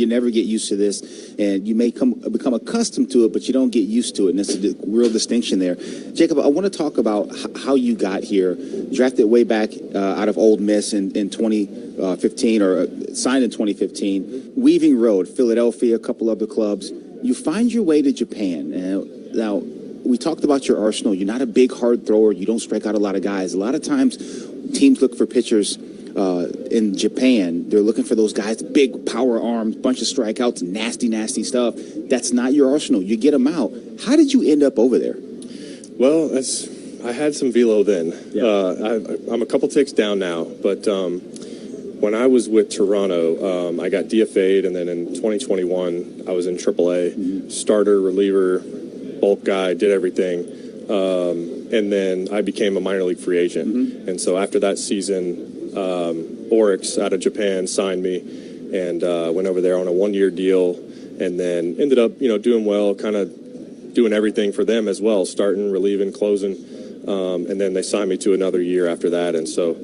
You never get used to this, and you may become accustomed to it, but you don't get used to it, and that's a real distinction there. Jacob, I want to talk about how you got here. Drafted way back out of Ole Miss in 2015, or signed in 2015. Weaving Road, Philadelphia, a couple other clubs. You find your way to Japan. Now, we talked about your arsenal. You're not a big hard thrower. You don't strike out a lot of guys. A lot of times, teams look for pitchers in Japan. They're looking for those guys, big power arms, bunch of strikeouts, nasty stuff. That's not your arsenal. You get them out. How did you end up over there? Well, I had some velo then. Yeah. I'm a couple ticks down now, but when I was with Toronto, I got DFA'd, and then in 2021, I was in AAA, starter, reliever, bulk guy, did everything. And then I became a minor league free agent. And so after that season, Oryx out of Japan signed me, and went over there on a one-year deal, and then ended up, doing well, kind of doing everything for them as well, starting, relieving, closing. And then they signed me to another year after that. And so,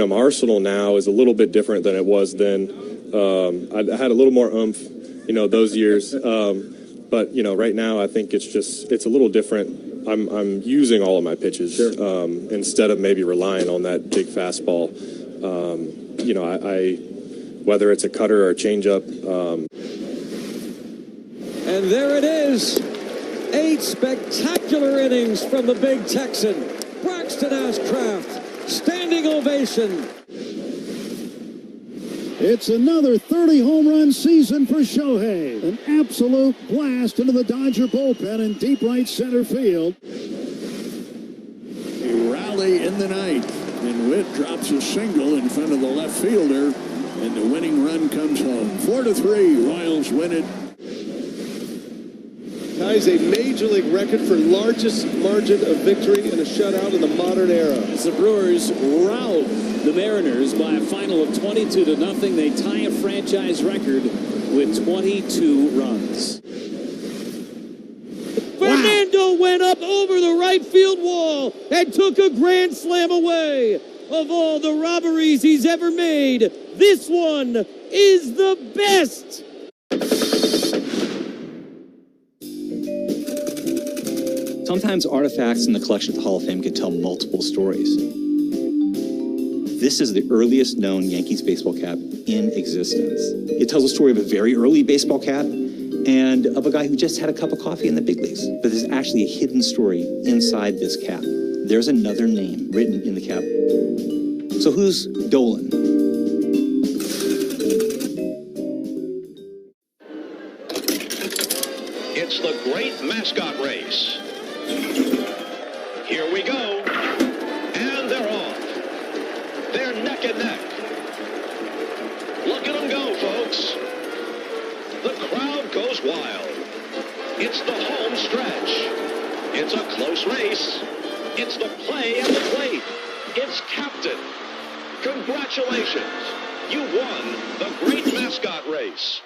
my arsenal now is a little bit different than it was then. I had a little more oomph, those years. But, right now I think it's a little different. I'm using all of my pitches, sure. Instead of maybe relying on that big fastball. Whether it's a cutter or a changeup. And there it is. 8 spectacular innings from the big Texan. Braxton Ashcraft, standing ovation. It's another 30 home run season for Shohei. An absolute blast into the Dodger bullpen in deep right center field. A rally in the ninth, and Witt drops a single in front of the left fielder, and the winning run comes home. 4-3, Royals win it. Ties a major league record for largest margin of victory in a shutout in the modern era. As the Brewers rout the Mariners by a final of 22-0, they tie a franchise record with 22 runs. Fernando went up over the right field wall and took a grand slam away. Of all the robberies he's ever made, this one is the best. Sometimes artifacts in the collection of the Hall of Fame could tell multiple stories. This is the earliest known Yankees baseball cap in existence. It tells a story of a very early baseball cap and of a guy who just had a cup of coffee in the big leagues. But there's actually a hidden story inside this cap. There's another name written in the cap. So who's Dolan? It's the great mascot race. Here we go. And they're off. They're neck and neck. Look at them go, folks. The crowd goes wild. It's the home stretch. It's a close race. It's the play at the plate. It's Captain. Congratulations. You won the great mascot race.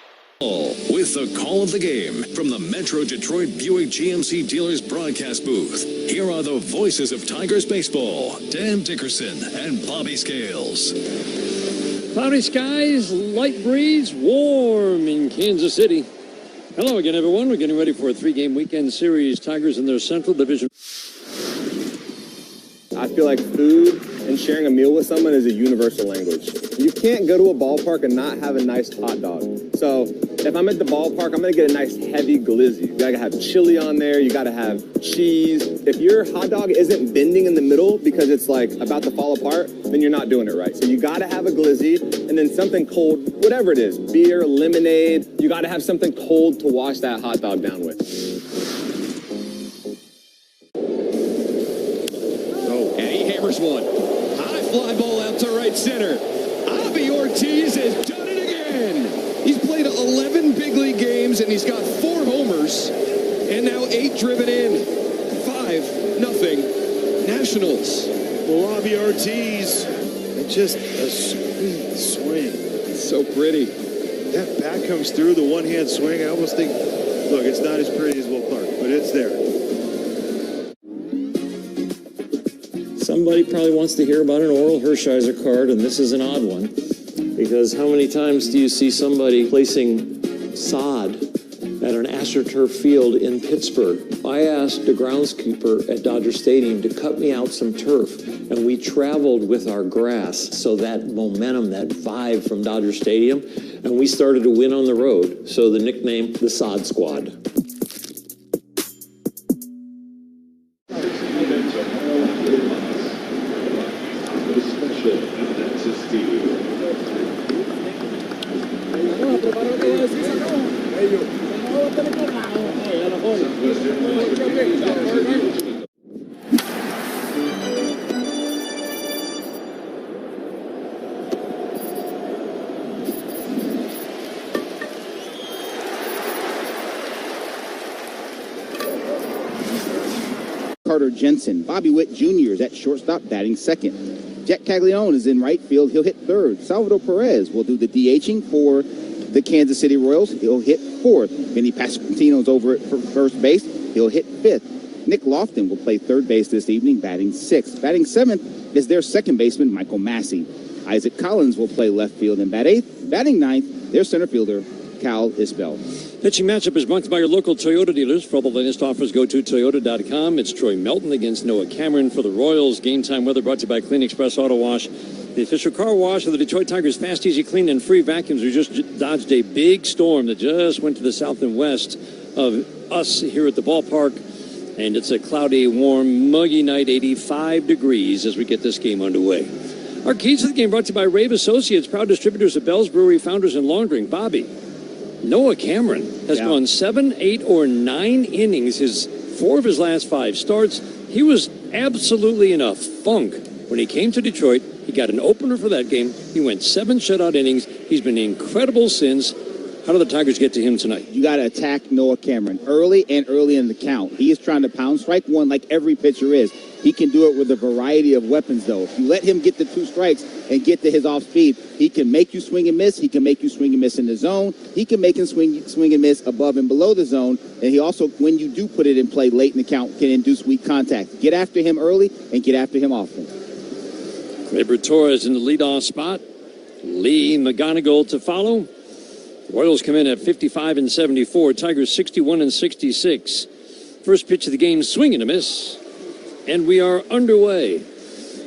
With the call of the game from the Metro Detroit Buick GMC Dealers broadcast booth, here are the voices of Tigers baseball, Dan Dickerson and Bobby Scales. Cloudy skies, light breeze, warm in Kansas City. Hello again, everyone. We're getting ready for a 3-game weekend series. Tigers in their Central Division. I feel like food and sharing a meal with someone is a universal language. You can't go to a ballpark and not have a nice hot dog. So if I'm at the ballpark, I'm going to get a nice heavy glizzy. You got to have chili on there. You got to have cheese. If your hot dog isn't bending in the middle because it's like about to fall apart, then you're not doing it right. So you got to have a glizzy and then something cold, whatever it is, beer, lemonade. You got to have something cold to wash that hot dog down with. Oh, and he hammers one. High fly ball out to right center. Javi Ortiz has done it again. He's played 11 big league games, and he's got 4 homers, and now 8 driven in. 5-0 Nationals. Well, Javi Ortiz, just a sweet swing. It's so pretty. That bat comes through, the one-hand swing. I almost think, look, it's not as pretty as Will Clark, but it's there. Somebody probably wants to hear about an Oral Hershiser card, and this is an odd one. Because how many times do you see somebody placing sod at an AstroTurf field in Pittsburgh? I asked the groundskeeper at Dodger Stadium to cut me out some turf, and we traveled with our grass. So that momentum, that vibe from Dodger Stadium, and we started to win on the road. So the nickname, the Sod Squad. Carter Jensen. Bobby Witt Jr. is at shortstop, batting second. Jack Caglione is in right field. He'll hit third. Salvador Perez will do the DHing for the Kansas City Royals. He'll hit fourth. Vinny Pasquantino's over at first base. He'll hit fifth. Nick Lofton will play third base this evening, batting sixth. Batting seventh is their second baseman, Michael Massey. Isaac Collins will play left field and bat eighth. Batting ninth, their center fielder, Cal Isbell. Pitching matchup is brought to you by your local Toyota dealers. For all the latest offers, go to Toyota.com. It's Troy Melton against Noah Cameron for the Royals. Game time weather brought to you by Clean Express Auto Wash, the official car wash of the Detroit Tigers. Fast, easy, clean, and free vacuums. We just dodged a big storm that just went to the south and west of us here at the ballpark. And it's a cloudy, warm, muggy night, 85 degrees as we get this game underway. Our keys to the game brought to you by Rave Associates, proud distributors of Bell's Brewery, founders and long drink. Bobby, Noah Cameron has gone 7, 8, or 9 innings. 4 of his last 5 starts. He was absolutely in a funk when he came to Detroit. He got an opener for that game. He went 7 shutout innings. He's been incredible since. How do the Tigers get to him tonight? You got to attack Noah Cameron early and early in the count. He is trying to pound strike one like every pitcher is. He can do it with a variety of weapons, though. If you let him get the 2 strikes and get to his off speed, he can make you swing and miss. He can make you swing and miss in the zone. He can make him swing and miss above and below the zone. And he also, when you do put it in play late in the count, can induce weak contact. Get after him early and get after him often. Gleyber Torres in the leadoff spot. Lee McGonigal to follow. Royals come in at 55 and 74. Tigers 61 and 66. First pitch of the game, swing and a miss. And we are underway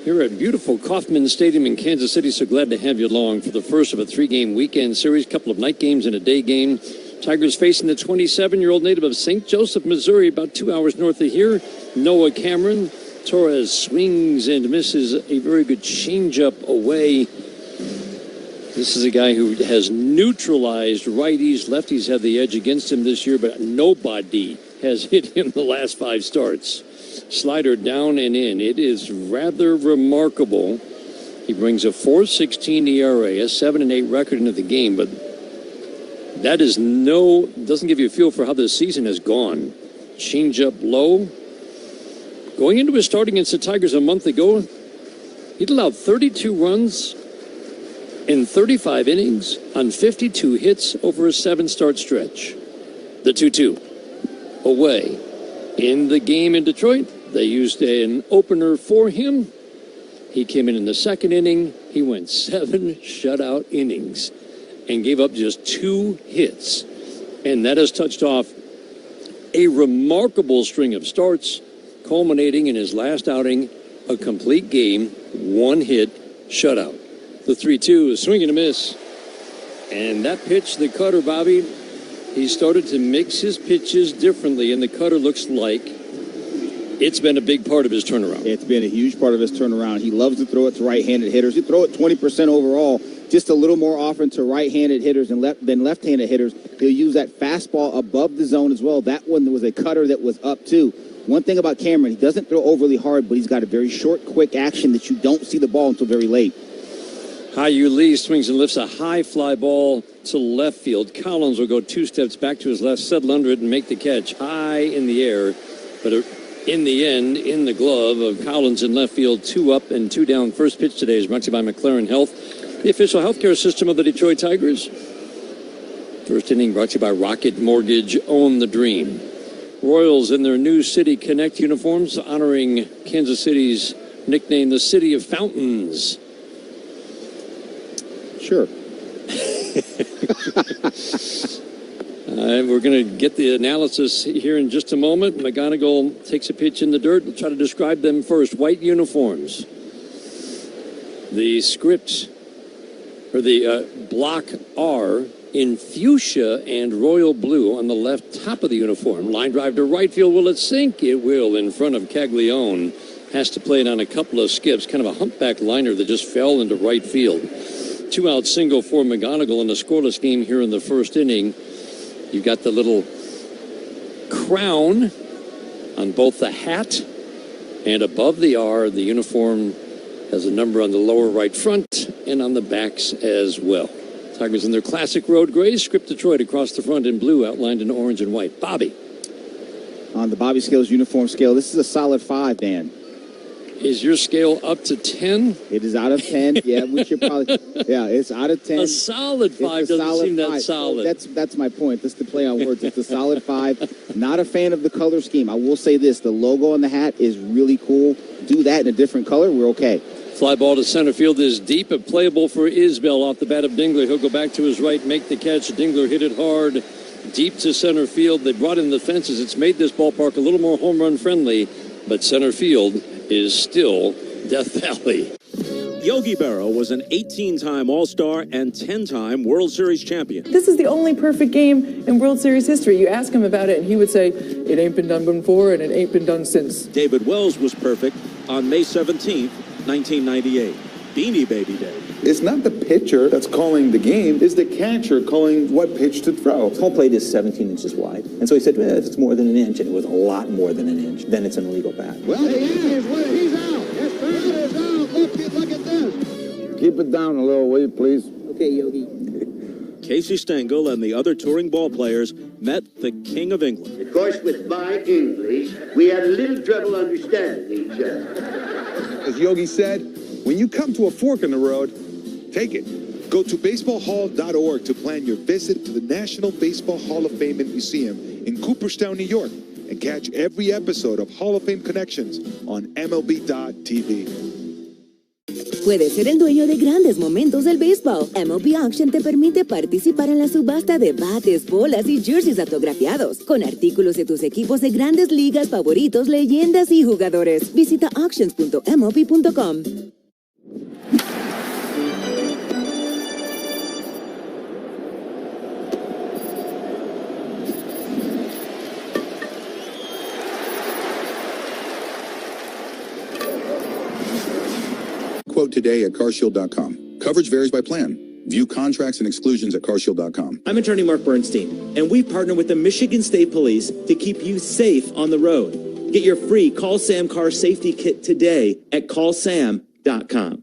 here at beautiful Kauffman Stadium in Kansas City. So glad to have you along for the first of a 3-game weekend series. Couple of night games and a day game. Tigers facing the 27-year-old native of St. Joseph, Missouri, about 2 hours north of here, Noah Cameron. Torres swings and misses a very good changeup away. This is a guy who has neutralized righties. Lefties have the edge against him this year, but nobody has hit him the last 5 starts. Slider down and in. It is rather remarkable. He brings a 4.16 ERA, a 7-8 record into the game, but that is doesn't give you a feel for how this season has gone. Changeup low. Going into his start against the Tigers a month ago, he'd allowed 32 runs in 35 innings on 52 hits over a 7-start stretch. The 2-2 away. In the game in Detroit, they used an opener for him. He came in the second inning. He went 7 shutout innings and gave up just 2 hits. And that has touched off a remarkable string of starts, culminating in his last outing, a complete game, 1 hit, shutout. The 3-2 is swing and a miss. And that pitch, the cutter, Bobby, he started to mix his pitches differently, and the cutter looks like it's been a big part of his turnaround. It's been a huge part of his turnaround. He loves to throw it to right-handed hitters. He throw it 20% overall, just a little more often to right-handed hitters than left-handed hitters. He'll use that fastball above the zone as well. That one was a cutter that was up too. One thing about Cameron, he doesn't throw overly hard, but he's got a very short, quick action that you don't see the ball until very late. High-U Lee swings and lifts a high fly ball to left field. Collins will go 2 steps back to his left, settle under it, and make the catch high in the air. But in the end, in the glove of Collins in left field, 2 up and 2 down. First pitch today is brought to you by McLaren Health, the official healthcare system of the Detroit Tigers. First inning brought to you by Rocket Mortgage. Own the dream. Royals in their new City Connect uniforms, honoring Kansas City's nickname, the City of Fountains. Sure. We're going to get the analysis here in just a moment. McGonigal takes a pitch in the dirt. We'll try to describe them first. White uniforms. The script, or the block R in fuchsia and royal blue on the left top of the uniform. Line drive to right field. Will it sink? It will, in front of Caglione. Has to play it on a couple of skips. Kind of a humpback liner that just fell into right field. 2-out single for McGonigal in a scoreless game here in the first inning. You've got the little crown on both the hat and above the R. The uniform has a number on the lower right front and on the backs as well. Tigers in their classic road grays. Script Detroit across the front in blue, outlined in orange and white. Bobby. On the Bobby Scales uniform scale, this is a solid 5, Dan. Is your scale up to 10? It is out of 10. Yeah, we should probably. Yeah, it's out of 10. A solid 5 doesn't seem that solid. That's my point. That's the play on words. It's a solid 5. Not a fan of the color scheme. I will say this: the logo on the hat is really cool. Do that in a different color, we're okay. Fly ball to center field is deep, but playable for Isbell off the bat of Dingler. He'll go back to his right, make the catch. Dingler hit it hard, deep to center field. They brought in the fences. It's made this ballpark a little more home run friendly, but center field is still Death Valley. Yogi Berra was an 18-time All-Star and 10-time World Series champion. This is the only perfect game in World Series history. You ask him about it, and he would say, it ain't been done before, and it ain't been done since. David Wells was perfect on May 17th, 1998. Beanie Baby Day. It's not the pitcher that's calling the game, it's the catcher calling what pitch to throw. Home plate is 17 inches wide. And so he said, if it's more than an inch, and it was a lot more than an inch, then it's an illegal bat. Well, he is. He's out. Yes, sir. He's out. Look at this. Keep it down a little, will you, please? Okay, Yogi. Casey Stengel and the other touring ball players met the King of England. Of course, with my English, we had a little trouble understanding each other. As Yogi said, when you come to a fork in the road, take it. Go to baseballhall.org to plan your visit to the National Baseball Hall of Fame and Museum in Cooperstown, New York, and catch every episode of Hall of Fame Connections on MLB.tv. Puedes ser el dueño de grandes momentos del béisbol. MLB Auction te permite participar en la subasta de bates, bolas y jerseys autografiados, con artículos de tus equipos de grandes ligas favoritos, leyendas y jugadores. Visita auctions.mlb.com. Quote today at carshield.com. Coverage varies by plan. View contracts and exclusions at carshield.com. I'm attorney Mark Bernstein, and we partner with the Michigan State Police to keep you safe on the road. Get your free Call Sam car safety kit today at callsam.com.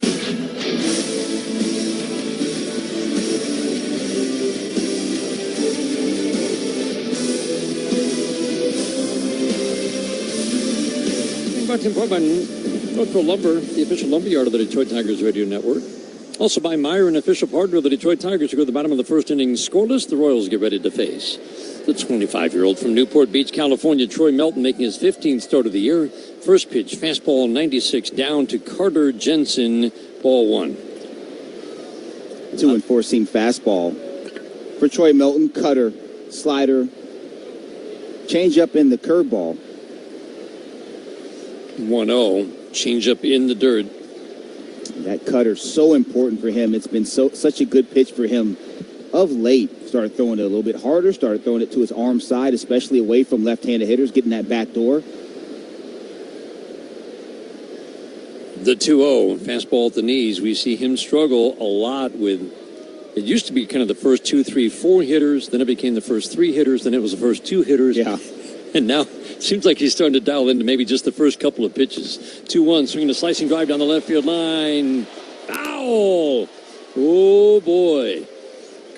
Northville Lumber, the official lumberyard of the Detroit Tigers radio network. Also by Meyer, an official partner of the Detroit Tigers, who go to the bottom of the first inning scoreless. The Royals get ready to face the 25-year-old from Newport Beach, California, Troy Melton, making his 15th start of the year. First pitch, fastball 96 down to Carter Jensen, ball 1. 2-4 seam fastball for Troy Melton. Cutter, slider, change up in the curveball. 1-0, change up in the dirt. That cutter so important for him. It's been such a good pitch for him of late. Started throwing it a little bit harder, started throwing it to his arm side, especially away from left-handed hitters, getting that back door. The 2-0, fastball at the knees. We see him struggle a lot with, it used to be kind of the first 2, 3, 4 hitters, then it became the first 3 hitters, then it was the first 2 hitters. Yeah. And now it seems like he's starting to dial into maybe just the first couple of pitches. 2-1, swinging a slicing drive down the left field line. Foul! Oh, boy.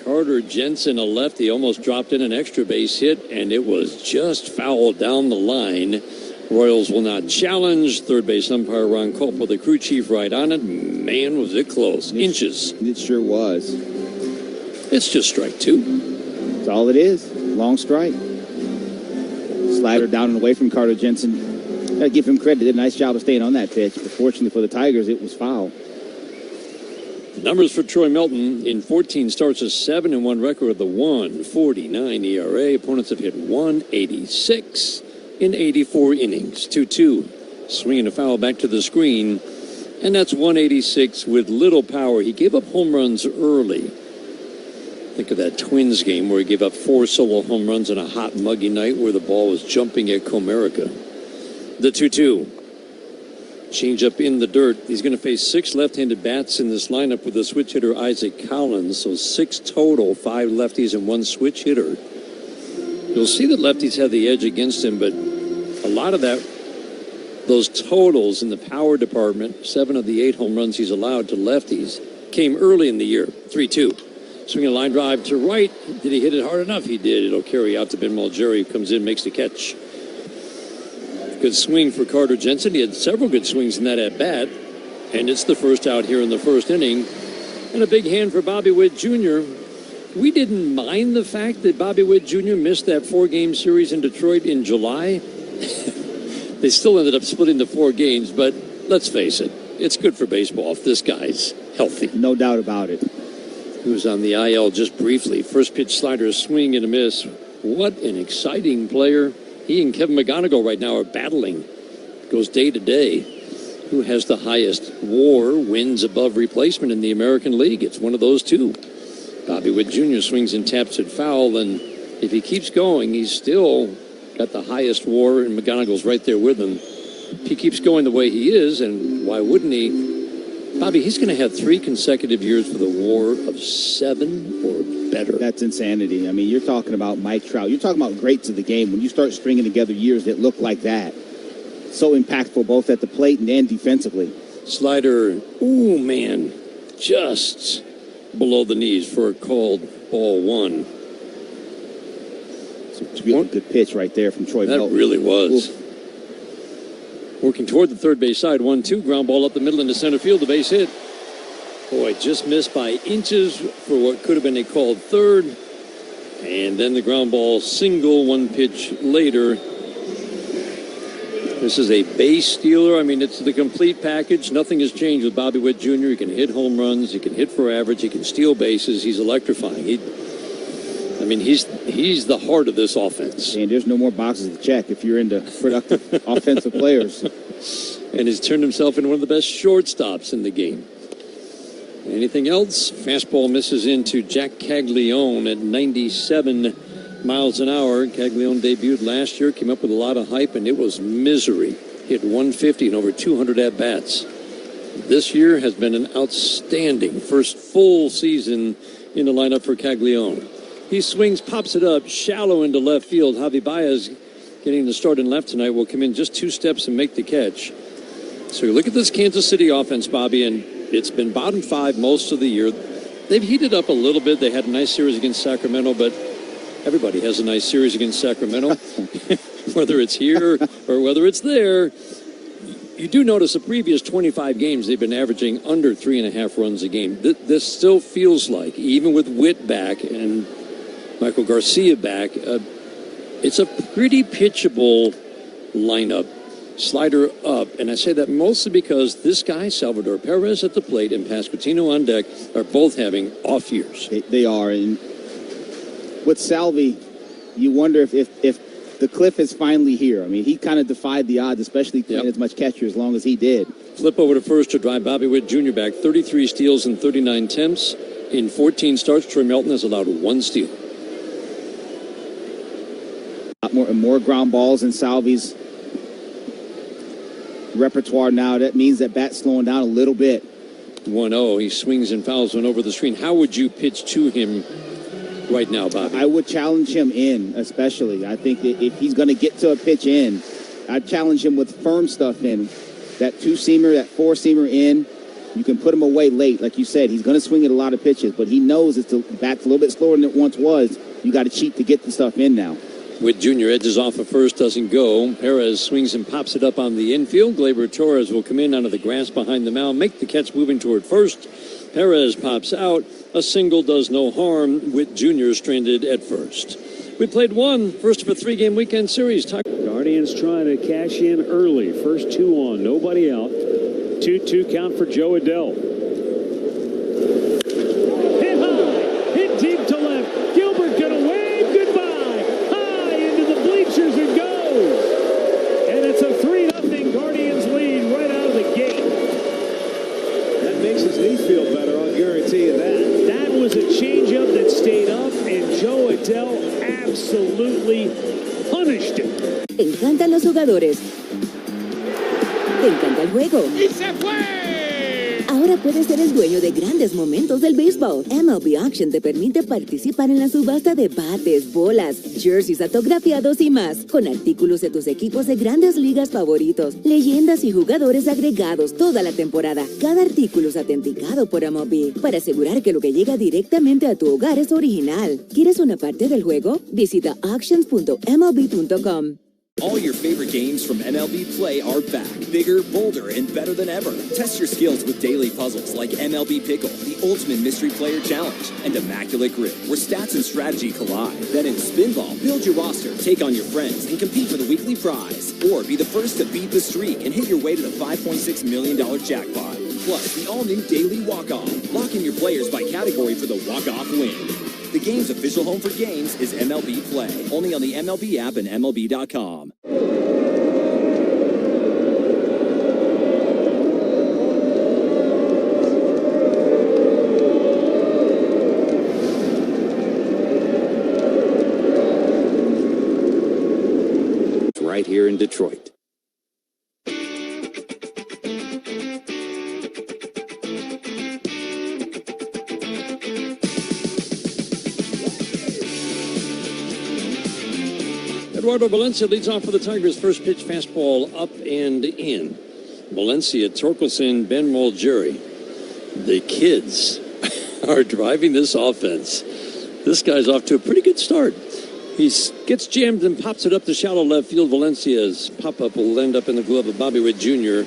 Carter Jensen, a lefty, almost dropped in an extra base hit, and it was just fouled down the line. Royals will not challenge. Third base umpire Ron Culp with the crew chief right on it. Man, was it close. Inches. It sure was. It's just strike 2. That's all it is. Long strike. Slider down and away from Carter Jensen. Got to give him credit. Did a nice job of staying on that pitch. But fortunately for the Tigers, it was foul. Numbers for Troy Melton in 14 starts, a 7-1 record with a 1.49 ERA. Opponents have hit 186 in 84 innings. 2-2. Swing and a foul back to the screen. And that's 186 with little power. He gave up home runs early. Think of that Twins game where he gave up 4 solo home runs on a hot, muggy night where the ball was jumping at Comerica. The 2-2. Change up in the dirt. He's going to face 6 left-handed bats in this lineup with the switch hitter Isaac Collins. So 6 total, 5 lefties and 1 switch hitter. You'll see that lefties have the edge against him, but a lot of those totals in the power department, 7 of the 8 home runs he's allowed to lefties, came early in the year. 3-2. Swinging a line drive to right. Did he hit it hard enough? He did. It'll carry out to Ben Malgeri, who comes in, makes the catch. Good swing for Carter Jensen. He had several good swings in that at-bat. And it's the first out here in the first inning. And a big hand for Bobby Witt Jr. We didn't mind the fact that Bobby Witt Jr. missed that 4-game series in Detroit in July. They still ended up splitting the 4 games, but let's face it, it's good for baseball if this guy's healthy. No doubt about it. He was on the IL just briefly. First pitch slider, swing and a miss. What an exciting player. He and Kevin McGonigal right now are battling. Goes day to day. Who has the highest WAR, wins above replacement in the American League? It's one of those two. Bobby Witt Jr. swings and taps it foul, and if he keeps going, he's still got the highest WAR, and McGonigal's right there with him. If he keeps going the way he is, and why wouldn't he? Bobby, he's going to have 3 consecutive years with a WAR of 7 or better. That's insanity. I mean, you're talking about Mike Trout. You're talking about greats of the game. When you start stringing together years that look like that, so impactful both at the plate and defensively. Slider, ooh, man, just below the knees for a called ball 1. It's a good pitch right there from Troy Melton. That really was. Ooh. Working toward the third base side, 1-2, ground ball up the middle into center field, the base hit. Boy, just missed by inches for what could have been a called third. And then the ground ball single 1 pitch later. This is a base stealer. I mean, it's the complete package. Nothing has changed with Bobby Witt Jr. He can hit home runs. He can hit for average. He can steal bases. He's electrifying. He's the heart of this offense. And there's no more boxes to check if you're into productive offensive players. And he's turned himself into one of the best shortstops in the game. Anything else? Fastball misses into Jack Caglione at 97 miles an hour. Caglione debuted last year, came up with a lot of hype, and it was misery. Hit 150 and over 200 at-bats. This year has been an outstanding first full season in the lineup for Caglione. He swings, pops it up, shallow into left field. Javi Baez, getting the start in left tonight, will come in just 2 steps and make the catch. So you look at this Kansas City offense, Bobby, and it's been bottom 5 most of the year. They've heated up a little bit. They had a nice series against Sacramento, but everybody has a nice series against Sacramento, whether it's here or whether it's there. You do notice the previous 25 games, they've been averaging under 3.5 runs a game. This still feels like, even with Witt back and Michael Garcia back, it's a pretty pitchable lineup. Slider up, and I say that mostly because this guy, Salvador Perez at the plate and Pasquantino on deck, are both having off years. They are, and with Salvi, you wonder if the cliff is finally here. I mean, he kind of defied the odds, especially playing as much catcher as long as he did. Flip over to first to drive Bobby Witt Jr. back. 33 steals and 39 attempts. In 14 starts, Troy Melton has allowed 1 steal. More ground balls in Salvi's repertoire now. That means that bat's slowing down a little bit. 1-0. He swings and fouls one over the screen. How would you pitch to him right now, Bobby? I would challenge him in, especially. I think that if he's going to get to a pitch in, I'd challenge him with firm stuff in. That 2-seamer, that 4-seamer in, you can put him away late. Like you said, he's going to swing at a lot of pitches, but he knows the bat's a little bit slower than it once was. You got to cheat to get the stuff in now. Witt Jr. edges off of first, doesn't go. Perez swings and pops it up on the infield. Gleyber Torres will come in onto the grass behind the mound, make the catch moving toward first. Perez pops out. A single does no harm. Witt Jr. stranded at first. We played one, first of a 3-game weekend series. Guardians trying to cash in early. First 2 on, nobody out. 2-2 count for Joe Adell. Adele absolutely punished him. Te encantan los jugadores. Te encanta el juego. ¡Y se fue! Ahora puedes ser el dueño de grandes momentos del béisbol. MLB Auction te permite participar en la subasta de bates, bolas, jerseys autografiados y más, con artículos de tus equipos de grandes ligas favoritos, leyendas y jugadores agregados toda la temporada. Cada artículo es autenticado por MLB para asegurar que lo que llega directamente a tu hogar es original. ¿Quieres una parte del juego? Visita auctions.mlb.com. All your favorite games from MLB Play are back, bigger, bolder, and better than ever. Test your skills with daily puzzles like MLB Pickle, the Ultimate Mystery Player Challenge, and Immaculate Grip, where stats and strategy collide. Then in Spinball, build your roster, take on your friends, and compete for the weekly prize. Or be the first to beat the streak and hit your way to the $5.6 million jackpot. Plus, the all-new Daily Walk-Off. Lock in your players by category for the walk-off win. The game's official home for games is MLB Play. Only on the MLB app and MLB.com. Right here in Detroit. Eduardo Valencia leads off for the Tigers. First pitch fastball up and in. Valencia, Torkelson, Ben Mulgeri. The kids are driving this offense. This guy's off to a pretty good start. He gets jammed and pops it up to shallow left field. Valencia's pop-up will end up in the glove of Bobby Witt Jr.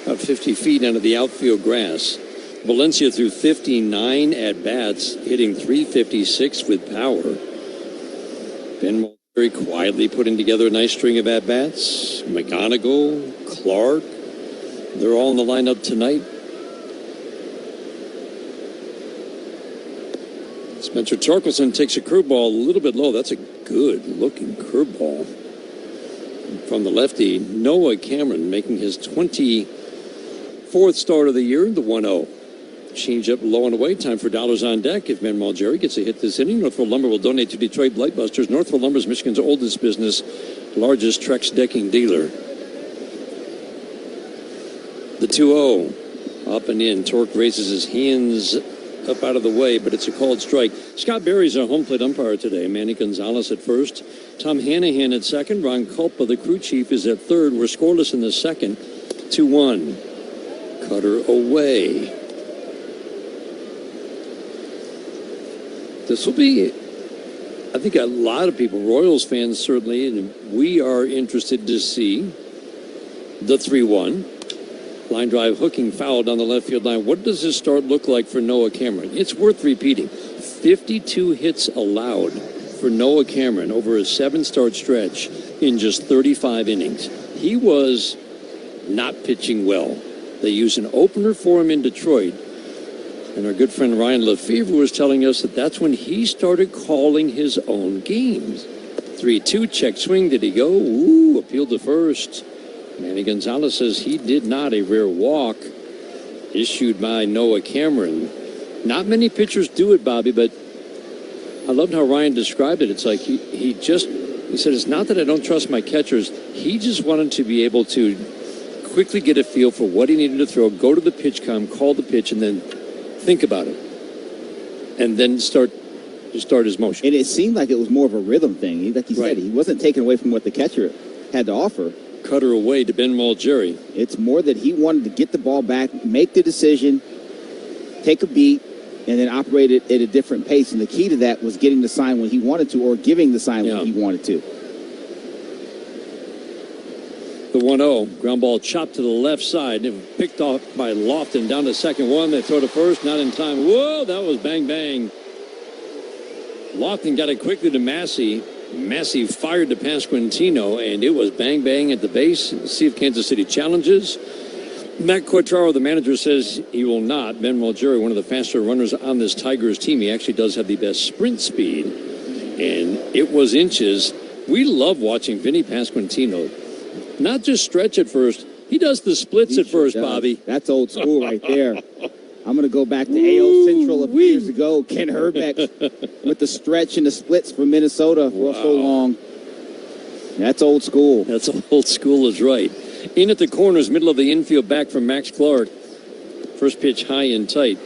about 50 feet under the outfield grass. Valencia threw 59 at-bats, hitting .356 with power. Ben Mulgeri quietly putting together a nice string of at-bats. McGonigal, Clark, they're all in the lineup tonight. Spencer Torkelson takes a curveball a little bit low. That's a good-looking curveball from the lefty. Noah Cameron making his 24th start of the year, the 1-0. Change up low and away. Time for dollars on deck. If Ben Mulgeri gets a hit this inning, Northville Lumber will donate to Detroit Blightbusters. Northville Lumber is Michigan's oldest business, largest Trex decking dealer. The 2-0. Up and in. Torque raises his hands up out of the way, but it's a called strike. Scott Berry's our home plate umpire today. Manny Gonzalez at first. Tom Hanahan at second. Ron Culpa, the crew chief, is at third. We're scoreless in the second. 2-1. Cutter away. This will be, I think, a lot of people, Royals fans certainly, and we are interested to see the 3-1. Line drive hooking foul down the left field line. What does this start look like for Noah Cameron? It's worth repeating. 52 hits allowed for Noah Cameron over a 7-start stretch in just 35 innings. He was not pitching well. They used an opener for him in Detroit. And our good friend Ryan Lefevre was telling us that that's when he started calling his own games. 3-2, check swing. Did he go? Ooh, appealed to first. Manny Gonzalez says he did not. A rare walk issued by Noah Cameron. Not many pitchers do it, Bobby, but I loved how Ryan described it. It's like he said, it's not that I don't trust my catchers. He just wanted to be able to quickly get a feel for what he needed to throw, go to the pitch com, call the pitch, and then think about it. And then start his motion. And it seemed like it was more of a rhythm thing. Like you said, he wasn't taken away from what the catcher had to offer. Cutter away to Ben Mulgeri. It's more that he wanted to get the ball back, make the decision, take a beat, and then operate it at a different pace. And the key to that was getting the sign when he wanted to, or giving the sign when he wanted to. The 1-0. Ground ball chopped to the left side. Picked off by Lofton down to second one. They throw to first. Not in time. Whoa, that was bang, bang. Lofton got it quickly to Massey. Massey fired to Pasquantino, and it was bang, bang at the base. See if Kansas City challenges. Matt Quatraro, the manager, says he will not. Ben Mulgeri, one of the faster runners on this Tigers team. He actually does have the best sprint speed, and it was inches. We love watching Vinny Pasquantino. Not just stretch at first. He does the splits at first, Bobby. That's old school right there. I'm going to go back to AL Central a few years ago. Ken Herbeck with the stretch and the splits for Minnesota for so long. That's old school. That's old school is right. In at the corners, middle of the infield, back from Max Clark. First pitch high and tight.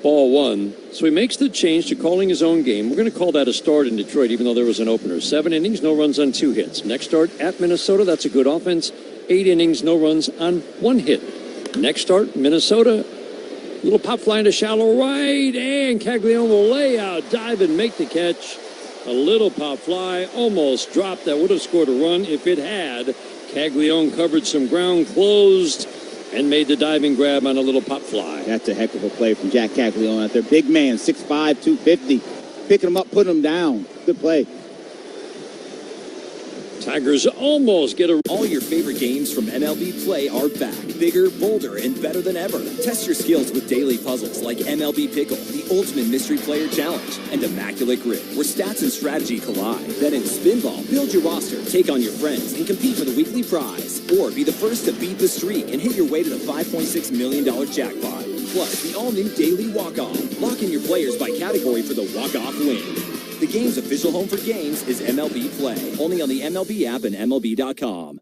Ball one. So he makes the change to calling his own game. We're going to call that a start in Detroit, even though there was an opener. 7 innings, no runs on 2 hits. Next start at Minnesota, that's a good offense. 8 innings, no runs on 1 hit. Next start, Minnesota. Little pop fly into shallow right, and Caglione will lay out, dive, and make the catch. A little pop fly, almost dropped. That would have scored a run if it had. Caglione covered some ground, closed, and made the diving grab on a little pop fly. That's a heck of a play from Jack Caglione out there. Big man, 6'5", 250. Picking him up, putting him down. Good play. Tigers almost get a... All your favorite games from MLB Play are back. Bigger, bolder, and better than ever. Test your skills with daily puzzles like MLB Pickle, the Ultimate Mystery Player Challenge, and Immaculate Grip, where stats and strategy collide. Then in Spinball, build your roster, take on your friends, and compete for the weekly prize. Or be the first to beat the streak and hit your way to the $5.6 million jackpot. Plus, the all-new Daily Walk-Off. Lock in your players by category for the walk-off win. The game's official home for games is MLB Play, only on the MLB app and MLB.com.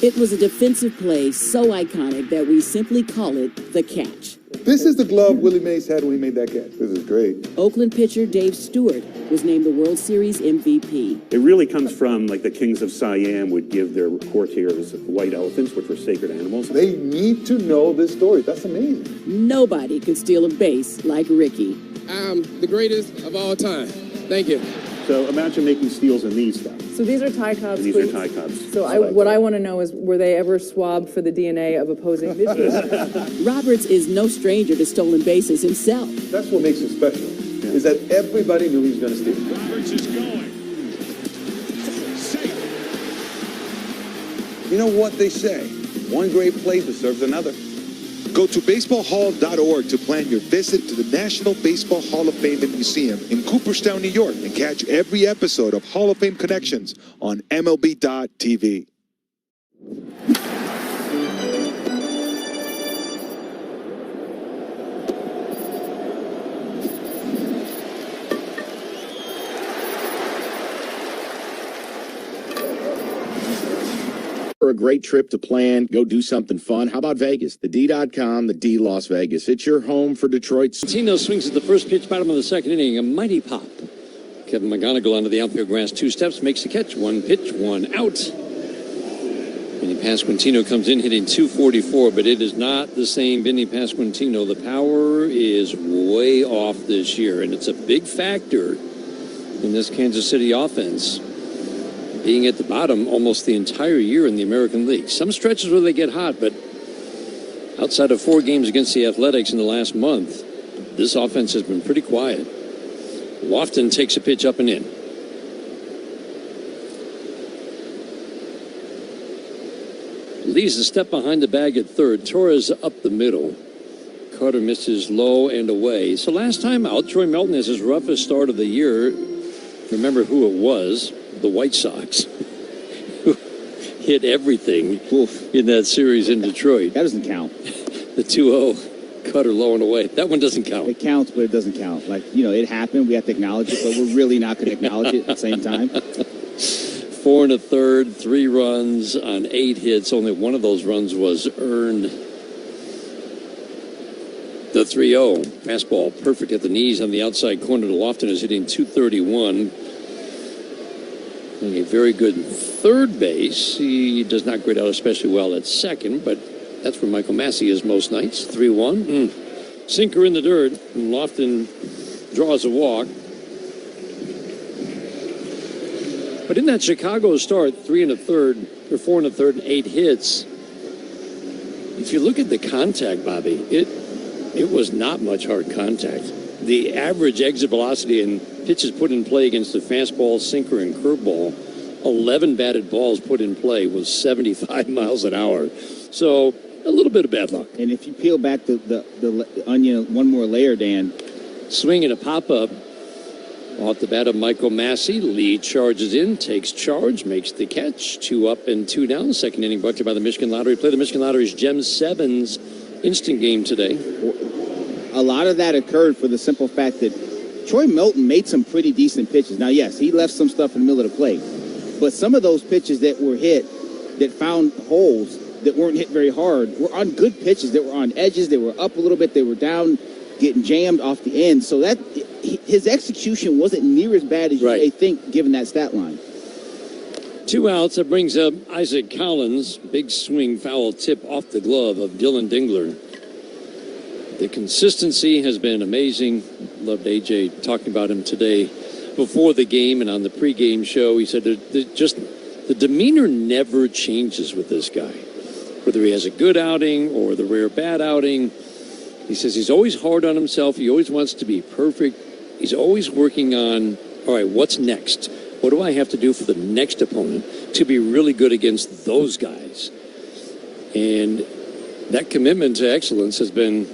It was a defensive play so iconic that we simply call it the catch. This is the glove Willie Mays had when he made that catch. This is great. Oakland pitcher Dave Stewart was named the World Series MVP. It really comes from like the kings of Siam would give their courtiers white elephants, which were sacred animals. They need to know this story. That's amazing. Nobody could steal a base like Ricky. I'm the greatest of all time. Thank you. So imagine making steals in these stuff. So these are Ty Cobb's These cleats. are Ty Cobb's. So what I want to know is, were they ever swabbed for the DNA of opposing pitchers? Roberts is no stranger to stolen bases himself. That's what makes him special, is that everybody knew he was going to steal. Roberts is going. Safe. You know what they say, one great play deserves another. Go to baseballhall.org to plan your visit to the National Baseball Hall of Fame and Museum in Cooperstown, New York, and catch every episode of Hall of Fame Connections on MLB.tv. For a great trip to plan, go do something fun. How about Vegas? The D.com, the D Las Vegas. It's your home for Detroit's. Tino swings at the first pitch, bottom of the second inning. A mighty pop. Kevin McGonigal onto the outfield grass, 2 steps, makes the catch. 1 pitch, 1 out. Vinny Pasquantino comes in hitting .244, but it is not the same Vinny Pasquantino. The power is way off this year, and it's a big factor in this Kansas City offense, being at the bottom almost the entire year in the American League. Some stretches where they get hot, but outside of 4 games against the Athletics in the last month, this offense has been pretty quiet. Lofton takes a pitch up and in. Leaves a step behind the bag at third. Torres up the middle. Carter misses low and away. So last time out, Troy Melton has his roughest start of the year. Remember who it was. The White Sox, who hit everything in that series in Detroit. That doesn't count. The 2-0 cutter low and away. That one doesn't count. It counts, but it doesn't count. Like, it happened. We have to acknowledge it, but we're really not going to acknowledge it at the same time. 4 1/3, 3 runs on 8 hits. Only one of those runs was earned. The 3-0 fastball perfect at the knees on the outside corner to Lofton is hitting .231. A very good third base. He does not grade out especially well at second, but that's where Michael Massey is most nights. 3-1. Sinker in the dirt. And Lofton draws a walk. But in that Chicago start, 3 1/3 or 4 1/3 and 8 hits. If you look at the contact, Bobby, it was not much hard contact. The average exit velocity and pitches put in play against the fastball, sinker, and curveball, 11 batted balls put in play was 75 miles an hour. So a little bit of bad luck. And if you peel back the onion one more layer, Dan. Swing and a pop-up off the bat of Michael Massey. Lee charges in, takes charge, makes the catch. 2 up and 2 down. Second inning brought to you by the Michigan Lottery. Play the Michigan Lottery's Gem 7's instant game today. a lot of that occurred for the simple fact that Troy Milton made some pretty decent pitches. Now, yes, he left some stuff in the middle of the plate, but some of those pitches that were hit, that found holes, that weren't hit very hard, were on good pitches, that were on edges, they were up a little bit, they were down, getting jammed off the end. So that his execution wasn't near as bad as you may think, given that stat line. 2 outs. That brings up Isaac Collins. Big swing, foul tip off the glove of Dylan Dingler. The consistency has been amazing. Loved AJ talking about him today before the game and on the pregame show. He said the demeanor never changes with this guy, whether he has a good outing or the rare bad outing. He says he's always hard on himself. He always wants to be perfect. He's always working on, all right, what's next? What do I have to do for the next opponent to be really good against those guys? And that commitment to excellence has been,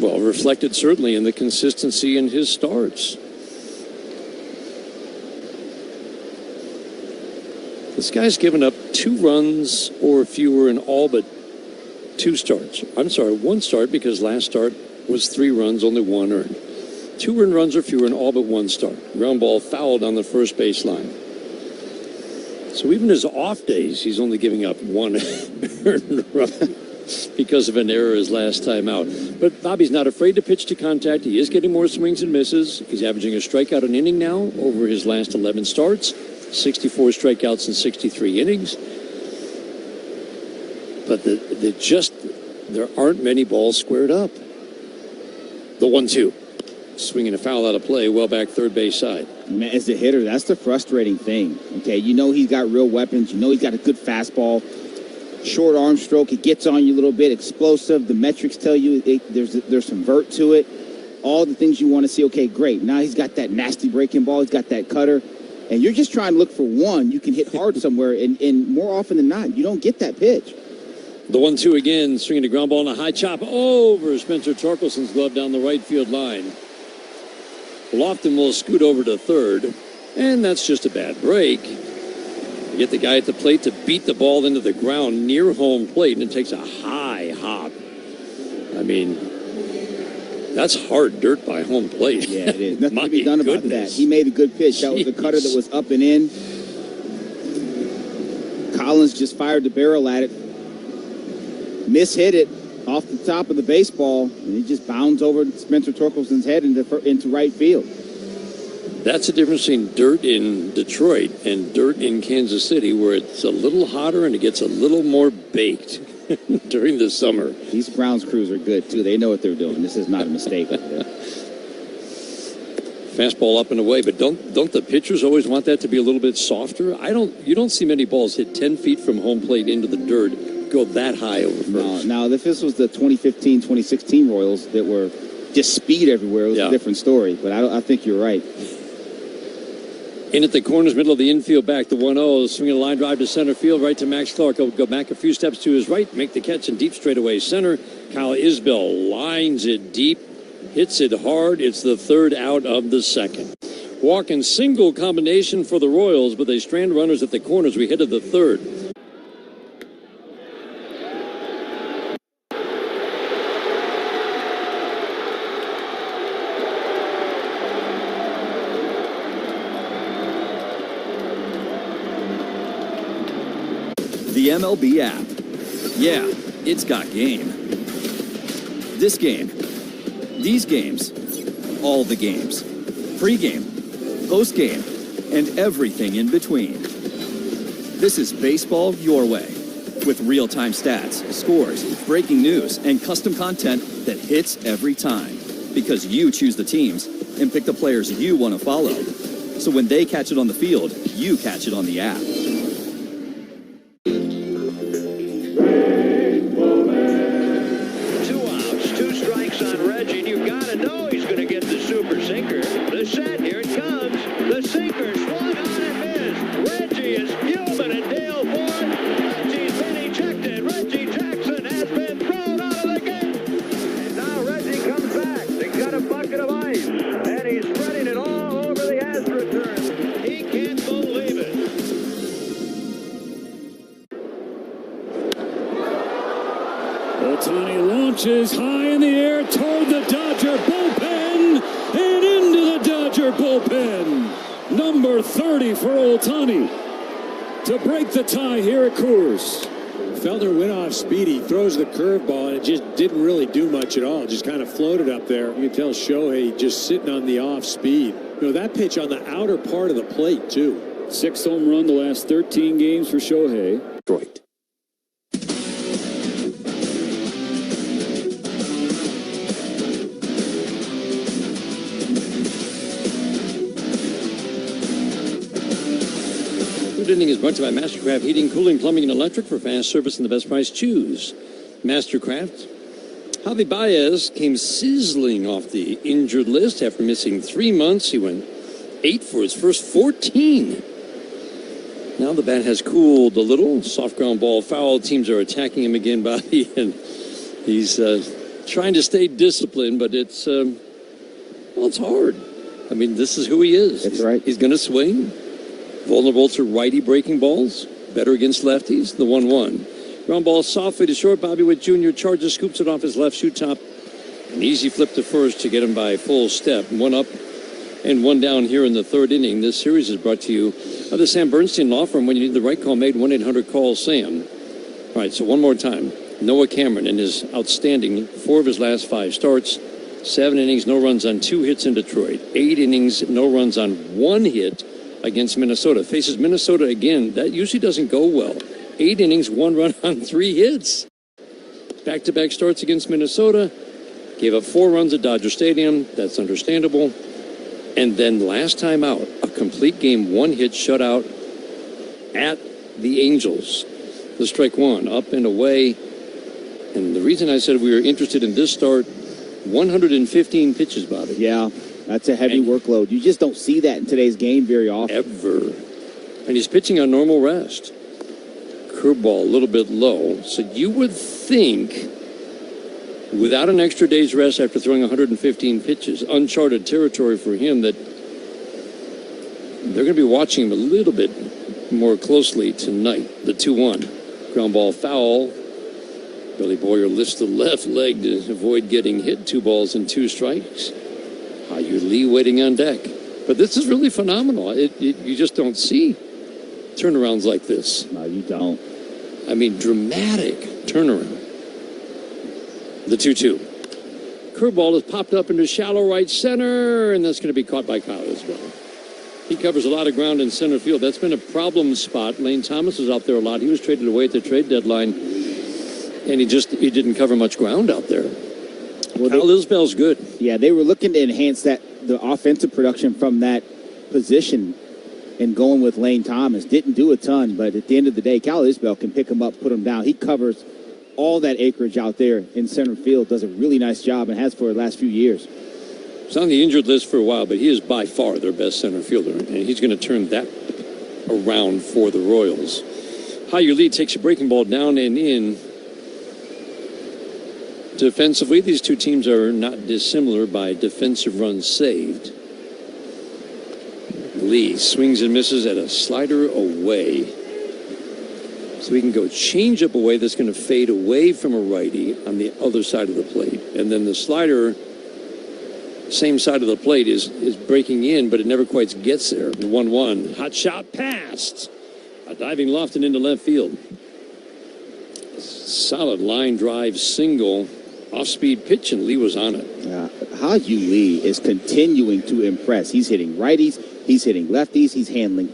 well, reflected certainly in the consistency in his starts. This guy's given up 2 runs or fewer in all but 2 starts. I'm sorry, 1 start, because last start was 3 runs, only 1 earned. 2 earned runs or fewer in all but 1 start. Ground ball fouled on the first baseline. So even his off days, he's only giving up 1 earned run because of an error his last time out. But Bobby's not afraid to pitch to contact. He is getting more swings and misses. He's averaging a strikeout an inning now over his last 11 starts. 64 strikeouts in 63 innings. But there aren't many balls squared up. The 1-2. Swinging a foul out of play, well back third base side. Man, as a hitter, that's the frustrating thing. Okay, you know he's got real weapons. You know he's got a good fastball. Short arm stroke, it gets on you a little bit. Explosive. The metrics tell you there's some vert to it. All the things you want to see. Okay, great. Now he's got that nasty breaking ball. He's got that cutter. And you're just trying to look for one you can hit hard somewhere, and more often than not, you don't get that pitch. The 1-2 again, swinging the ground ball on a high chop over Spencer Torkelson's glove down the right field line. Lofton will scoot over to third, and that's just a bad break. You get the guy at the plate to beat the ball into the ground near home plate, and it takes a high hop. I mean, that's hard dirt by home plate. Yeah, it is. Nothing to be done about that. He made a good pitch. That was the cutter that was up and in. Collins just fired the barrel at it. Mishit it off the top of the baseball, and it just bounds over Spencer Torkelson's head into right field. That's the difference between dirt in Detroit and dirt in Kansas City, where it's a little hotter and it gets a little more baked during the summer. These Browns crews are good, too. They know what they're doing. This is not a mistake. Fastball up and away, but don't the pitchers always want that to be a little bit softer? You don't see many balls hit 10 feet from home plate into the dirt go that high over first. Now, if this was the 2015, 2016 Royals that were just speed everywhere, it was a different story. But I think you're right. In at the corners, middle of the infield back, the 1-0, swinging a line drive to center field, right to Max Clark. He'll go back a few steps to his right, make the catch in deep straightaway center. Kyle Isbell lines it deep, hits it hard. It's the 3rd out of the 2nd. Walk and single combination for the Royals, but they strand runners at the corners. We head to the 3rd. The MLB app. Yeah, it's got game. This game. These games. All the games. Pre-game. Post-game. And everything in between. This is baseball your way. With real-time stats, scores, breaking news, and custom content that hits every time. Because you choose the teams and pick the players you want to follow. So when they catch it on the field, you catch it on the app. Ohtani launches high in the air toward the diamond. Dodger bullpen and into the Dodger bullpen. Number 30 for Ohtani to break the tie here at Coors. Felder went off speed. He throws the curveball, and it just didn't really do much at all. Just kind of floated up there. You can tell Shohei just sitting on the off speed. You know, that pitch on the outer part of the plate, too. 6th home run the last 13 games for Shohei. Detroit. Third inning is brought to you by Mastercraft Heating, Cooling, Plumbing, and Electric. For fast service and the best price, choose Mastercraft. Javi Baez came sizzling off the injured list after missing 3 months. He went 8 for his first 14. Now the bat has cooled a little. Soft ground ball foul. Teams are attacking him again, Bobby, and he's trying to stay disciplined, but it's hard. I mean, this is who he is. That's right. He's going to swing. Vulnerable to righty breaking balls. Better against lefties. The 1-1. Ground ball softly to short. Bobby Witt Jr. charges, scoops it off his left shoe top. An easy flip to first to get him by full step. 1 up and 1 down here in the third inning. This series is brought to you by the Sam Bernstein Law Firm. When you need the right call made, 1-800-CALL-SAM. All right, so one more time. Noah Cameron in his outstanding 4 of his last 5 starts. 7 innings, no runs on 2 hits in Detroit. 8 innings, no runs on 1 hit against Minnesota. Faces Minnesota again. That usually doesn't go well. 8 innings, 1 run on 3 hits. Back-to-back starts against Minnesota. Gave up 4 runs at Dodger Stadium. That's understandable. And then last time out, a complete game, 1 hit shutout at the Angels. The strike 1, up and away. And the reason I said we were interested in this start, 115 pitches, Bobby. Yeah, that's a heavy workload. You just don't see that in today's game very often. Ever. And he's pitching on normal rest. Curveball a little bit low. So you would think, without an extra day's rest after throwing 115 pitches, uncharted territory for him, that they're going to be watching him a little bit more closely tonight. The 2-1. Ground ball foul. Billy Boyer lifts the left leg to avoid getting hit. 2 balls and 2 strikes. AUG Lee waiting on deck. But this is really phenomenal. You just don't see turnarounds like this. No, you don't. I mean, dramatic turnaround. The 2-2. Curveball has popped up into shallow right center, and that's going to be caught by Kyle Isbell. He covers a lot of ground in center field. That's been a problem spot. Lane Thomas was out there a lot. He was traded away at the trade deadline, and he didn't cover much ground out there. Well, Kyle Isbell's good. Yeah, they were looking to enhance the offensive production from that position, and going with Lane Thomas. Didn't do a ton, but at the end of the day, Kyle Isbell can pick him up, put him down. He covers all that acreage out there in center field, does a really nice job, and has for the last few years. He's on the injured list for a while, but he is by far their best center fielder, and he's going to turn that around for the Royals. AUG Lee takes a breaking ball down and in. Defensively, these two teams are not dissimilar by defensive runs saved. Lee swings and misses at a slider away. So he can go change up away. That's going to fade away from a righty on the other side of the plate. And then the slider, same side of the plate, is breaking in, but it never quite gets there. The 1-1. Hot shot passed. A diving Lofton into left field. Solid line drive single. Off-speed pitch, and Lee was on it. AUG Lee is continuing to impress. He's hitting righties. He's hitting lefties. He's handling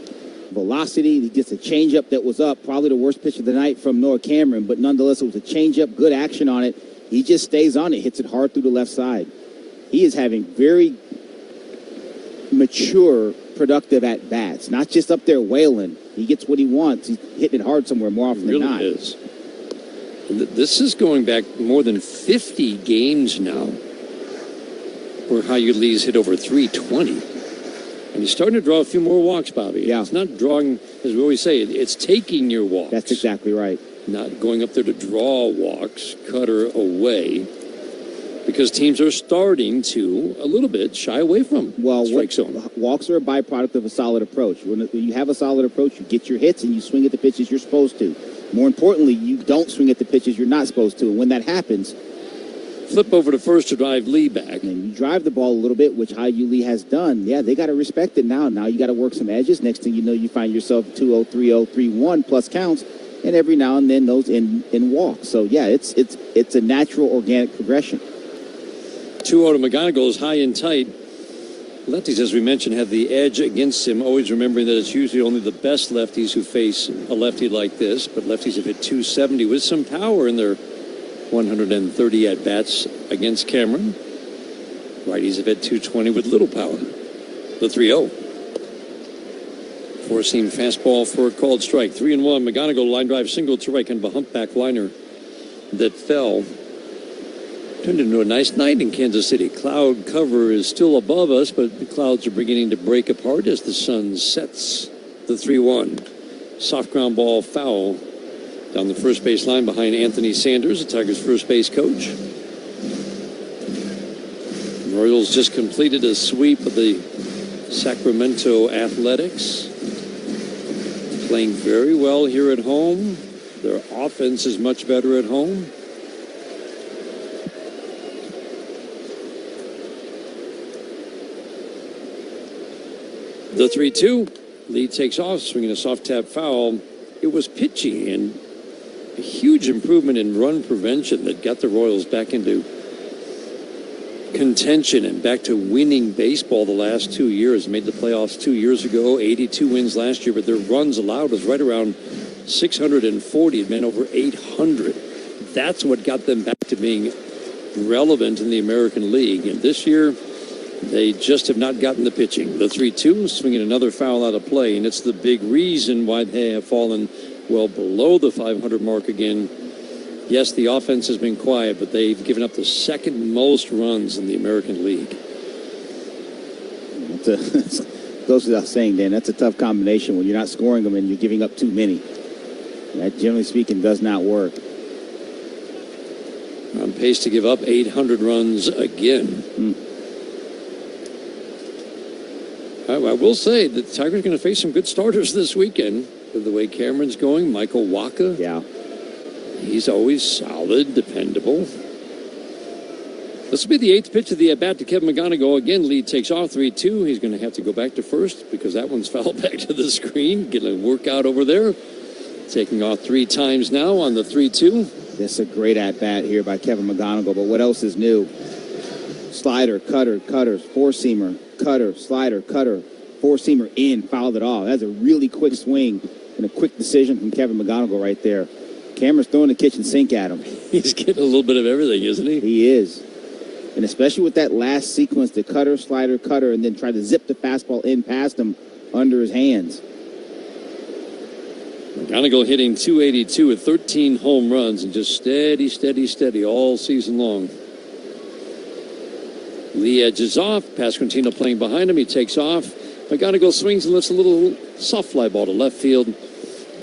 velocity. He gets a changeup that was up. Probably the worst pitch of the night from Noah Cameron, but nonetheless, it was a changeup. Good action on it. He just stays on it, hits it hard through the left side. He is having very mature, productive at-bats. Not just up there wailing. He gets what he wants. He's hitting it hard somewhere more often than not. It really is. This is going back more than 50 games now where AUG Lee's hit over 320. And he's starting to draw a few more walks, Bobby. Yeah. It's not drawing, as we always say, it's taking your walks. That's exactly right. Not going up there to draw walks, cutter away, because teams are starting to, a little bit, shy away from strike zone. Walks are a byproduct of a solid approach. When you have a solid approach, you get your hits and you swing at the pitches you're supposed to. More importantly, you don't swing at the pitches you're not supposed to. And when that happens, flip over to first to drive Lee back. And you drive the ball a little bit, which IU Lee has done. Yeah, they got to respect it now. Now you got to work some edges. Next thing you know, you find yourself 2-0, 3-0, 3-1 plus counts, and every now and then those in walks. So yeah, it's a natural organic progression. 2-0 to McGonigal is high and tight. Lefties, as we mentioned, have the edge against him, always remembering that it's usually only the best lefties who face a lefty like this, but lefties have hit 270 with some power in their 130 at-bats against Cameron. Righties have hit 220 with little power. The 3-0. Four-seam fastball for a called strike. 3-1. McGonigal line drive single to right, kind of a humpback liner that fell. Turned into a nice night in Kansas City. Cloud cover is still above us, but the clouds are beginning to break apart as the sun sets. The 3-1. Soft ground ball foul down the first base line behind Anthony Sanders, the Tigers' first base coach. The Royals just completed a sweep of the Sacramento Athletics. Playing very well here at home. Their offense is much better at home. The 3-2. Lee takes off, swinging a soft tap foul. It was pitchy and a huge improvement in run prevention that got the Royals back into contention and back to winning baseball the last 2 years. Made the playoffs 2 years ago, 82 wins last year, but their runs allowed was right around 640. It meant over 800. That's what got them back to being relevant in the American League. And this year, they just have not gotten the pitching. The 3-2, swinging another foul out of play, and it's the big reason why they have fallen well below the 500 mark again. Yes, the offense has been quiet, but they've given up the second most runs in the American League. Goes without saying, Dan, that's a tough combination when you're not scoring them and you're giving up too many. That, generally speaking, does not work. On pace to give up 800 runs again. I will say that the Tigers are going to face some good starters this weekend with the way Cameron's going. Michael Wacha. Yeah. He's always solid, dependable. This will be the eighth pitch of the at-bat to Kevin McGonigal. Again, lead takes off 3-2. He's going to have to go back to first because that one's fouled back to the screen. Getting a workout over there. Taking off 3 times now on the 3-2. That's a great at-bat here by Kevin McGonigal, but what else is new? Slider, cutter, four-seamer, cutter, slider, cutter, four-seamer in, fouled it off. That's a really quick swing and a quick decision from Kevin McGonigal right there. Cameron's throwing the kitchen sink at him. He's getting a little bit of everything, isn't he? He is. And especially with that last sequence, the cutter, slider, cutter, and then try to zip the fastball in past him under his hands. McGonigal hitting .282 with 13 home runs and just steady all season long. Lee edges off. Pasquantino playing behind him. He takes off. McGonigal swings and lets a little soft fly ball to left field.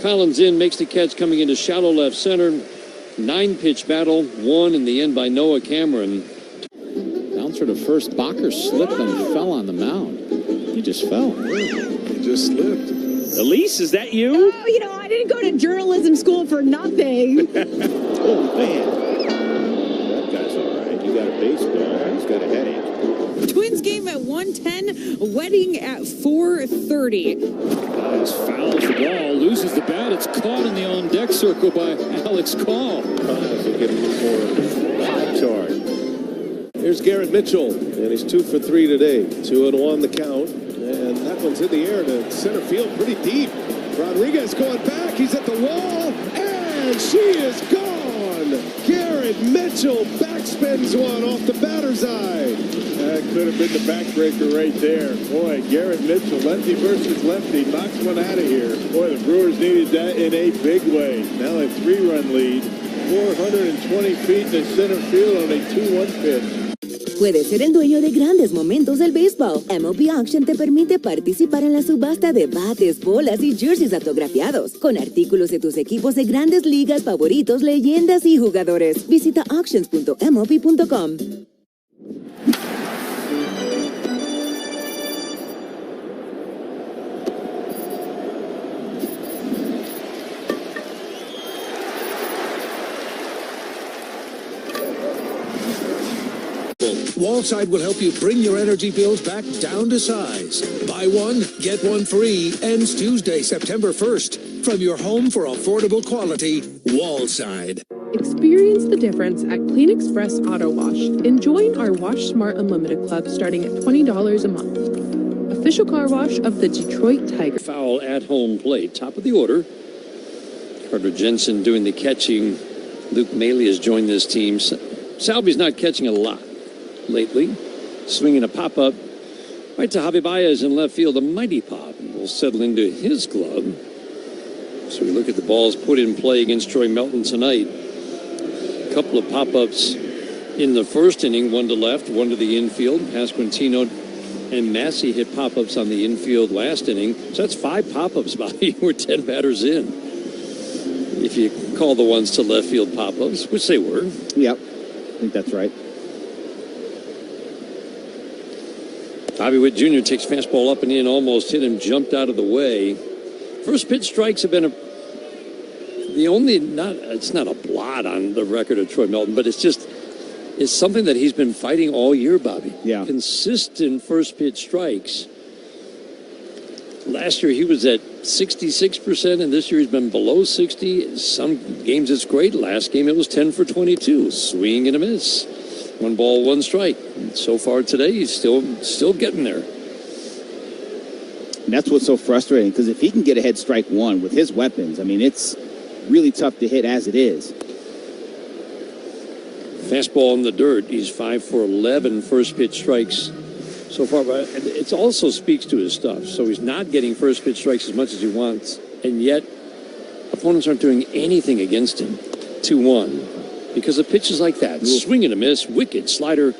Collins in, makes the catch coming into shallow left center. 9-pitch battle, won in the end by Noah Cameron. Bouncer to first. Bacher slipped and fell on the mound. He just fell. He just slipped. Elise, is that you? Oh, you know, I didn't go to journalism school for nothing. Oh, man. That guy's all right. You got a baseball. He's got a headache. Twins game at 1:10, wedding at 4:30. Fouls the ball, loses the bat. It's caught in the on-deck circle by Alex Call. So give him a little more high charge. Here's Garrett Mitchell, and he's 2 for 3 today. 2-1 the count, and that one's in the air to center field pretty deep. Rodriguez going back, he's at the wall, and she is gone! Garrett Mitchell backspins one off the batter's eye. That could have been the backbreaker right there. Boy, Garrett Mitchell, lefty versus lefty, knocks one out of here. Boy, the Brewers needed that in a big way. Now a 3-run lead, 420 feet to center field on a 2-1 pitch. Puedes ser el dueño de grandes momentos del béisbol. MLB Auction te permite participar en la subasta de bates, bolas y jerseys autografiados, con artículos de tus equipos de grandes ligas favoritos, leyendas y jugadores. Visita auctions.mlb.com. Wallside will help you bring your energy bills back down to size. Buy one, get one free. Ends Tuesday, September 1st. From your home for affordable quality, Wallside. Experience the difference at Clean Express Auto Wash and join our Wash Smart Unlimited Club starting at $20 a month. Official car wash of the Detroit Tigers. Foul at home plate. Top of the order. Carter Jensen doing the catching. Luke Maley has joined this team. Salvy's not catching a lot lately. Swinging a pop-up right to Javi Baez in left field. A mighty pop will settle into his glove. So we look at the balls put in play against Troy Melton tonight. A couple of pop-ups in the first inning. One to left, one to the infield. Pasquantino and Massey hit pop-ups on the infield last inning. So that's 5 pop-ups, Bobby. We're 10 batters in. If you call the ones to left field pop-ups, which they were. Yep, I think that's right. Bobby Witt Jr. takes fastball up and in, almost hit him, jumped out of the way. First pitch strikes have been it's not a blot on the record of Troy Melton, but it's something that he's been fighting all year, Bobby. Yeah. Consistent first pitch strikes. Last year he was at 66%, and this year he's been below 60. Some games it's great. Last game it was 10 for 22. Swing and a miss. 1 ball, 1 strike. So far today, he's still getting there. And that's what's so frustrating, because if he can get ahead strike one with his weapons, I mean, it's really tough to hit as it is. Fastball in the dirt. He's 5 for 11 first pitch strikes so far. But it also speaks to his stuff. So he's not getting first pitch strikes as much as he wants, and yet opponents aren't doing anything against him. 2-1. Because of pitches like that. Swing and a miss, wicked slider,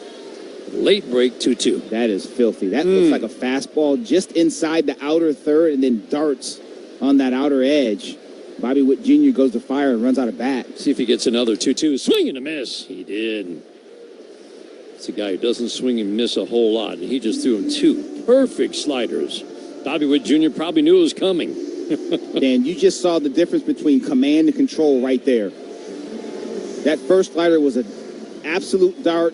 late break, 2-2. That is filthy. That looks like a fastball just inside the outer third and then darts on that outer edge. Bobby Witt Jr. goes to fire and runs out of bat. See if he gets another 2-2. Swing and a miss. He did. It's a guy who doesn't swing and miss a whole lot, and he just threw him 2 perfect sliders. Bobby Witt Jr. probably knew it was coming. Dan, you just saw the difference between command and control right there. That first slider was an absolute dart.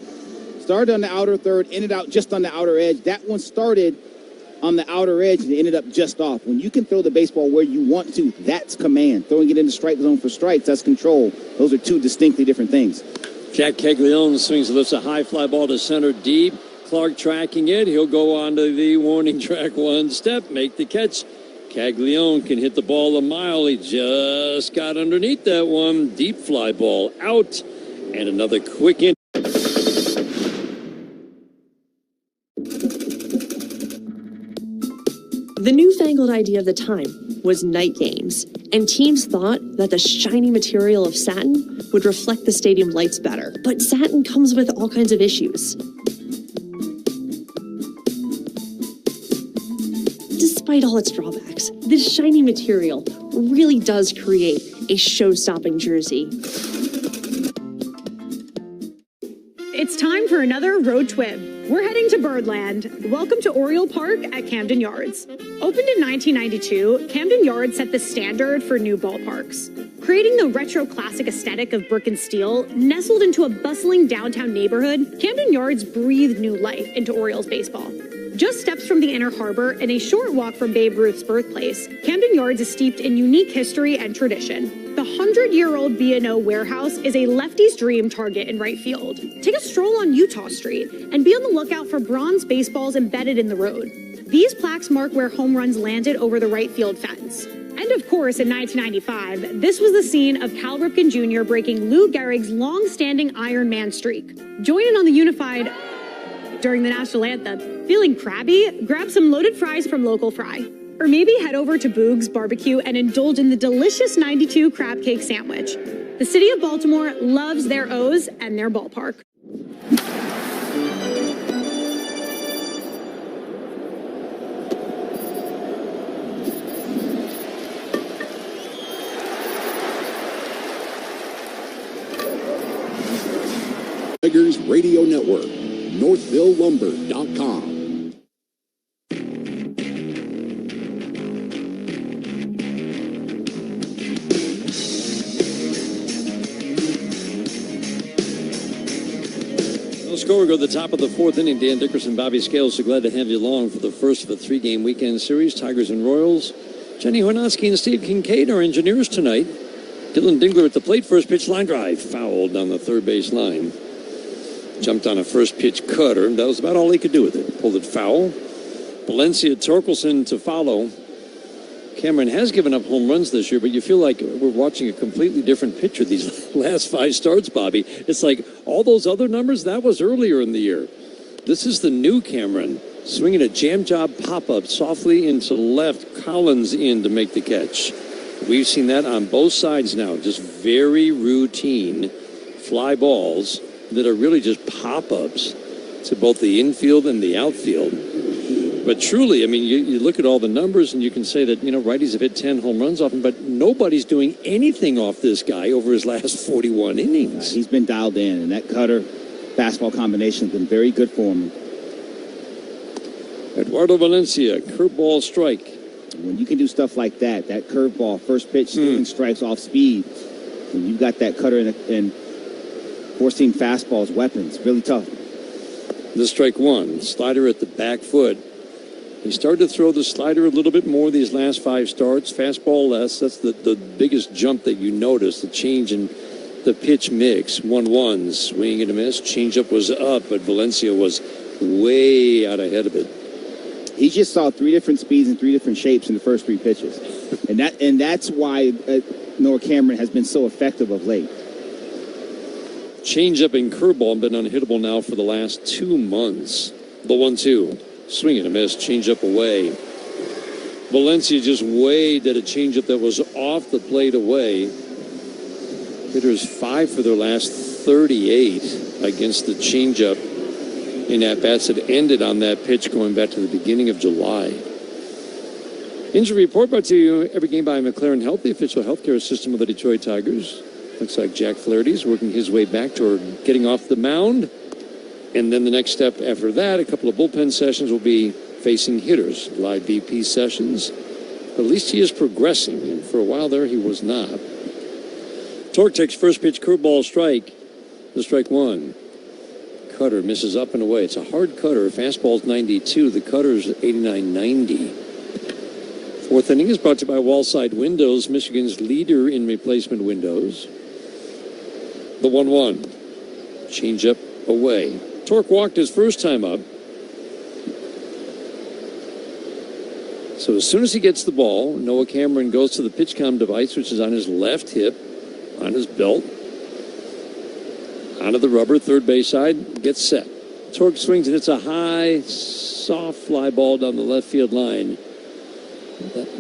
Started on the outer third, ended out just on the outer edge. That one started on the outer edge and ended up just off. When you can throw the baseball where you want to, that's command. Throwing it in the strike zone for strikes, that's control. Those are 2 distinctly different things. Jack Caglione swings and lifts a high fly ball to center deep. Clark tracking it. He'll go on to the warning track 1 step, make the catch. Caglione can hit the ball a mile. He just got underneath that one. Deep fly ball out. And another quick in. The newfangled idea of the time was night games, and teams thought that the shiny material of satin would reflect the stadium lights better. But satin comes with all kinds of issues. Despite all its drawbacks, this shiny material really does create a show-stopping jersey. It's time for another road trip. We're heading to Birdland. Welcome to Oriole Park at Camden Yards. Opened in 1992, Camden Yards set the standard for new ballparks. Creating the retro classic aesthetic of brick and steel, nestled into a bustling downtown neighborhood, Camden Yards breathed new life into Orioles baseball. Just steps from the Inner Harbor and a short walk from Babe Ruth's birthplace, Camden Yards is steeped in unique history and tradition. The 100-year-old B&O warehouse is a lefty's dream target in right field. Take a stroll on Utah Street and be on the lookout for bronze baseballs embedded in the road. These plaques mark where home runs landed over the right field fence. And of course, in 1995, this was the scene of Cal Ripken Jr. breaking Lou Gehrig's long-standing Iron Man streak. Join in on the Unified during the national anthem. Feeling crabby? Grab some loaded fries from Local Fry. Or maybe head over to Boog's Barbecue and indulge in the delicious 92 crab cake sandwich. The city of Baltimore loves their O's and their ballpark. Tigers Radio Network, NorthvilleLumber.com. score. We go to the top of the fourth inning. Dan Dickerson, Bobby Scales, so glad to have you along for the first of a three-game weekend series. Tigers and Royals. Jenny Hornowski and Steve Kincaid are engineers tonight. Dylan Dingler at the plate. First pitch line drive. Fouled down the third base line. Jumped on a first pitch cutter. That was about all he could do with it. Pulled it foul. Valencia, Torkelson to follow. Cameron has given up home runs this year, but you feel like we're watching a completely different picture these last five starts, Bobby. It's like all those other numbers, that was earlier in the year. This is the new Cameron. Swinging a jam job pop-up softly into left. Collins in to make the catch. We've seen that on both sides now. Just very routine fly balls that are really just pop-ups to both the infield and the outfield. But truly, I mean, you look at all the numbers and you can say that, righties have hit 10 home runs off him, but nobody's doing anything off this guy over his last 41 innings. He's been dialed in, and that cutter fastball combination has been very good for him. Eduardo Valencia, curveball strike. When you can do stuff like that curveball, first pitch, stealing strikes off speed, and you've got that cutter and four-seam fastballs, weapons, really tough. The strike one, slider at the back foot. He started to throw the slider a little bit more these last five starts. Fastball less. That's the biggest jump that you notice, the change in the pitch mix. 1-1, swing and a miss. Changeup was up, but Valencia was way out ahead of it. He just saw three different speeds and three different shapes in the first three pitches. and that's why Noah Cameron has been so effective of late. Changeup and curveball have been unhittable now for the last 2 months. The 1-2. Swing and a miss, changeup away. Valencia just weighed at a changeup that was off the plate away. Hitters 5 for their last 38 against the changeup in at-bats that ended on that pitch going back to the beginning of July. Injury report brought to you every game by McLaren Health, the official healthcare system of the Detroit Tigers. Looks like Jack Flaherty's working his way back toward getting off the mound. And then the next step after that, a couple of bullpen sessions will be facing hitters, live BP sessions. But at least he is progressing. And for a while there, he was not. Torque takes first pitch curveball strike. The strike one. Cutter misses up and away. It's a hard cutter. Fastball's 92. The cutter's 89-90. Fourth inning is brought to you by Wallside Windows, Michigan's leader in replacement windows. The 1-1. Changeup away. Torque walked his first time up. So as soon as he gets the ball, Noah Cameron goes to the PitchCom device, which is on his left hip, on his belt. Onto the rubber, third base side, gets set. Torque swings and it's a high, soft fly ball down the left field line.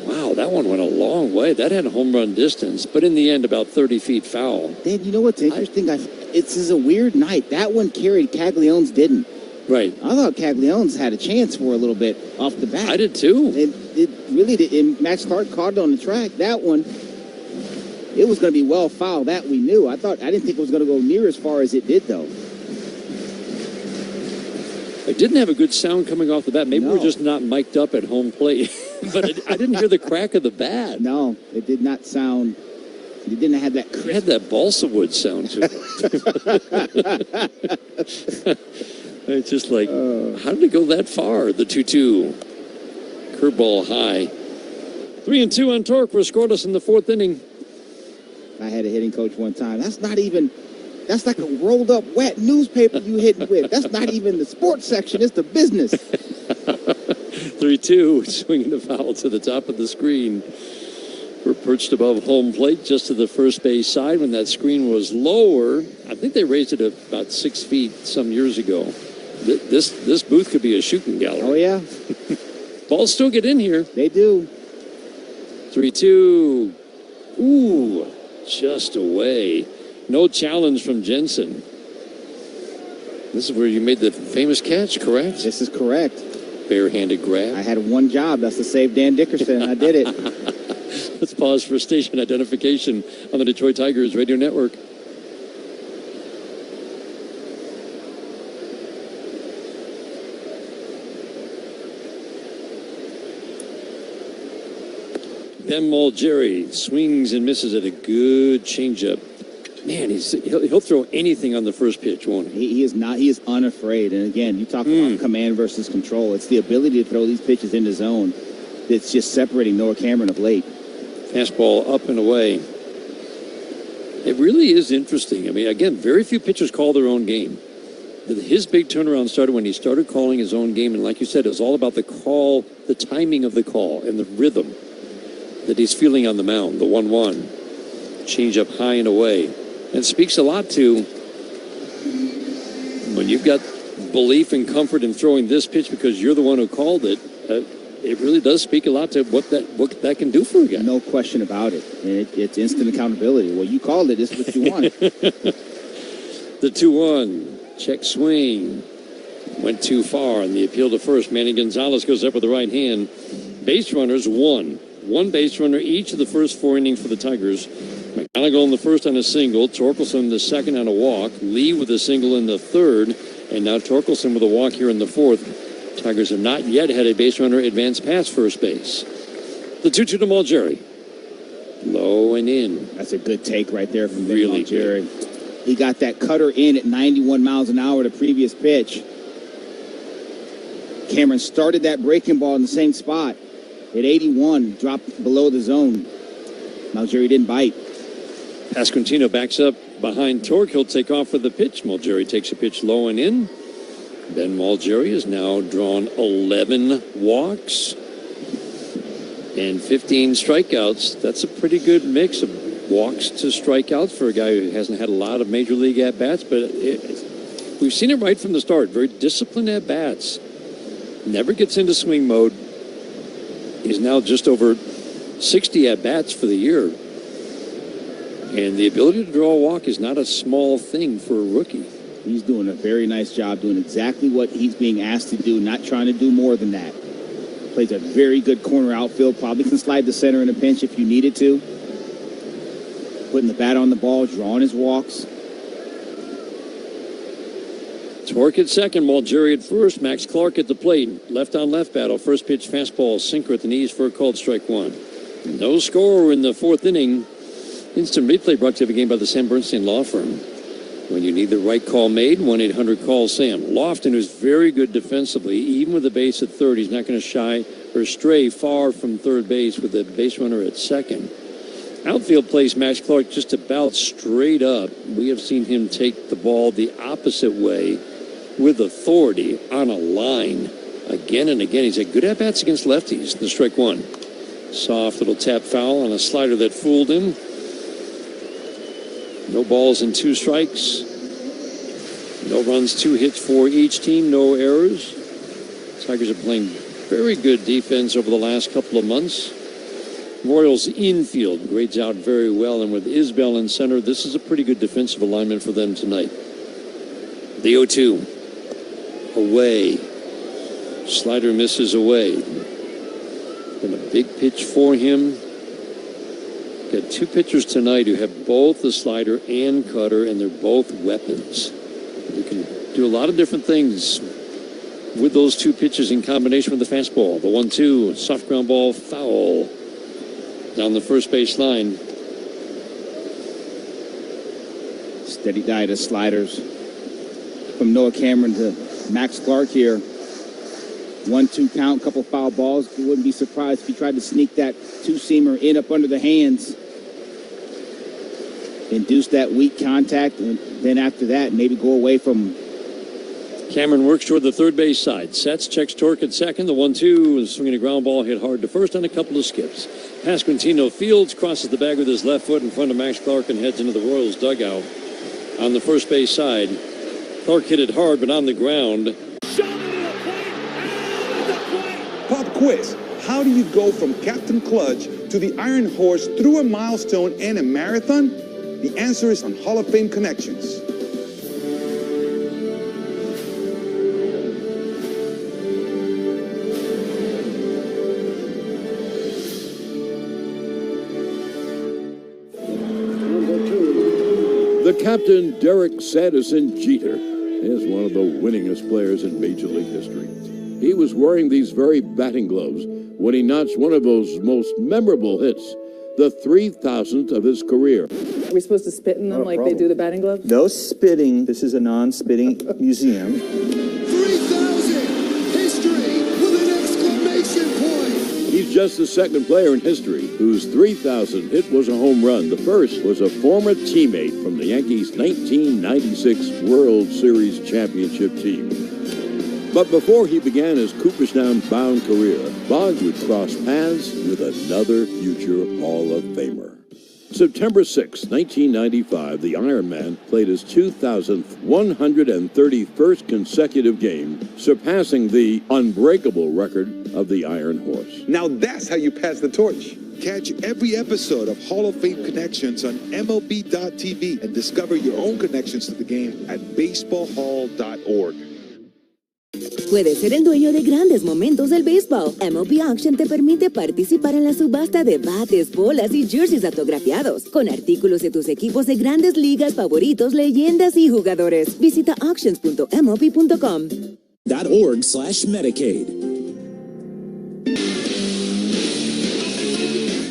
Wow, that one went a long way. That had a home run distance, but in the end, about 30 feet foul. Dan, you know what's interesting? This is a weird night. That one carried, Caglianone's didn't. Right. I thought Caglianone's had a chance for a little bit off the bat. I did too. It really did. And Max Clark caught it on the track. That one, it was going to be well fouled. That we knew. I didn't think it was going to go near as far as it did, though. It didn't have a good sound coming off the bat. Maybe we're just not mic'd up at home plate. But I didn't hear the crack of the bat. No, it did not sound. It didn't have that crisp. It had that balsa wood sound to it. It's just like, how did it go that far? The 2-2. Curveball high. 3-2 on Torque. We're scoreless in the fourth inning. I had a hitting coach one time. That's like a rolled up wet newspaper you hitting with. That's not even the sports section. It's the business. 3-2, swinging the foul to the top of the screen. We're perched above home plate just to the first base side. When that screen was lower, I think they raised it about 6 feet some years ago. This booth could be a shooting gallery. Oh, yeah. Balls still get in here. They do. 3-2. Ooh, just away. No challenge from Jensen. This is where you made the famous catch, correct? This is correct. Barehanded grab. I had one job. That's to save Dan Dickerson. I did it. Let's pause for station identification on the Detroit Tigers Radio Network. Ben Mulgeri swings and misses at a good changeup. Man, he'll throw anything on the first pitch, won't he? He is not. He is unafraid. And again, you talk about command versus control. It's the ability to throw these pitches in the zone that's just separating Noah Cameron of late. Fastball up and away. It really is interesting. I mean, again, very few pitchers call their own game. His big turnaround started when he started calling his own game. And like you said, it was all about the call, the timing of the call, and the rhythm that he's feeling on the mound, the 1-1. Change up high and away. And it speaks a lot to when you've got belief and comfort in throwing this pitch because you're the one who called it. It really does speak a lot to what that can do for a guy. No question about it. It's instant accountability. Well, you called it. This is what you want. The 2-1. Check swing. Went too far on the appeal to first. Manny Gonzalez goes up with the right hand. Base runners, one. One base runner each of the first 4 innings for the Tigers. McGonigal in the first on a single. Torkelson in the second on a walk. Lee with a single in the third. And now Torkelson with a walk here in the fourth. Tigers have not yet had a base runner advance past first base. The 2-2 to Malgeri. Low and in. That's a good take right there from really Malgeri. He got that cutter in at 91 miles an hour the previous pitch. Cameron started that breaking ball in the same spot. At 81, dropped below the zone. Malgeri didn't bite. Pasquantino backs up behind Torque. He'll take off for the pitch. Malgeri takes a pitch low and in. Ben Malgeri has now drawn 11 walks and 15 strikeouts. That's a pretty good mix of walks to strikeouts for a guy who hasn't had a lot of major league at-bats, but we've seen it right from the start. Very disciplined at-bats. Never gets into swing mode. He's now just over 60 at-bats for the year. And the ability to draw a walk is not a small thing for a rookie. He's doing a very nice job doing exactly what he's being asked to do, not trying to do more than that. Plays a very good corner outfield. Probably can slide the center in a pinch if you needed to. Putting the bat on the ball, drawing his walks. Torque at second, Malgeri at first. Max Clark at the plate. Left-on-left battle. First pitch fastball, sinker at the knees for a called strike one. No score in the fourth inning. Instant replay brought to you game by the Sam Bernstein Law Firm. When you need the right call made, 1-800-CALL-SAM. Lofton, who's very good defensively, even with the base at third, he's not going to shy or stray far from third base with the base runner at second. Outfield plays Max Clark just about straight up. We have seen him take the ball the opposite way with authority on a line again and again. He's had good at-bats against lefties. The strike one. Soft little tap foul on a slider that fooled him. No balls and 2 strikes. No runs, 2 hits for each team. No errors. Tigers are playing very good defense over the last couple of months. Royals infield grades out very well, and with Isbell in center, this is a pretty good defensive alignment for them tonight. The 0-2 away. Slider misses away. And a big pitch for him. Got 2 pitchers tonight who have both the slider and cutter, and they're both weapons. You can do a lot of different things with those 2 pitches in combination with the fastball. The 1-2, soft ground ball, foul down the first base line. Steady diet of sliders from Noah Cameron to Max Clark here. 1-2 count, couple foul balls. You wouldn't be surprised if he tried to sneak that 2-seamer in up under the hands. Induce that weak contact, and then after that, maybe go away from. Cameron works toward the third base side. Sets, checks Torque at second. The 1-2 is swinging a ground ball, hit hard to first on a couple of skips. Pasquantino fields, crosses the bag with his left foot in front of Max Clark and heads into the Royals dugout. On the first base side, Clark hit it hard, but on the ground. Pop quiz. How do you go from Captain Clutch to the Iron Horse through a milestone and a marathon? The answer is on Hall of Fame Connections. The captain, Derek Sanderson Jeter, is one of the winningest players in Major League history. He was wearing these very batting gloves when he notched one of those most memorable hits the 3,000th of his career. Are we supposed to spit in them like they do the batting gloves? No spitting. This is a non-spitting museum. 3,000! History with an exclamation point! He's just the second player in history whose 3,000th hit was a home run. The first was a former teammate from the Yankees' 1996 World Series championship team. But before he began his Cooperstown-bound career, Boggs would cross paths with another future Hall of Famer. September 6, 1995, the Iron Man played his 2,131st consecutive game, surpassing the unbreakable record of the Iron Horse. Now that's how you pass the torch. Catch every episode of Hall of Fame Connections on MLB.tv and discover your own connections to the game at baseballhall.org. Puedes ser el dueño de grandes momentos del béisbol. MLB Auction te permite participar en la subasta de bates, bolas y jerseys autografiados, con artículos de tus equipos de grandes ligas favoritos, leyendas y jugadores. Visita auctions.mlb.com. .org/Medicaid.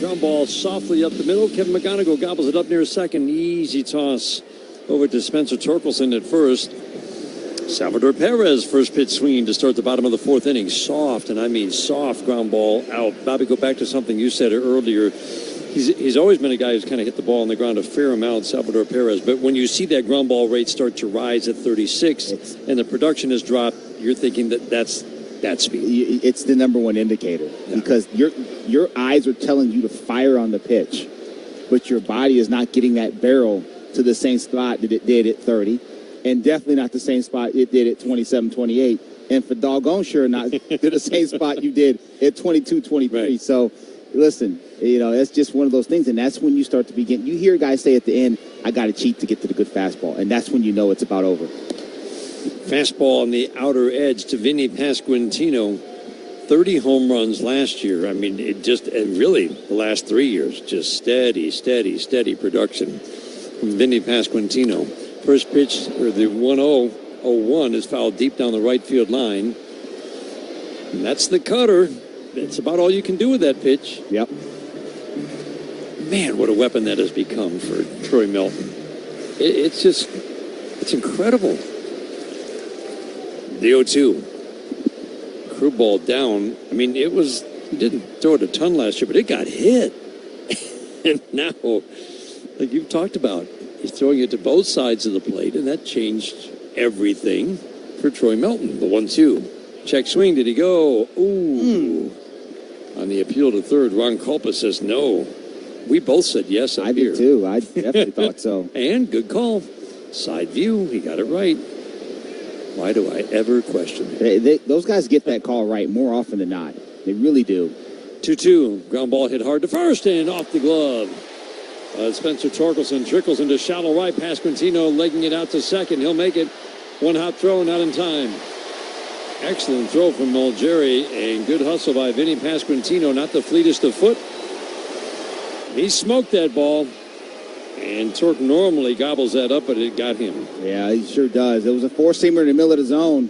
Ground ball softly up the middle. Kevin McGonigal gobbles it up near second. Easy toss over to Spencer Torkelson at first. Salvador Perez, first pitch swinging to start the bottom of the fourth inning. Soft, and I mean soft ground ball out. Bobby, go back to something you said earlier. He's always been a guy who's kind of hit the ball on the ground a fair amount, Salvador Perez. But when you see that ground ball rate start to rise at 36 and the production has dropped, you're thinking that's speed. It's the number one indicator because your eyes are telling you to fire on the pitch, but your body is not getting that barrel to the same spot that it did at 30. And definitely not the same spot it did at 27, 28. And for doggone sure not to the same spot you did at 22, 23. Right. So, listen, it's just one of those things. And that's when you start to begin. You hear guys say at the end, I got to cheat to get to the good fastball. And that's when you know it's about over. Fastball on the outer edge to Vinny Pasquantino. 30 home runs last year. I mean, and really the last 3 years, just steady production from Vinny Pasquantino. First pitch, or the 1-0-0-1 is fouled deep down the right field line. And that's the cutter. That's about all you can do with that pitch. Yep. Man, what a weapon that has become for Troy Melton. It's incredible. The 0-2. Crew ball down. I mean, he didn't throw it a ton last year, but it got hit. And now, like you've talked about, he's throwing it to both sides of the plate, and that changed everything for Troy Melton. The 1-2. Check swing. Did he go? Ooh. On the appeal to third, Ron Culpa says no. We both said yes up here. I did too. I definitely thought so. And good call. Side view. He got it right. Why do I ever question it? Those guys get that call right more often than not. They really do. 2-2. Ground ball hit hard to first and off the glove. Spencer Torkelson trickles into shallow right. Pasquantino legging it out to second. He'll make it. One hop throw, not in time. Excellent throw from Mulgeri, and good hustle by Vinny Pasquantino, not the fleetest of foot. He smoked that ball, and Torque normally gobbles that up, but it got him. Yeah, he sure does. It was a four-seamer in the middle of the zone.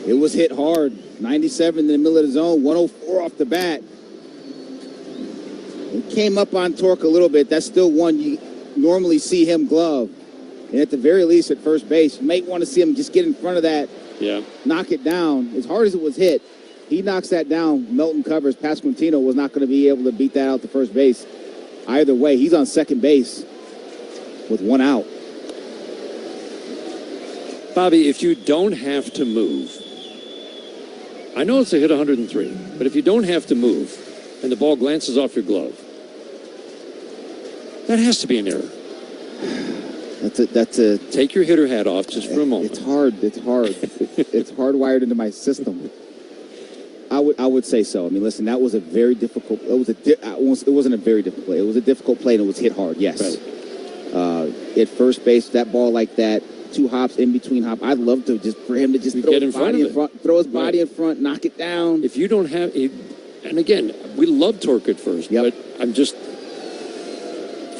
It was hit hard. 97 in the middle of the zone, 104 off the bat. It came up on Torque a little bit. That's still one you normally see him glove. And at the very least at first base, you might want to see him just get in front of that. Yeah. Knock it down. As hard as it was hit, he knocks that down. Melton covers. Pasquantino was not going to be able to beat that out to first base. Either way, he's on second base with one out. Bobby, if you don't have to move, I know it's a hit 103, but if you don't have to move and the ball glances off your glove, that has to be an error. That's a take your hitter hat off just for a moment. It's hard. It's hardwired into my system. I would say so. I mean, listen, that was a very difficult. It wasn't a very difficult play. It was a difficult play, and it was hit hard. Yes. Right. At first base, that ball like that, two hops in between hop. I'd love to just for him to just throw his body in front, throw his body in front, knock it down. If you don't have, and again, we love Torque at first, but if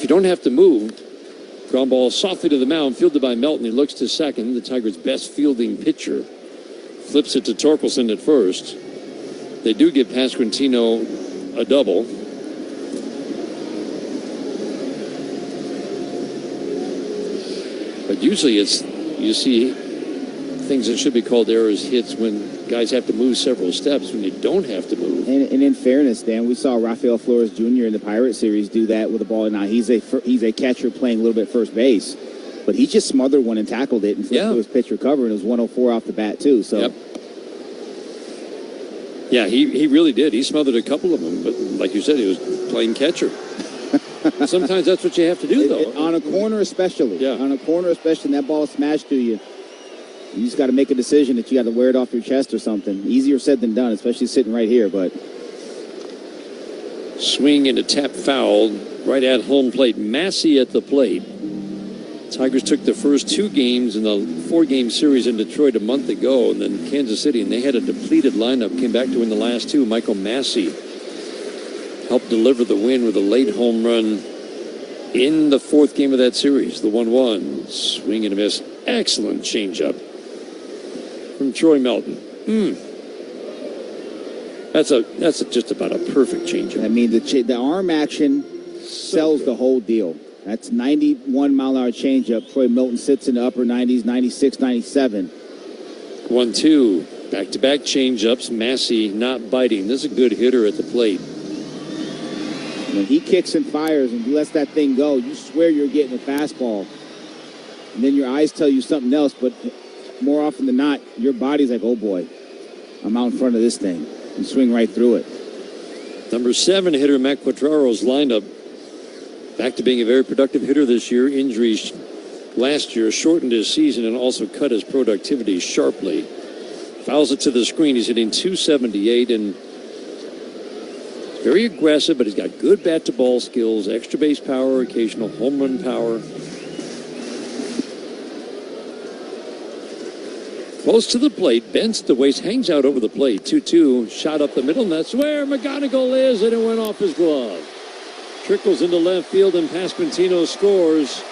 you don't have to move. Ground ball softly to the mound, fielded by Melton. He looks to second, the Tigers' best fielding pitcher. Flips it to Torkelson at first. They do give Pasquantino a double. But usually you see things that should be called errors hits when guys have to move several steps when you don't have to move. And in fairness, Dan, we saw Rafael Flores Jr. in the Pirate Series do that with the ball. Now he's a catcher playing a little bit first base, but he just smothered one and tackled it and flipped to his pitch recover, and it was 104 off the bat too. So. Yep. Yeah, he really did. He smothered a couple of them, but like you said, he was playing catcher. Sometimes that's what you have to do, though. On a corner especially. Yeah. On a corner especially, and that ball smashed to you. You just got to make a decision that you got to wear it off your chest or something. Easier said than done, especially sitting right here, but. Swing and a tap foul right at home plate. Massey at the plate. Tigers took the first 2 games in the 4-game series in Detroit a month ago, and then Kansas City, and they had a depleted lineup, came back to win the last 2. Michael Massey helped deliver the win with a late home run in the 4th game of that series, the 1-1. Swing and a miss. Excellent changeup from Troy Melton. That's just about a perfect changeup. I mean, the arm action sells the whole deal. That's 91-mile-an-hour changeup. Troy Milton sits in the upper 90s, 96, 97. 1-2. Back-to-back changeups. Massey not biting. This is a good hitter at the plate. When he kicks and fires and lets that thing go, you swear you're getting a fastball. And then your eyes tell you something else, but more often than not, your body's like, oh boy, I'm out in front of this thing. And swing right through it. Number 7 hitter, Matt Quatraro's lineup. Back to being a very productive hitter this year. Injuries last year shortened his season and also cut his productivity sharply. Fouls it to the screen. He's hitting .278 and very aggressive, but he's got good bat-to-ball skills, extra base power, occasional home run power. Close to the plate, bends the waist, hangs out over the plate. 2-2, shot up the middle, and that's where McGonigal is, and it went off his glove. Trickles into left field, and Pasquantino scores,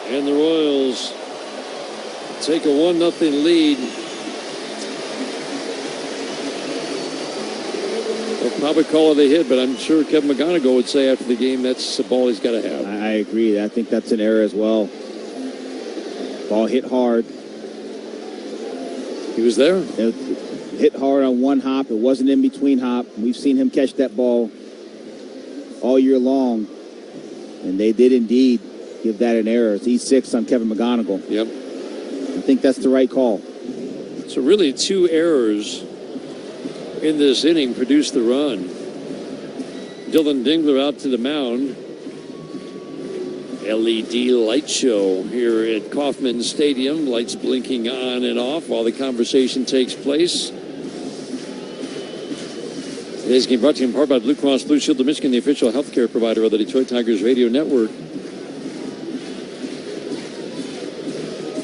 and the Royals take a 1-0 lead. They'll probably call it a hit, but I'm sure Kevin McGonigal would say after the game that's the ball he's got to have. I agree. I think that's an error as well. Ball hit hard. He was there. It hit hard on one hop. It wasn't in between hop. We've seen him catch that ball all year long, and they did indeed give that an error. It's E6 on Kevin McGonigal. Yep. I think that's the right call. So really 2 errors in this inning produced the run. Dylan Dingler out to the mound. LED light show here at Kauffman Stadium. Lights blinking on and off while the conversation takes place. Today's game brought to you in part by Blue Cross Blue Shield of Michigan, the official healthcare provider of the Detroit Tigers radio network.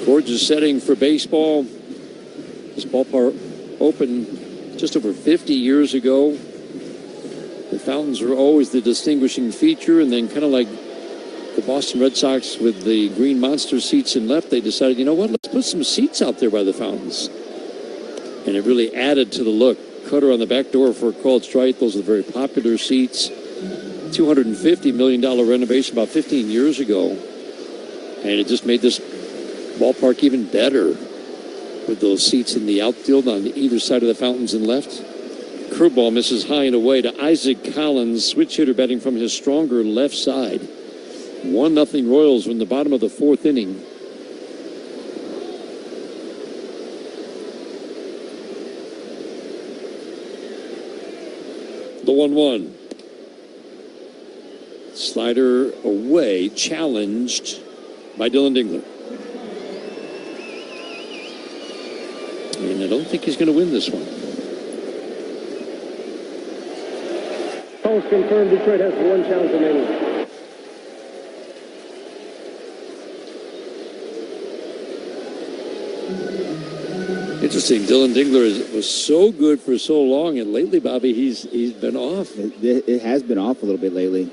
Gorgeous setting for baseball. This ballpark opened just over 50 years ago. The fountains were always the distinguishing feature, and then kind of like the Boston Red Sox with the green monster seats in left, they decided, you know what, let's put some seats out there by the fountains. And it really added to the look. Cutter on the back door for a called strike. Those are the very popular seats. $250 million renovation about 15 years ago. And it just made this ballpark even better with those seats in the outfield on either side of the fountains and left. Curveball misses high and away to Isaac Collins, switch hitter batting from his stronger left side. 1-0 Royals in the bottom of the 4th inning. The 1-1. Slider away, challenged by Dylan Dingler. And I don't think he's going to win this one. Polls confirmed. Detroit has 1 challenge remaining. Interesting. Dylan Dingler was so good for so long, and lately, Bobby, he's been off. It has been off a little bit lately.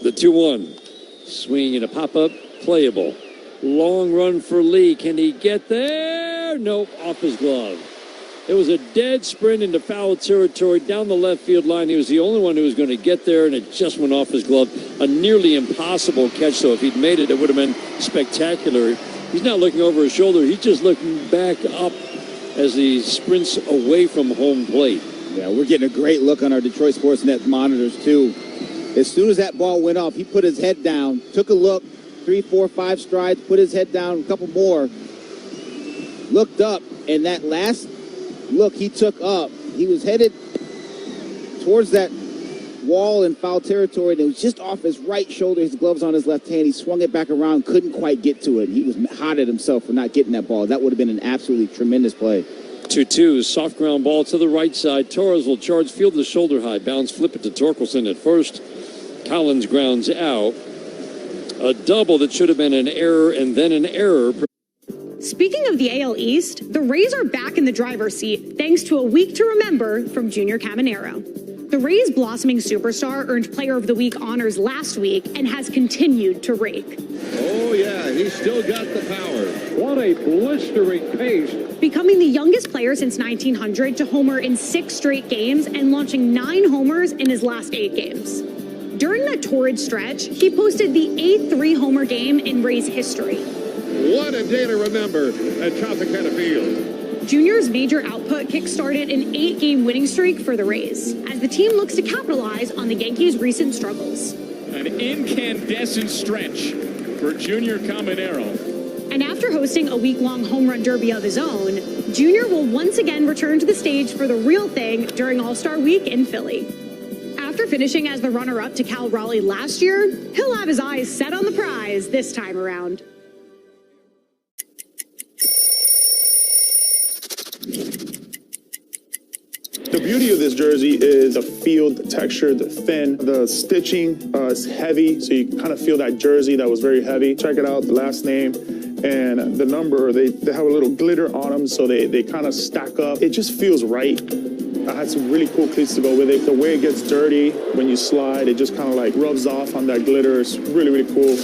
The 2-1. Swing and a pop-up, playable. Long run for Lee. Can he get there? Nope, off his glove. It was a dead sprint into foul territory down the left field line. He was the only one who was going to get there, and it just went off his glove. A nearly impossible catch, so if he'd made it, it would have been spectacular. He's not looking over his shoulder. He's just looking back up as he sprints away from home plate. Yeah, we're getting a great look on our Detroit Sports Net monitors, too. As soon as that ball went off, he put his head down, took a look, 3, 4, 5 strides, put his head down, a couple more, looked up, and that last look he took up, he was headed towards that wall in foul territory, and it was just off his right shoulder, his gloves on his left hand. He swung it back around, couldn't quite get to it. He was hot at himself for not getting that ball. That would have been an absolutely tremendous play. 2-2, soft ground ball to the right side. Torres will charge field to shoulder high. Bounce, flip it to Torkelson at first. Collins grounds out. A double that should have been an error and then an error. Speaking of the AL East, the Rays are back in the driver's seat thanks to a week to remember from Junior Caminero. The Rays' blossoming superstar earned Player of the Week honors last week and has continued to rake. Oh, yeah, he's still got the power. What a blistering pace. Becoming the youngest player since 1900 to homer in 6 straight games and launching 9 homers in his last 8 games. During that torrid stretch, he posted the 8th 3-homer game in Rays history. What a day to remember at Tropicana Field. Junior's major output kick-started an 8-game winning streak for the Rays, as the team looks to capitalize on the Yankees' recent struggles. An incandescent stretch for Junior Caminero. And after hosting a week-long home run derby of his own, Junior will once again return to the stage for the real thing during All-Star Week in Philly. After finishing as the runner-up to Cal Raleigh last year, he'll have his eyes set on the prize this time around. The beauty of this jersey is the feel, the texture, the thin, the stitching is heavy, so you kind of feel that jersey that was very heavy. Check it out, the last name and the number, they have a little glitter on them, so they kind of stack up. It just feels right. I had some really cool cleats to go with it. The way it gets dirty when you slide, it just kind of like rubs off on that glitter. It's really, really cool.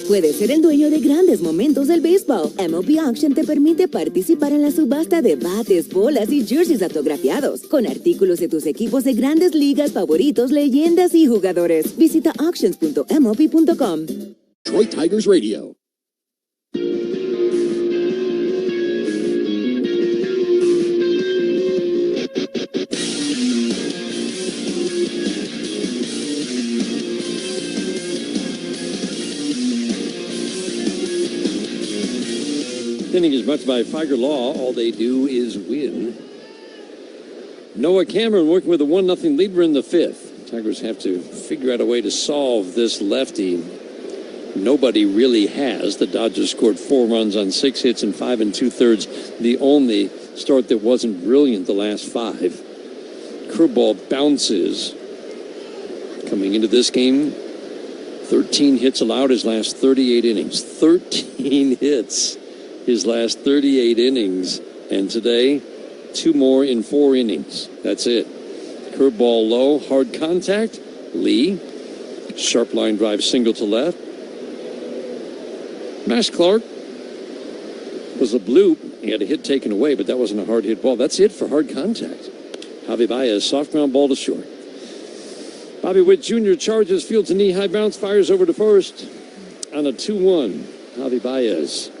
Puedes ser el dueño de grandes momentos del béisbol. MLB Auction te permite participar en la subasta de bates, bolas y jerseys autografiados, con artículos de tus equipos de grandes ligas favoritos, leyendas y jugadores. Visita auctions.mlb.com. Detroit Tigers Radio. Inning is brought to you by Figer Law. All they do is win. Noah Cameron working with a 1-0 lead. We're in the 5th. Tigers have to figure out a way to solve this lefty. Nobody really has. The Dodgers scored 4 runs on 6 hits and 5 2/3. The only start that wasn't brilliant the last 5. Curveball bounces. Coming into this game, 13 hits allowed his last 38 innings. 13 hits. His last 38 innings, and today 2 more in 4 innings. That's it. Curveball low, hard contact. Lee, sharp line drive single to left. Max Clark was a bloop. He had a hit taken away, but that wasn't a hard hit ball. That's it for hard contact. Javi Baez, soft ground ball to short. Bobby Witt Jr. charges, fields a knee high bounce, fires over to first on a 2-1. Javi Baez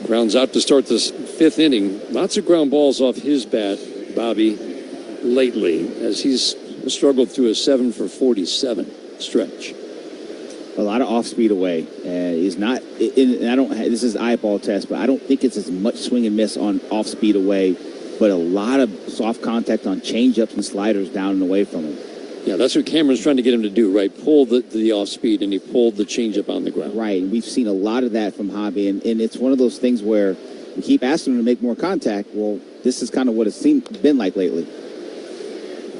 grounds out to start this 5th inning. Lots of ground balls off his bat, Bobby, lately, as he's struggled through a 7 for 47 stretch. A lot of off-speed away. He's not. And I don't. This is eyeball test, but I don't think it's as much swing and miss on off-speed away, but a lot of soft contact on changeups and sliders down and away from him. Yeah, that's what Cameron's trying to get him to do, right? Pull the off-speed, and he pulled the changeup on the ground. Right, and we've seen a lot of that from Javi, and it's one of those things where we keep asking him to make more contact. Well, this is kind of what it's been like lately.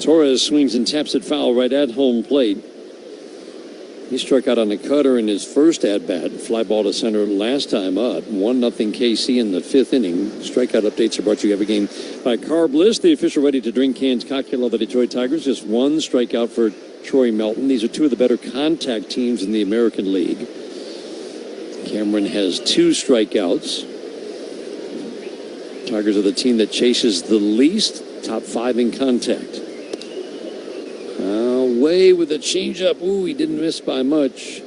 Torres swings and taps it foul right at home plate. He struck out on a cutter in his first at-bat. Fly ball to center last time up. 1-0 KC in the 5th inning. Strikeout updates are brought to you every game by Carb Bliss, the official ready-to-drink canned cocktail of the Detroit Tigers. Just 1 strikeout for Troy Melton. These are 2 of the better contact teams in the American League. Cameron has 2 strikeouts. Tigers are the team that chases the least, top 5 in contact. Away with a changeup. Ooh, he didn't miss by much.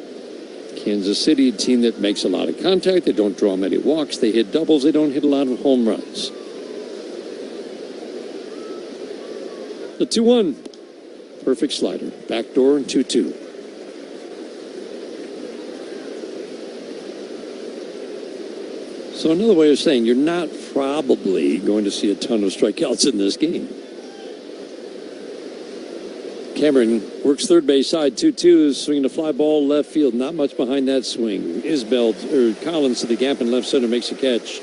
Kansas City, a team that makes a lot of contact. They don't draw many walks. They hit doubles. They don't hit a lot of home runs. The 2-1. Perfect slider. Backdoor and 2-2. So another way of saying you're not probably going to see a ton of strikeouts in this game. Cameron works third base side, 2-2, swinging a fly ball left field. Not much behind that swing. Collins to the gap in left center makes a catch.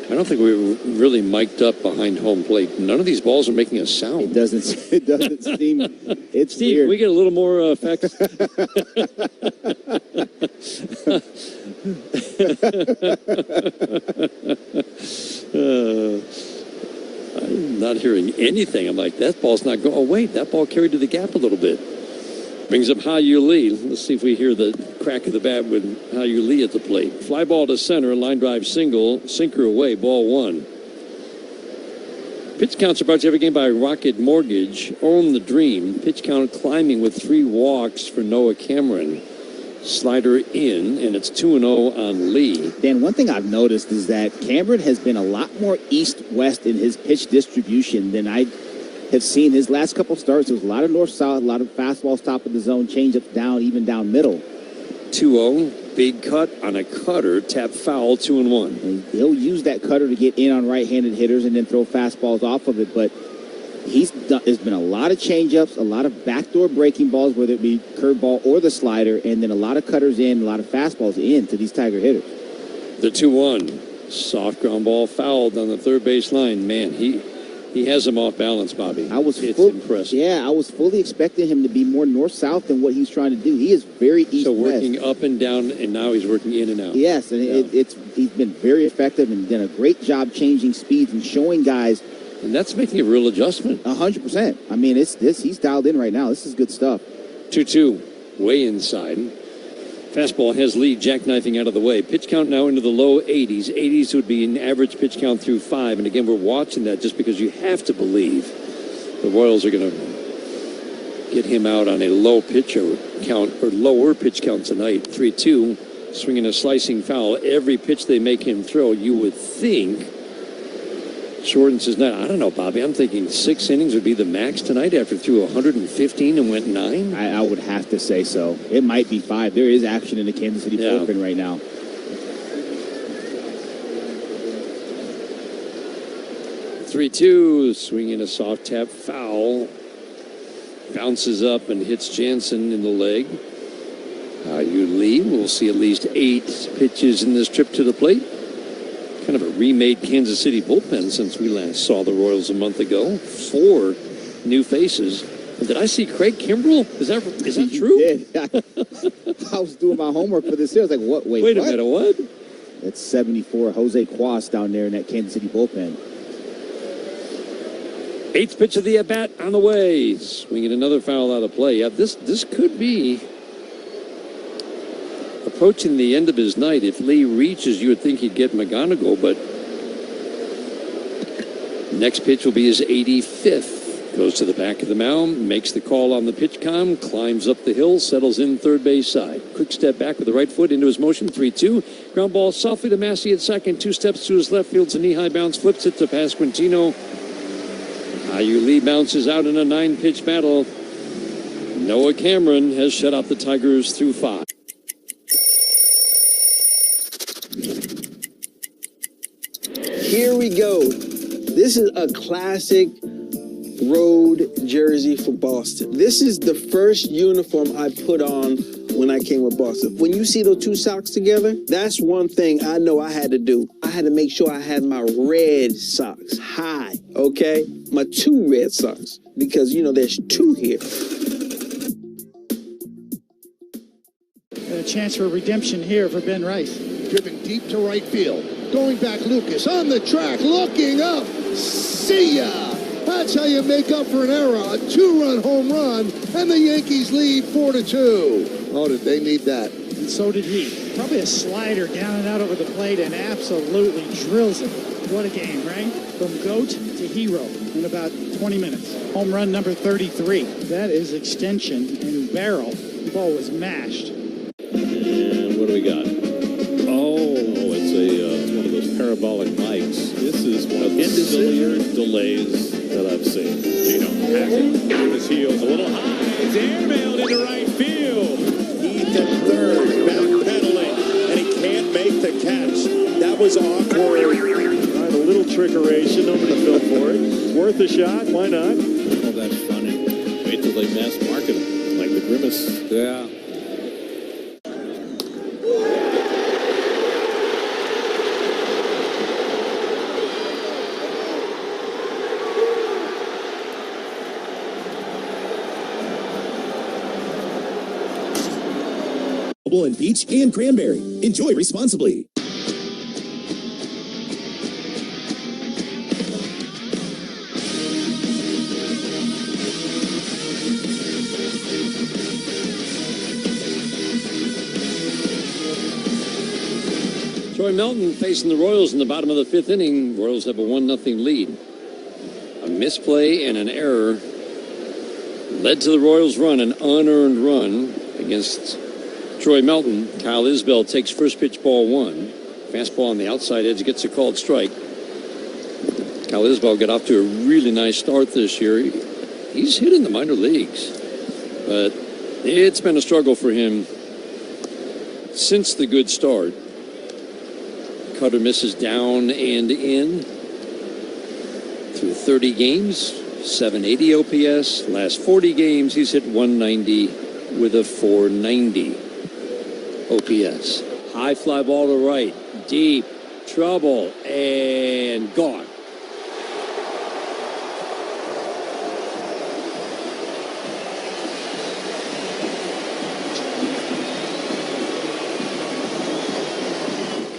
I don't think we were really mic'd up behind home plate. None of these balls are making a sound. It doesn't seem. It's Steve, weird. we get a little more effects. I'm not hearing anything. I'm like, that ball's not going. Oh, wait, that ball carried to the gap a little bit. Brings up Hao-Yu Lee. Let's see if we hear the crack of the bat with Hao-Yu Lee at the plate. Fly ball to center, line drive single, sinker away, ball 1. Pitch counts are brought to you every game by Rocket Mortgage. Own the dream. Pitch count climbing with 3 walks for Noah Cameron. Slider in, and it's 2-0 on Lee. Dan, one thing I've noticed is that Cameron has been a lot more east-west in his pitch distribution than I have seen his last couple starts. There was a lot of north-south, a lot of fastballs top of the zone, changeups down, even down middle. 2-0, big cut on a cutter, tap foul, 2-1. And he'll use that cutter to get in on right-handed hitters and then throw fastballs off of it, but there's been a lot of changeups, a lot of backdoor breaking balls, whether it be curveball or the slider, and then a lot of cutters in, a lot of fastballs in to these Tiger hitters. The 2-1, soft ground ball fouled on the third base line. Man, he has him off balance, Bobby. It's impressive. Yeah, I was fully expecting him to be more north-south than what he's trying to do. He is very east-west. So working up and down, and now he's working in and out. Yes, and he's been very effective and done a great job changing speeds and showing guys. And that's making a real adjustment. 100%. I mean, he's dialed in right now. This is good stuff. 2-2, way inside. Fastball has Lee jackknifing out of the way. Pitch count now into the low 80s. 80s would be an average pitch count through 5. And again, we're watching that just because you have to believe the Royals are going to get him out on a low pitch count or lower pitch count tonight. 3-2, swinging a slicing foul. Every pitch they make him throw, you would think shortens his night. I don't know, Bobby. I'm thinking 6 innings would be the max tonight after threw 115 and went 9. I would have to say so. It might be 5. There is action in the Kansas City bullpen right now. 3-2, swinging a soft tap foul. Bounces up and hits Jansen in the leg. Hao-Yu Lee will see at least 8 pitches in this trip to the plate. Kind of a remade Kansas City bullpen since we last saw the Royals a month ago. 4 new faces. And did I see Craig Kimbrell? Is that true? Did. I was doing my homework for this year. I was like, what? Wait a minute, what? That's 74. Jose Cuas down there in that Kansas City bullpen. 8th pitch of the at-bat on the way. Swinging another foul out of play. Yeah, this could be approaching the end of his night. If Lee reaches, you would think he'd get McGonigal, but next pitch will be his 85th. Goes to the back of the mound, makes the call on the pitch com, climbs up the hill, settles in third base side. Quick step back with the right foot into his motion, 3-2. Ground ball softly to Massey at second, 2 steps to his left field, it's a knee-high bounce, flips it to Pasquantino. Hao-Yu Lee bounces out in a 9-pitch battle. Noah Cameron has shut out the Tigers through 5. Here we go. This is a classic road jersey for Boston. This is the first uniform I put on when I came with Boston. When you see those 2 socks together, that's one thing I know I had to do. I had to make sure I had my red socks high, okay? My 2 red socks, because, you know, there's 2 here. A chance for redemption here for Ben Rice. Driven deep to right field. Going back, Lucas on the track, looking up. See ya! That's how you make up for an error. A 2-run home run, and the Yankees lead 4-2. Oh, did they need that? And so did he. Probably a slider down and out over the plate and absolutely drills it. What a game, right? From GOAT to hero in about 20 minutes. Home run number 33. That is extension and barrel. The ball was mashed. And what do we got? Oh, it's one of those parabolic mics. This is one of the sillier delays that I've seen. Gino Hackett on his heels a little high. It's airmailed into right field. He's at third, backpedaling, and he can't make the catch. That was awkward. A little trickeration over the field for it. Worth a shot. Why not? Oh, that's funny. Wait till they mass market them, like the Grimace. Yeah. And peach and cranberry. Enjoy responsibly. Troy Melton facing the Royals in the bottom of the 5th inning. Royals have a 1-0 lead. A misplay and an error led to the Royals' run, an unearned run against Troy Melton. Kyle Isbell takes first pitch, ball 1. Fastball on the outside edge, gets a called strike. Kyle Isbell got off to a really nice start this year. He's hit in the minor leagues, but it's been a struggle for him since the good start. Cutter misses down and in through 30 games, 780 OPS. Last 40 games, he's hit 190 with a 490 OPS. High fly ball to right, deep, trouble, and gone.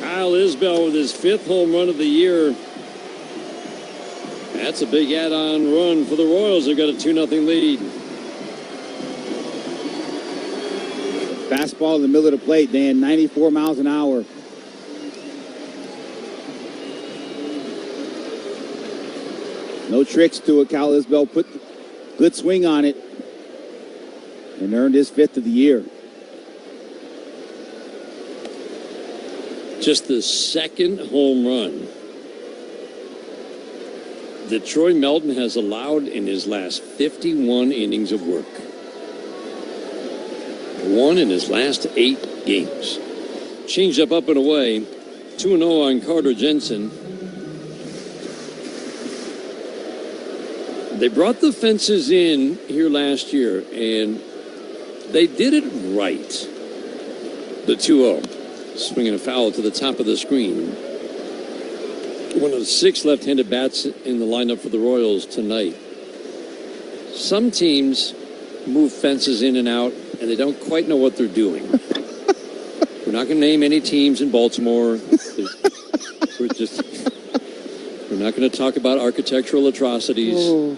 Kyle Isbell with his 5th home run of the year. That's a big add-on run for the Royals. They've got a 2-0 lead. Fastball in the middle of the plate, Dan, 94 miles an hour. No tricks to it. Kyle Isbell put good swing on it and earned his 5th of the year. Just the 2nd home run that Troy Melton has allowed in his last 51 innings of work. 1 in his last 8 games. Changed up and away. 2-0 on Carter Jensen. They brought the fences in here last year, and they did it right. The 2-0. Swinging a foul to the top of the screen. One of the 6 left-handed bats in the lineup for the Royals tonight. Some teams move fences in and out, and they don't quite know what they're doing. We're not going to name any teams in Baltimore. We're not going to talk about architectural atrocities. Oh.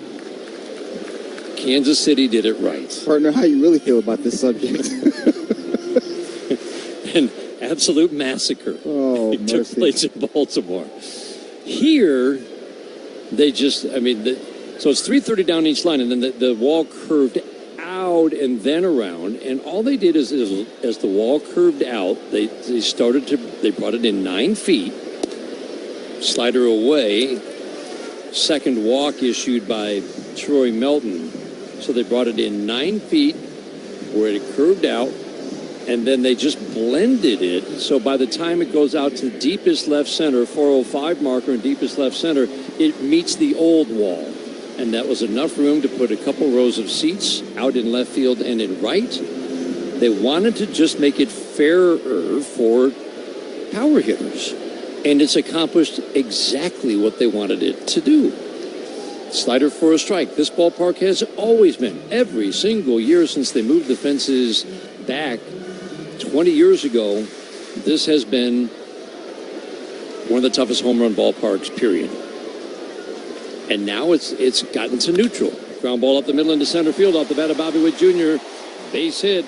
Kansas City did it right. Partner, how you really feel about this subject? An absolute massacre. Oh, it took place in Baltimore. Here, they just, so it's 330 down each line, and then the wall curved out and then around, and all they did is as the wall curved out, they brought it in 9 feet, slider away, second walk issued by Troy Melton, so they brought it in 9 feet where it curved out, and then they just blended it, so by the time it goes out to deepest left center, 405 marker in deepest left center, it meets the old wall. And that was enough room to put a couple rows of seats out in left field and in right. They wanted to just make it fairer for power hitters. And it's accomplished exactly what they wanted it to do. Slider for a strike. This ballpark has always been, every single year since they moved the fences back 20 years ago, this has been one of the toughest home run ballparks, period. And now it's gotten to neutral. Ground ball up the middle into center field off the bat of Bobby Witt Jr. Base hit.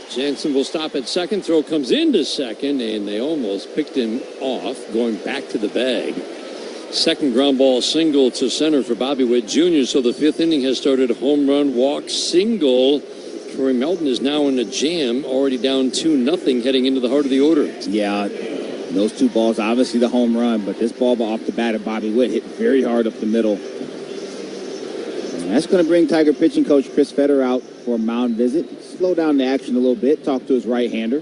Jansen will stop at second. Throw comes into second, and they almost picked him off, going back to the bag. Second ground ball single to center for Bobby Witt Jr. So the fifth inning has started. Home run, walk, single. Troy Melton is now in a jam, already down 2-0 heading into the heart of the order. Yeah, those two balls, obviously the home run, but this ball off the bat of Bobby Witt hit very hard up the middle. And that's going to bring Tiger pitching coach Chris Fetter out for a mound visit. Slow down the action a little bit, talk to his right-hander.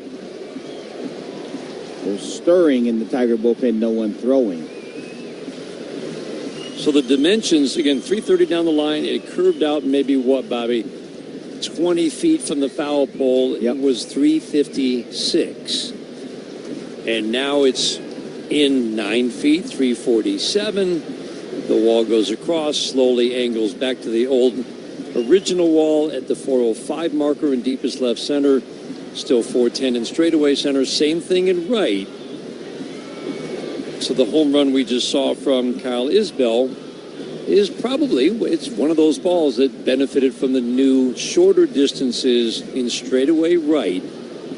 There's stirring in the Tiger bullpen, no one throwing. So the dimensions, again, 330 down the line. It curved out maybe what, Bobby? 20 feet from the foul pole. It was 356. And now it's in 9 feet, 347. The wall goes across, slowly angles back to the old original wall at the 405 marker in deepest left center. Still 410 in straightaway center. Same thing in right. So the home run we just saw from Kyle Isbell is probably, it's one of those balls that benefited from the new shorter distances in straightaway right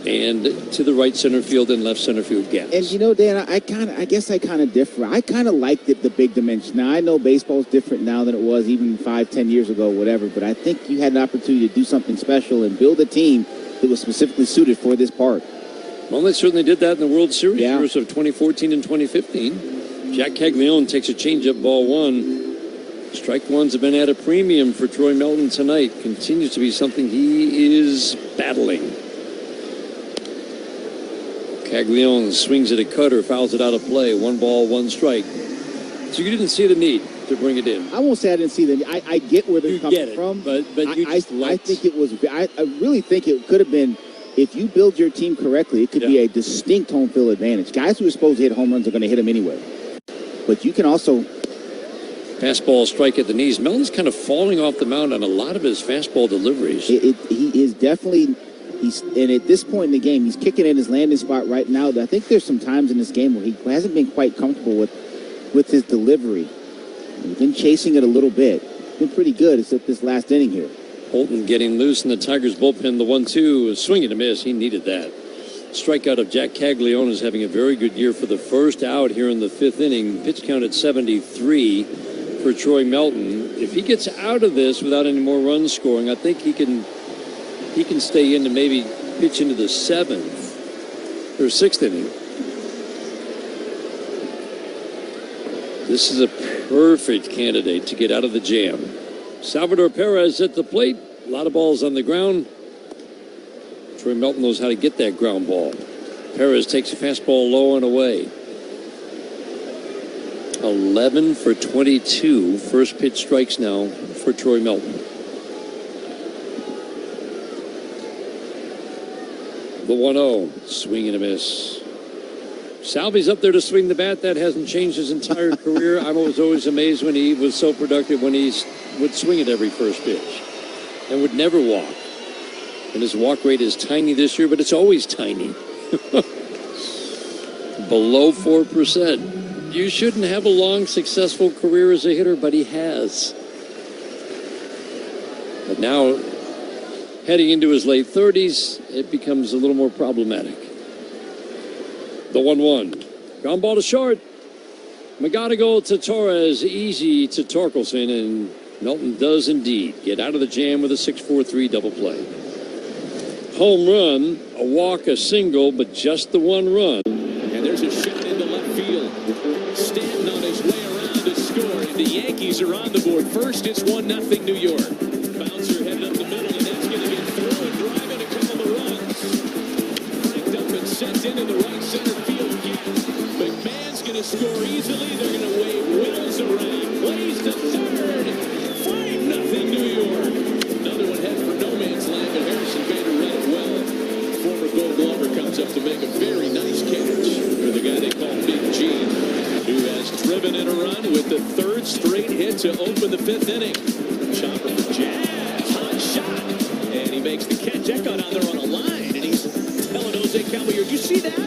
and to the right center field and left center field gaps. And you know, Dan, I guess I kind of differ. I kind of liked the big dimension. Now I know baseball's different now than it was even 5-10 years ago, whatever. But I think you had an opportunity to do something special and build a team that was specifically suited for this park. Well, they certainly did that in the World Series years of 2014 and 2015. Jack Caglione takes a changeup, ball one. Strike ones have been at a premium for Troy Melton tonight. Continues to be something he is battling. Caglione swings at a cutter, fouls it out of play. 1 ball, 1 strike. So you didn't see the need to bring it in. I won't say I didn't see the. I get where they're coming from, but you I think it was. I really think it could have been. If you build your team correctly, it could be a distinct home field advantage. Guys who are supposed to hit home runs are going to hit them anyway. But you can also... Fastball strike at the knees. Melton's kind of falling off the mound on a lot of his fastball deliveries. He is definitely... And at this point in the game, he's kicking in his landing spot right now. I think there's some times in this game where he hasn't been quite comfortable with his delivery. He's been chasing it a little bit. It's been pretty good, except this last inning here. Holton getting loose in the Tigers bullpen. The 1-2, swing and a miss. He needed that. Strikeout of Jack Caglione is having a very good year for the first out here in the 5th inning. Pitch count at 73 for Troy Melton. If he gets out of this without any more runs scoring, I think he can stay in to maybe pitch into the 7th or 6th inning. This is a perfect candidate to get out of the jam. Salvador Perez at the plate. A lot of balls on the ground. Troy Melton knows how to get that ground ball. Perez takes a fastball low and away. 11 for 22. First pitch strikes now for Troy Melton. The 1-0. Swing and a miss. Salvy's up there to swing the bat. That hasn't changed his entire career. I was always amazed when he was so productive when he would swing at every first pitch and would never walk. And his walk rate is tiny this year, but it's always tiny. Below 4%. You shouldn't have a long, successful career as a hitter, but he has. But now, heading into his late 30s, it becomes a little more problematic. The 1-1. Ground ball to short. McGonigal to Torres. Easy to Torkelson. And Melton does indeed get out of the jam with a 6-4-3 double play. Home run, a walk, a single, but just the 1 run. And there's a shot into left field. Stanton on his way around to score. And the Yankees are on the board. First, it's 1-0 New York. Bouncer headed up the middle, and that's going to get through and driving a couple of runs. Cranked up and sent into the right center field gap. McMahon's going to score easily. They're going to wave Wills around. Plays to third. 5-0 New York. Another one headed for no man's land, but Harrison Bader read it well. Former Gold Glover comes up to make a very nice catch for the guy they call Big G, who has driven in a run with the 3rd straight hit to open the 5th inning. Chopper for Jazz. Hot shot. And he makes the catch. That got on there on a line, and he's telling Jose Caballero, did you see that?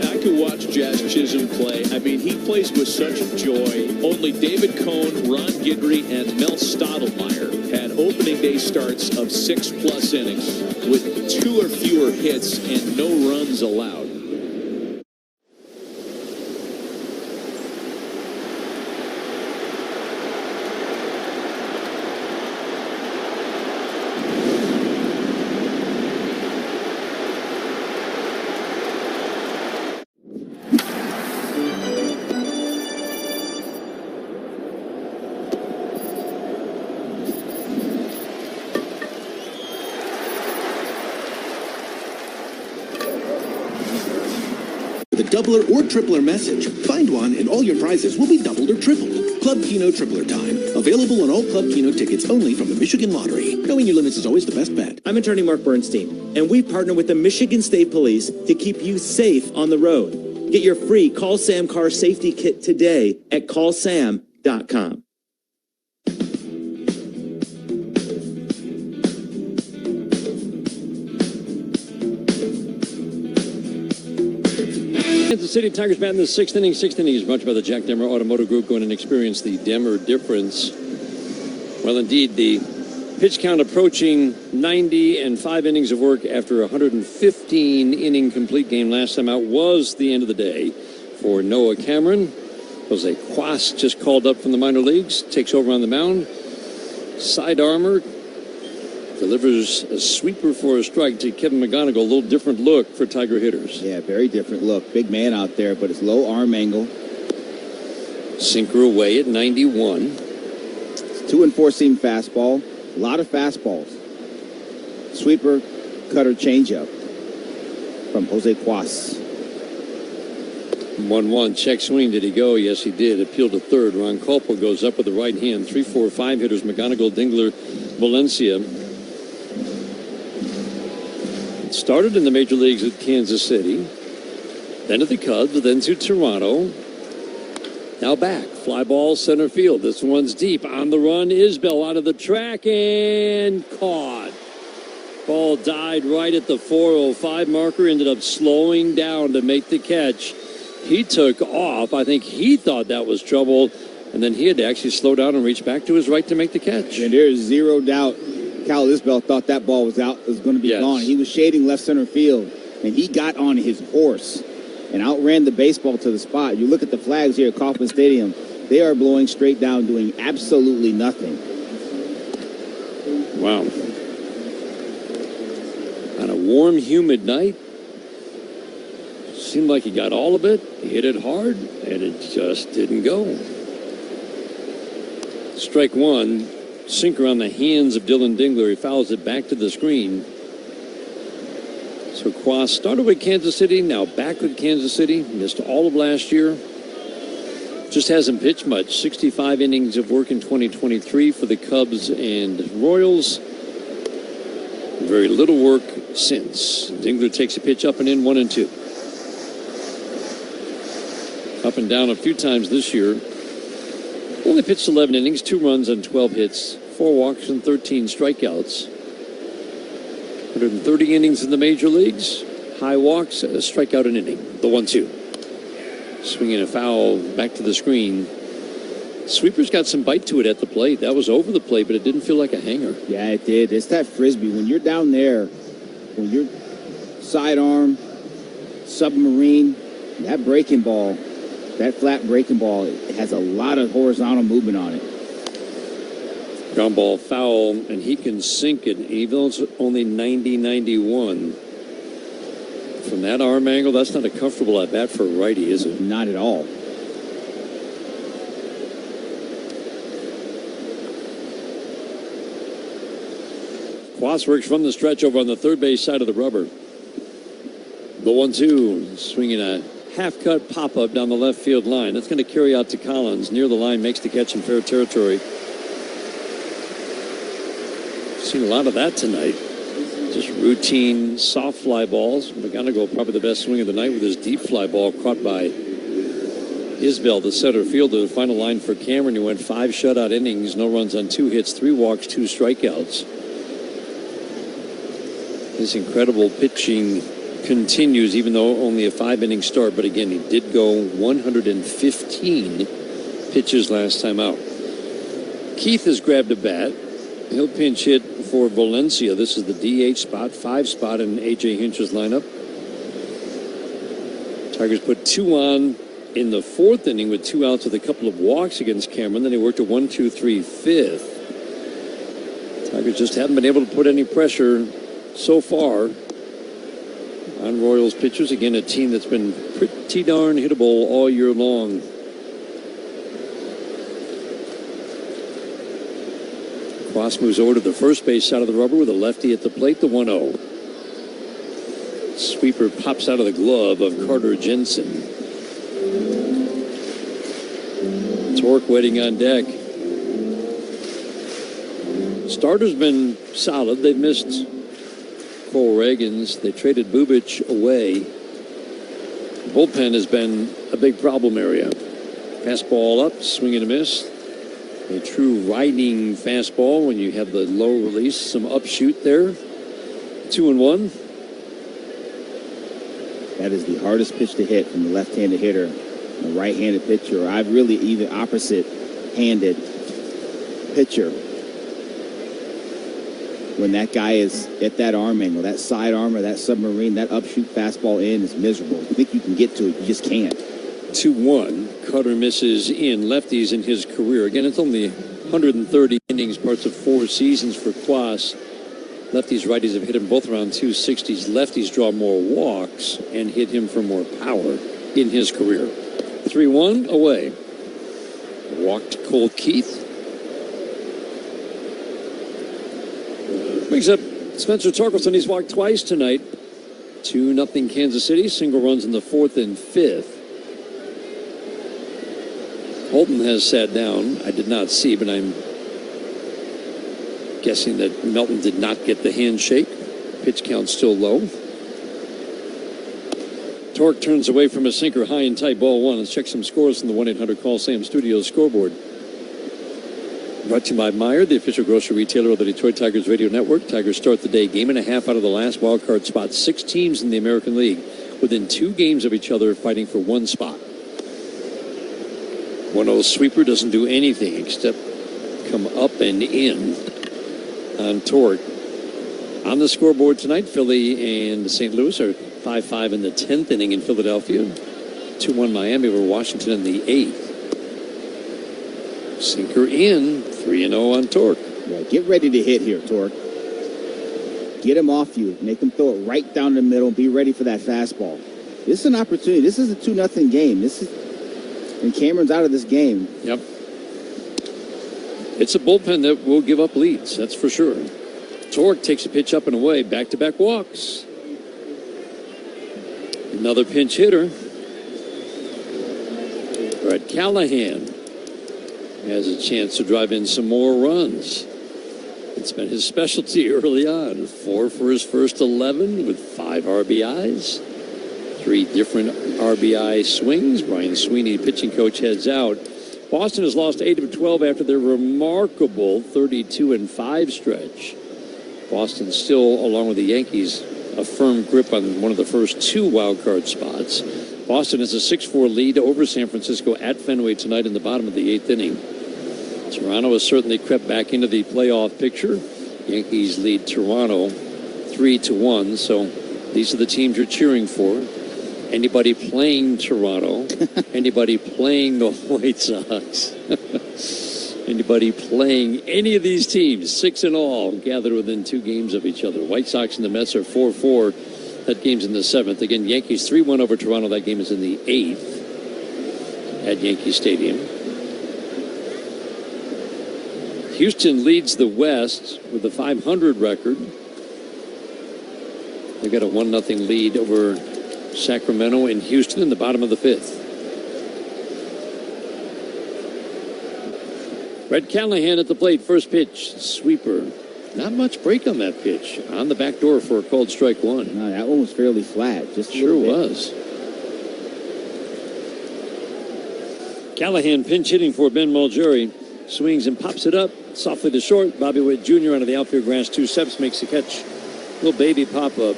I could watch Jazz Jazz Chisholm play. I mean, he plays with such joy. Only David Cohn, Ron Guidry, and Mel Stottlemyre had opening day starts of 6+ innings with 2 or fewer hits and no runs allowed. Doubler or tripler message. Find one and all your prizes will be doubled or tripled. Club Keno Tripler Time. Available on all Club Keno tickets only from the Michigan Lottery. Knowing your limits is always the best bet. I'm attorney Mark Bernstein, and we've partnered with the Michigan State Police to keep you safe on the road. Get your free Call Sam car safety kit today at callsam.com. Kansas City Tigers bat in the 6th inning. 6th inning is brought by the Jack Demmer Automotive Group. Going and experience the Demmer difference. Well, indeed, the pitch count approaching 90 and 5 innings of work after a 115-inning complete game last time out was the end of the day for Noah Cameron. Jose Quas just called up from the minor leagues, takes over on the mound. Side armor delivers a sweeper for a strike to Kevin McGonigal. A little different look for Tiger hitters. Yeah, very different look. Big man out there, but it's low arm angle. Sinker away at 91. 2 and 4 seam fastball. A lot of fastballs. Sweeper, cutter, changeup from Jose Quas. 1-1. Check swing. Did he go? Yes, he did. Appeal to third. Ron Culpo goes up with the right hand. 3, 4, 5 hitters. McGonigal, Dingler, Valencia. Started in the major leagues at Kansas City, then at the Cubs, then to Toronto. Now back, fly ball center field. This one's deep. On the run, Isbell out of the track and caught. Ball died right at the 4:05 marker. Ended up slowing down to make the catch. He took off. I think he thought that was trouble, and then he had to actually slow down and reach back to his right to make the catch. And there's zero doubt Cal Isbell thought that ball was out, was going to be gone. He was shading left center field, and he got on his horse and outran the baseball to the spot. You look at the flags here at Kauffman Stadium, they are blowing straight down, doing absolutely nothing. Wow. On a warm, humid night, seemed like he got all of it, hit it hard, and it just didn't go. Strike one. Sinker on the hands of Dylan Dingler. He fouls it back to the screen. So Quas started with Kansas City, now back with Kansas City. Missed all of last year. Just hasn't pitched much. 65 innings of work in 2023 for the Cubs and Royals. Very little work since. Dingler takes a pitch up and in, 1-2. Up and down a few times this year. Only pitched 11 innings, 2 runs on 12 hits, 4 walks and 13 strikeouts. 130 innings in the major leagues. High walks, a strikeout an inning. The 1-2. Swinging a foul back to the screen. Sweeper's got some bite to it at the plate. That was over the plate, but it didn't feel like a hanger. Yeah, it did. It's that Frisbee. When you're down there, when you're sidearm, submarine, that breaking ball, that flat breaking ball, it has a lot of horizontal movement on it. Ground ball foul, and he can sink it, even though it's only 90-91. From that arm angle, that's not a comfortable at bat for a righty, is it? Not at all. Quas works from the stretch over on the third base side of the rubber. The 1-2, swinging a half-cut pop-up down the left field line. That's going to carry out to Collins. Near the line, makes the catch in fair territory. Seen a lot of that tonight. Just routine soft fly balls. McGonigal probably the best swing of the night with his deep fly ball caught by Isbell, the center fielder. The final line for Cameron, who went 5 shutout innings, no runs on 2 hits, 3 walks, 2 strikeouts. His incredible pitching continues, even though only a 5-inning start. But again, he did go 115 pitches last time out. Keith has grabbed a bat. He'll pinch hit for Valencia. This is the DH spot, 5 spot in A.J. Hinch's lineup. Tigers put 2 on in the 4th inning with 2 outs with a couple of walks against Cameron. Then he worked a 1-2-3 5th. Tigers just haven't been able to put any pressure so far on Royals pitchers. Again, a team that's been pretty darn hittable all year long. Cross moves over to the first base side of the rubber with a lefty at the plate, the 1-0. Sweeper pops out of the glove of Carter Jensen. Torque waiting on deck. Starter's been solid. They've missed Cole Reagans. They traded Bubic away. The bullpen has been a big problem area. Fastball up, swing and a miss. A true riding fastball when you have the low release, some upshoot there. 2-1. That is the hardest pitch to hit from the left-handed hitter. A right-handed pitcher, or I've really even opposite-handed pitcher. When that guy is at that arm angle, that side arm or that submarine, that upshoot fastball in is miserable. You think you can get to it, you just can't. 2-1. Cutter misses in lefties in his career. Again, it's only 130 innings, parts of 4 seasons for Quas. Lefties, righties have hit him both around 260s. Lefties draw more walks and hit him for more power in his career. 3-1 away. Walked Cole Keith. Brings up Spencer Torkelson. He's walked twice tonight. 2-0 Kansas City. Single runs in the 4th and 5th. Holton has sat down. I did not see, but I'm guessing that Melton did not get the handshake. Pitch count still low. Torque turns away from a sinker high and tight, ball 1. Let's check some scores from the 1-800-CALL-SAM Studios scoreboard. Brought to you by Meijer, the official grocery retailer of the Detroit Tigers radio network. Tigers start the day game and a half out of the last wild card spot. 6 teams in the American League within 2 games of each other fighting for 1 spot. 1-0 sweeper doesn't do anything except come up and in on Torque. On the scoreboard tonight, Philly and St. Louis are 5-5 in the 10th inning in Philadelphia. 2-1 Miami over Washington in the 8th. Sinker in, 3-0 on Torque. Yeah, get ready to hit here, Torque. Get him off you. Make him throw it right down the middle. Be ready for that fastball. This is an opportunity. This is a 2-0 game. And Cameron's out of this game. Yep. It's a bullpen that will give up leads, that's for sure. Torque takes a pitch up and away, back-to-back walks. Another pinch hitter. Brett Callahan has a chance to drive in some more runs. It's been his specialty early on. 4 for his first 11 with 5 RBIs. 3 different RBI swings. Brian Sweeney, pitching coach, heads out. Boston has lost 8 of 12 after their remarkable 32-5 stretch. Boston still, along with the Yankees, a firm grip on one of the first 2 wild card spots. Boston has a 6-4 lead over San Francisco at Fenway tonight in the bottom of the 8th inning. Toronto has certainly crept back into the playoff picture. Yankees lead Toronto 3-1, so these are the teams you're cheering for. Anybody playing Toronto, anybody playing the White Sox, anybody playing any of these teams, 6 in all, gathered within 2 games of each other. White Sox and the Mets are 4-4. That game's in the 7th. Again, Yankees 3-1 over Toronto. That game is in the 8th at Yankee Stadium. Houston leads the West with a .500 record. They've got a 1-0 lead over Sacramento and Houston in the bottom of the 5th. Brett Callahan at the plate. First pitch, sweeper. Not much break on that pitch. On the back door for a called strike 1. No, that one was fairly flat. Just sure was. Callahan pinch hitting for Ben Mulgeri. Swings and pops it up softly to short. Bobby Witt Jr. out of the outfield grass. 2 steps, makes the catch. Little baby pop up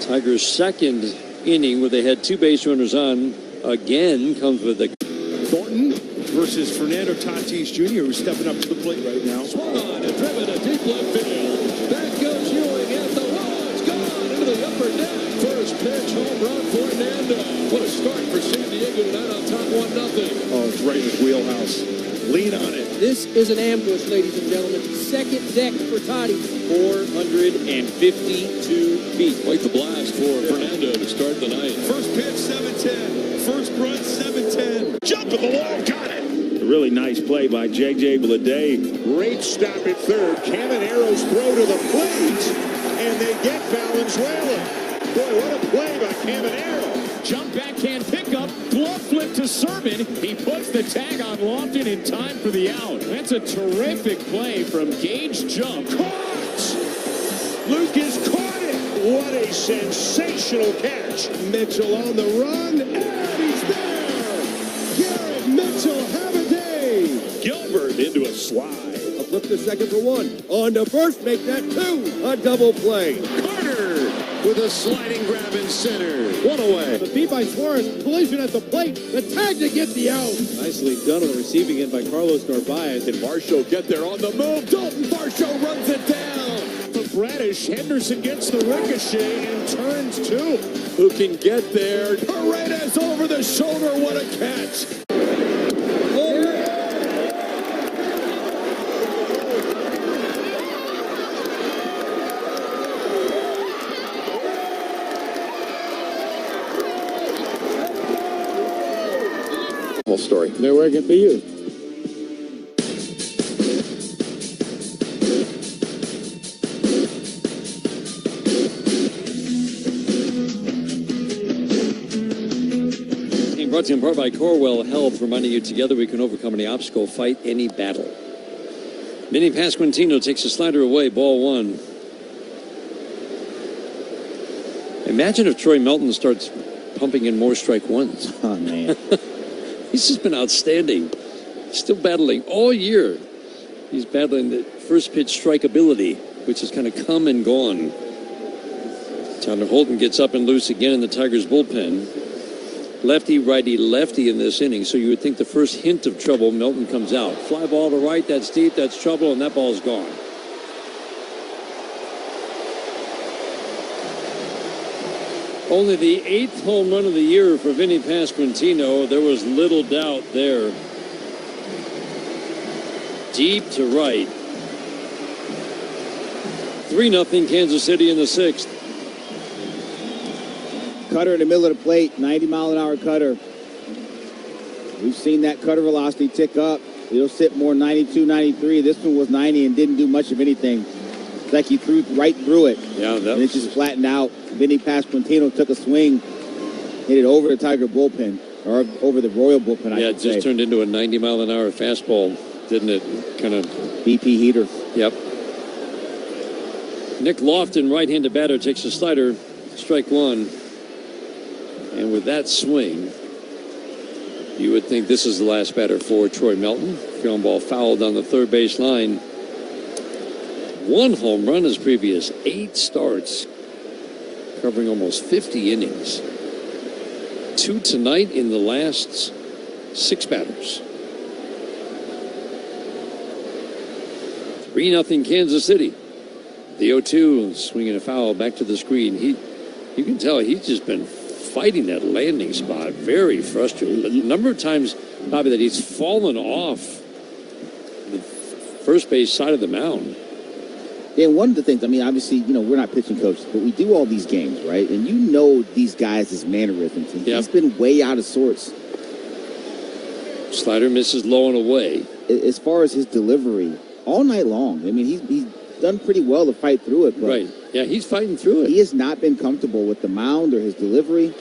Tigers' second inning where they had 2 base runners on again comes with the Thornton versus Fernando Tatis Jr., who's stepping up to the plate right now. Swung on and driven to deep left field. Back goes Ewing at the wall. It's gone into the upper deck. First pitch, home run for Fernando. What a start for San Diego tonight on top 1-0. Oh, it's right in his wheelhouse. Lean on it. This is an ambush, ladies and gentlemen. Second deck for Toddy. 452 feet. Quite the blast for Fernando to start the night. First pitch, 7-10. First grunt, 7-10. Jump at the wall, got it. A really nice play by J.J. Bleday. Great stop at third. Camanero's throw to the plate, and they get Valenzuela. Boy, what a play by Camanero. Jump backhand pickup, glove flip to Sermon. He puts the tag on Lofton in time for the out. That's a terrific play from Gage Jump. Caught! Lucas caught it. What a sensational catch. Mitchell on the run, and he's there. Garrett Mitchell, have a day. Gilbert into a slide. A flip to second for 1. On to first, make that 2. A double play. Carter with a sliding grab in center. 1 away. The beat by Suarez, collision at the plate. The tag to get the out. Nicely done on the receiving end by Carlos Narvaez. And Varsho get there on the move. Dalton Varsho runs it down. But Bradish, Henderson gets the ricochet and turns 2. Who can get there? Paredes over the shoulder. What a catch. Story. They're working for you. Brought to you in part by Corwell Health, reminding you together we can overcome any obstacle, fight any battle. Vinny Pasquantino takes a slider away, ball 1. Imagine if Troy Melton starts pumping in more strike ones. Oh, man. He's just been outstanding. Still battling all year. He's battling the first pitch strikeability, which has kind of come and gone. Tyler Holton gets up and loose again in the Tigers bullpen. Lefty, righty, lefty in this inning. So you would think the first hint of trouble, Melton comes out. Fly ball to right, that's deep, that's trouble, and that ball's gone. Only the 8th home run of the year for Vinny Pasquantino. There was little doubt there. Deep to right. 3-0 Kansas City in the 6th. Cutter in the middle of the plate, 90-mile-an-hour cutter. We've seen that cutter velocity tick up. It'll sit more 92, 93. This one was 90 and didn't do much of anything. It's like he threw right through it. Yeah, and it just flattened out. Vinny Pasquantino took a swing, hit it over the Tiger bullpen, or over the Royal bullpen, I should say. Yeah, it just turned into a 90-mile-an-hour fastball, didn't it? Kind of BP heater. Yep. Nick Lofton, right-handed batter, takes a slider, strike 1. And with that swing, you would think this is the last batter for Troy Melton. Ground ball fouled on the third base line. 1 home run his previous 8 starts, covering almost 50 innings. 2 tonight in the last 6 batters. 3-0 Kansas City. The 0-2 swinging a foul back to the screen. You can tell he's just been fighting that landing spot. Very frustrating. A number of times, Bobby, that he's fallen off the first base side of the mound. Yeah, one of the things, I mean, obviously, we're not pitching coaches, but we do all these games, right? And these guys' mannerisms. And he's been way out of sorts. Slider misses low and away. As far as his delivery, all night long. I mean, he's done pretty well to fight through it. But right. Yeah, he's fighting through it. He has not been comfortable with the mound or his delivery,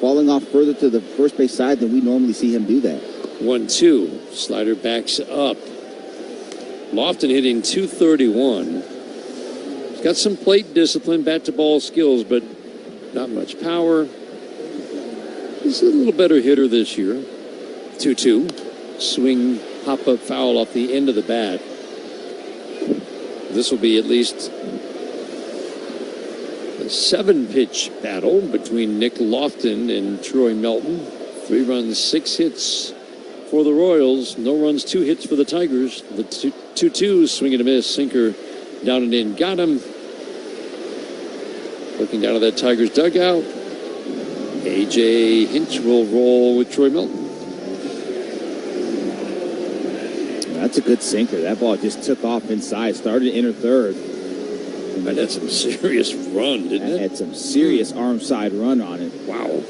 falling off further to the first base side than we normally see him do that. 1-2. Slider backs up. Lofton hitting .231. He's got some plate discipline, bat-to-ball skills, but not much power. He's a little better hitter this year. 2-2. Swing, pop-up foul off the end of the bat. This will be at least the A 7-pitch battle between Nick Lofton and Troy Melton. 3 runs, 6 hits for the Royals. No runs, 2 hits for the Tigers. The 2-2, swing and a miss, sinker down and in. Got him. Looking down at that Tigers dugout. AJ Hinch will roll with Troy Melton. That's a good sinker. That ball just took off inside, started inner third. That had some serious run, didn't it? Had some serious arm side run on it. Wow.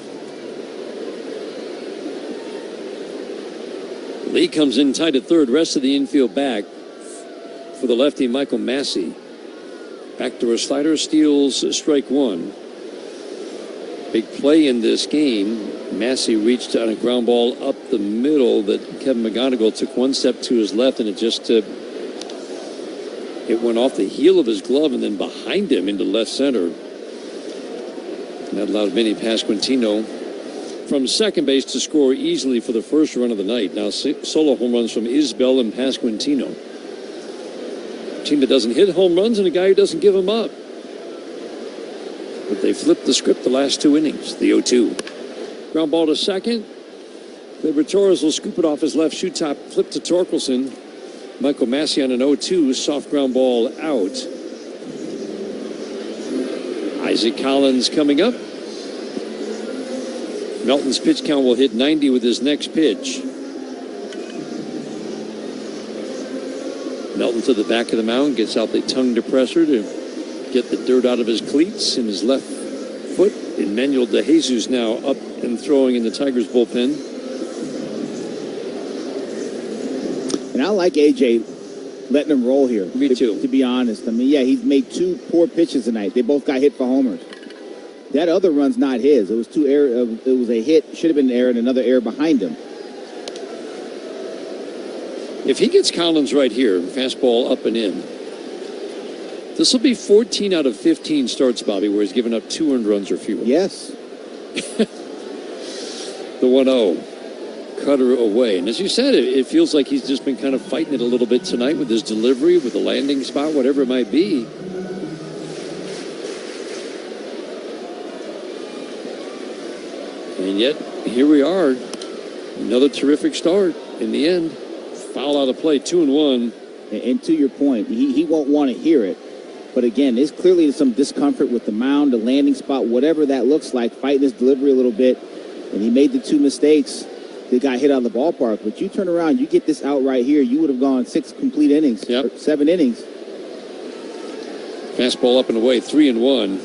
Lee comes in tight at third. Rest of the infield back for the lefty, Michael Massey. Backdoor slider, steals strike 1. Big play in this game. Massey reached on a ground ball up the middle that Kevin McGonigal took 1 step to his left, and it just it went off the heel of his glove and then behind him into left center. And that allowed Vinny Pasquantino from second base to score easily for the first run of the night. Now solo home runs from Isbell and Pasquantino. A team that doesn't hit home runs and a guy who doesn't give them up. But they flipped the script the last 2 innings. The 0-2. Ground ball to second. Gleyber Torres will scoop it off his left shoe top. Flip to Torkelson. Michael Massey on an 0-2. Soft ground ball out. Isaac Collins coming up. Melton's pitch count will hit 90 with his next pitch. Melton to the back of the mound. Gets out the tongue depressor to get the dirt out of his cleats in his left foot. Emmanuel De Jesus now up and throwing in the Tigers bullpen. And I like AJ letting him roll here. Me too. To be honest. I mean, yeah, he's made 2 poor pitches tonight. They both got hit for homers. That other run's not his. It was 2 error. It was a hit. Should have been an error and another error behind him. If he gets Collins right here, fastball up and in, this will be 14 out of 15 starts, Bobby, where he's given up 2 earned runs or fewer. Yes. The 1-0. Cutter away. And as you said, it feels like he's just been kind of fighting it a little bit tonight with his delivery, with the landing spot, whatever it might be. And yet, here we are. Another terrific start in the end. Foul out of play, 2-1. And to your point, he won't want to hear it. But again, there's clearly some discomfort with the mound, the landing spot, whatever that looks like, fighting his delivery a little bit. And he made the 2 mistakes that got hit out of the ballpark. But you turn around, you get this out right here, you would have gone 6 complete innings, or 7 innings. Fastball up and away, 3-1.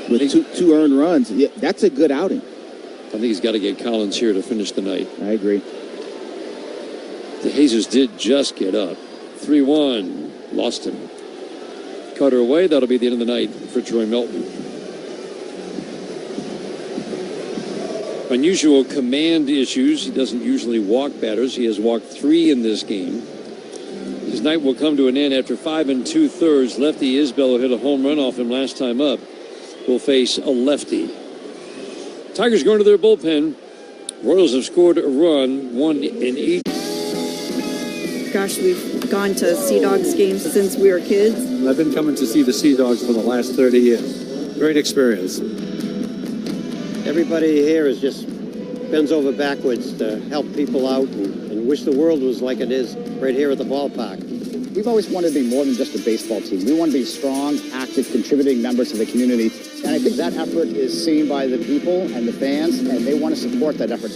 With two earned runs, yeah, that's a good outing. I think he's got to get Collins here to finish the night. I agree. De Jesus did just get up. 3-1. Lost him. Cutter away. That'll be the end of the night for Troy Melton. Unusual command issues. He doesn't usually walk batters. He has walked 3 in this game. His night will come to an end after 5 2/3. Lefty Isbell, who hit a home run off him last time up, will face a lefty. Tigers going to their bullpen. Royals have scored a run, 1 in each. Gosh, we've gone to Sea Dogs games since we were kids. I've been coming to see the Sea Dogs for the last 30 years. Great experience. Everybody here is just bends over backwards to help people out and wish the world was like it is right here at the ballpark. We've always wanted to be more than just a baseball team. We want to be strong, active, contributing members of the community. And I think that effort is seen by the people and the fans, and they want to support that effort.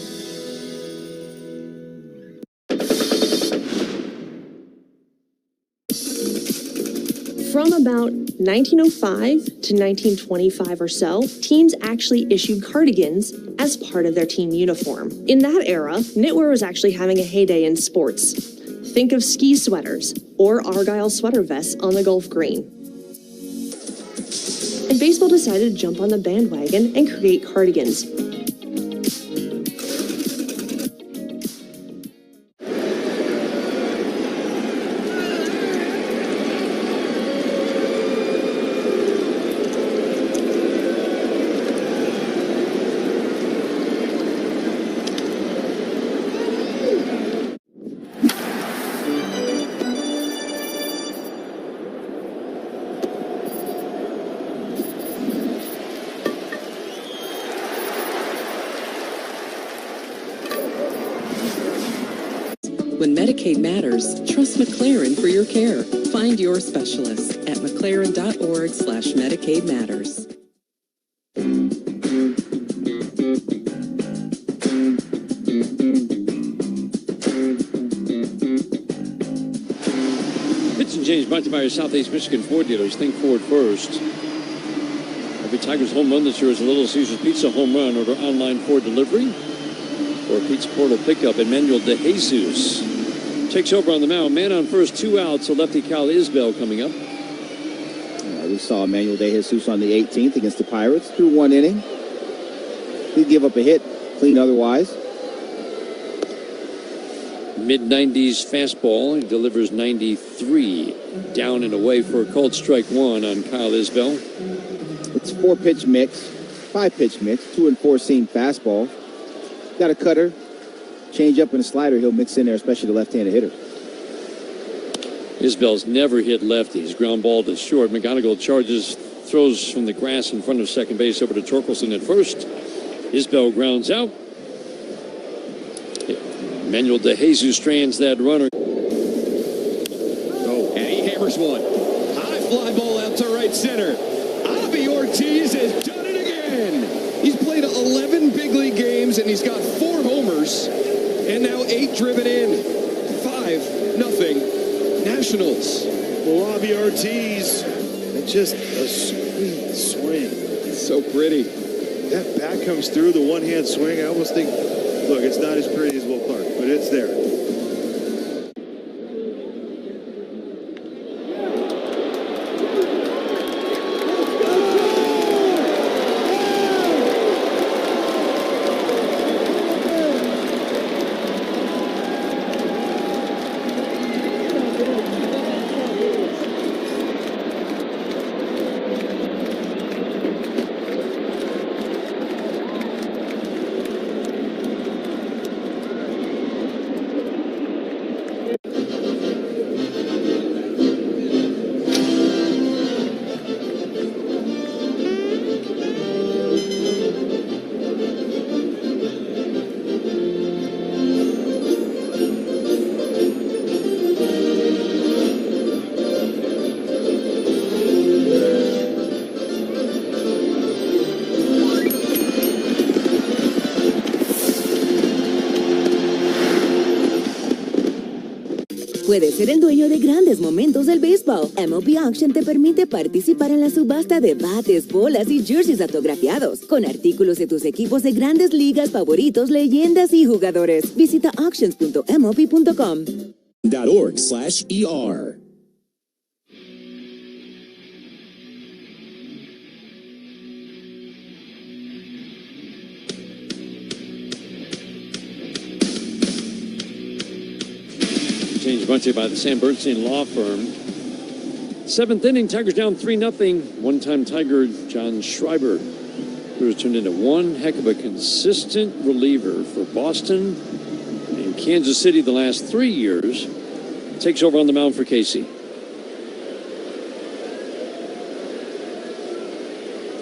From about 1905 to 1925 or so, teams actually issued cardigans as part of their team uniform. In that era, knitwear was actually having a heyday in sports. Think of ski sweaters or Argyle sweater vests on the Gulf Green. And baseball decided to jump on the bandwagon and create cardigans. When Medicaid matters, trust McLaren for your care. Find your specialist at mclaren.org/Medicaid Matters. Pitch and change brought to you by your Southeast Michigan Ford dealers. Think Ford first. Every Tigers home run this year is a Little Caesars Pizza home run. Order online for delivery or Pizza Portal pickup. Emmanuel DeJesus takes over on the mound. Man on first, 2 outs. So lefty Kyle Isbell coming up. We saw Emmanuel DeJesus on the 18th against the Pirates. Threw 1 inning. Did give up a hit. Clean otherwise. Mid-90s fastball. He delivers 93. Down and away for a called strike 1 on Kyle Isbell. It's 4-pitch mix, 5-pitch mix, 2 and 4 seam fastball. Got a cutter, change up and a slider he'll mix in there, especially the left-handed hitter. Isbell's never hit lefties. Ground ball to short. McGonigal charges, throws from the grass in front of second base over to Torkelson at first. Isbell grounds out. Emmanuel DeJesus strands that runner. Oh, and he hammers one. High fly ball out to right center. Avi Ortiz has done it again. He's played 11 big league games, and he's got 4 homers, and now 8 driven in. 5-0 Nationals. Well, Avi Ortiz, just a sweet swing. It's so pretty. That bat comes through, the one-hand swing. I almost think, look, it's not as pretty as Will Clark, but it's there. Puedes ser el dueño de grandes momentos del béisbol. MLB Auction te permite participar en la subasta de bates, bolas y jerseys autografiados, con artículos de tus equipos de grandes ligas favoritos, leyendas y jugadores. Visita auctions.mlb.com. .org/ER. Change brought to you by the Sam Bernstein Law Firm. 7th inning, Tigers down 3-0. One-time Tiger John Schreiber, who has turned into one heck of a consistent reliever for Boston and Kansas City the last 3 years, takes over on the mound for Casey.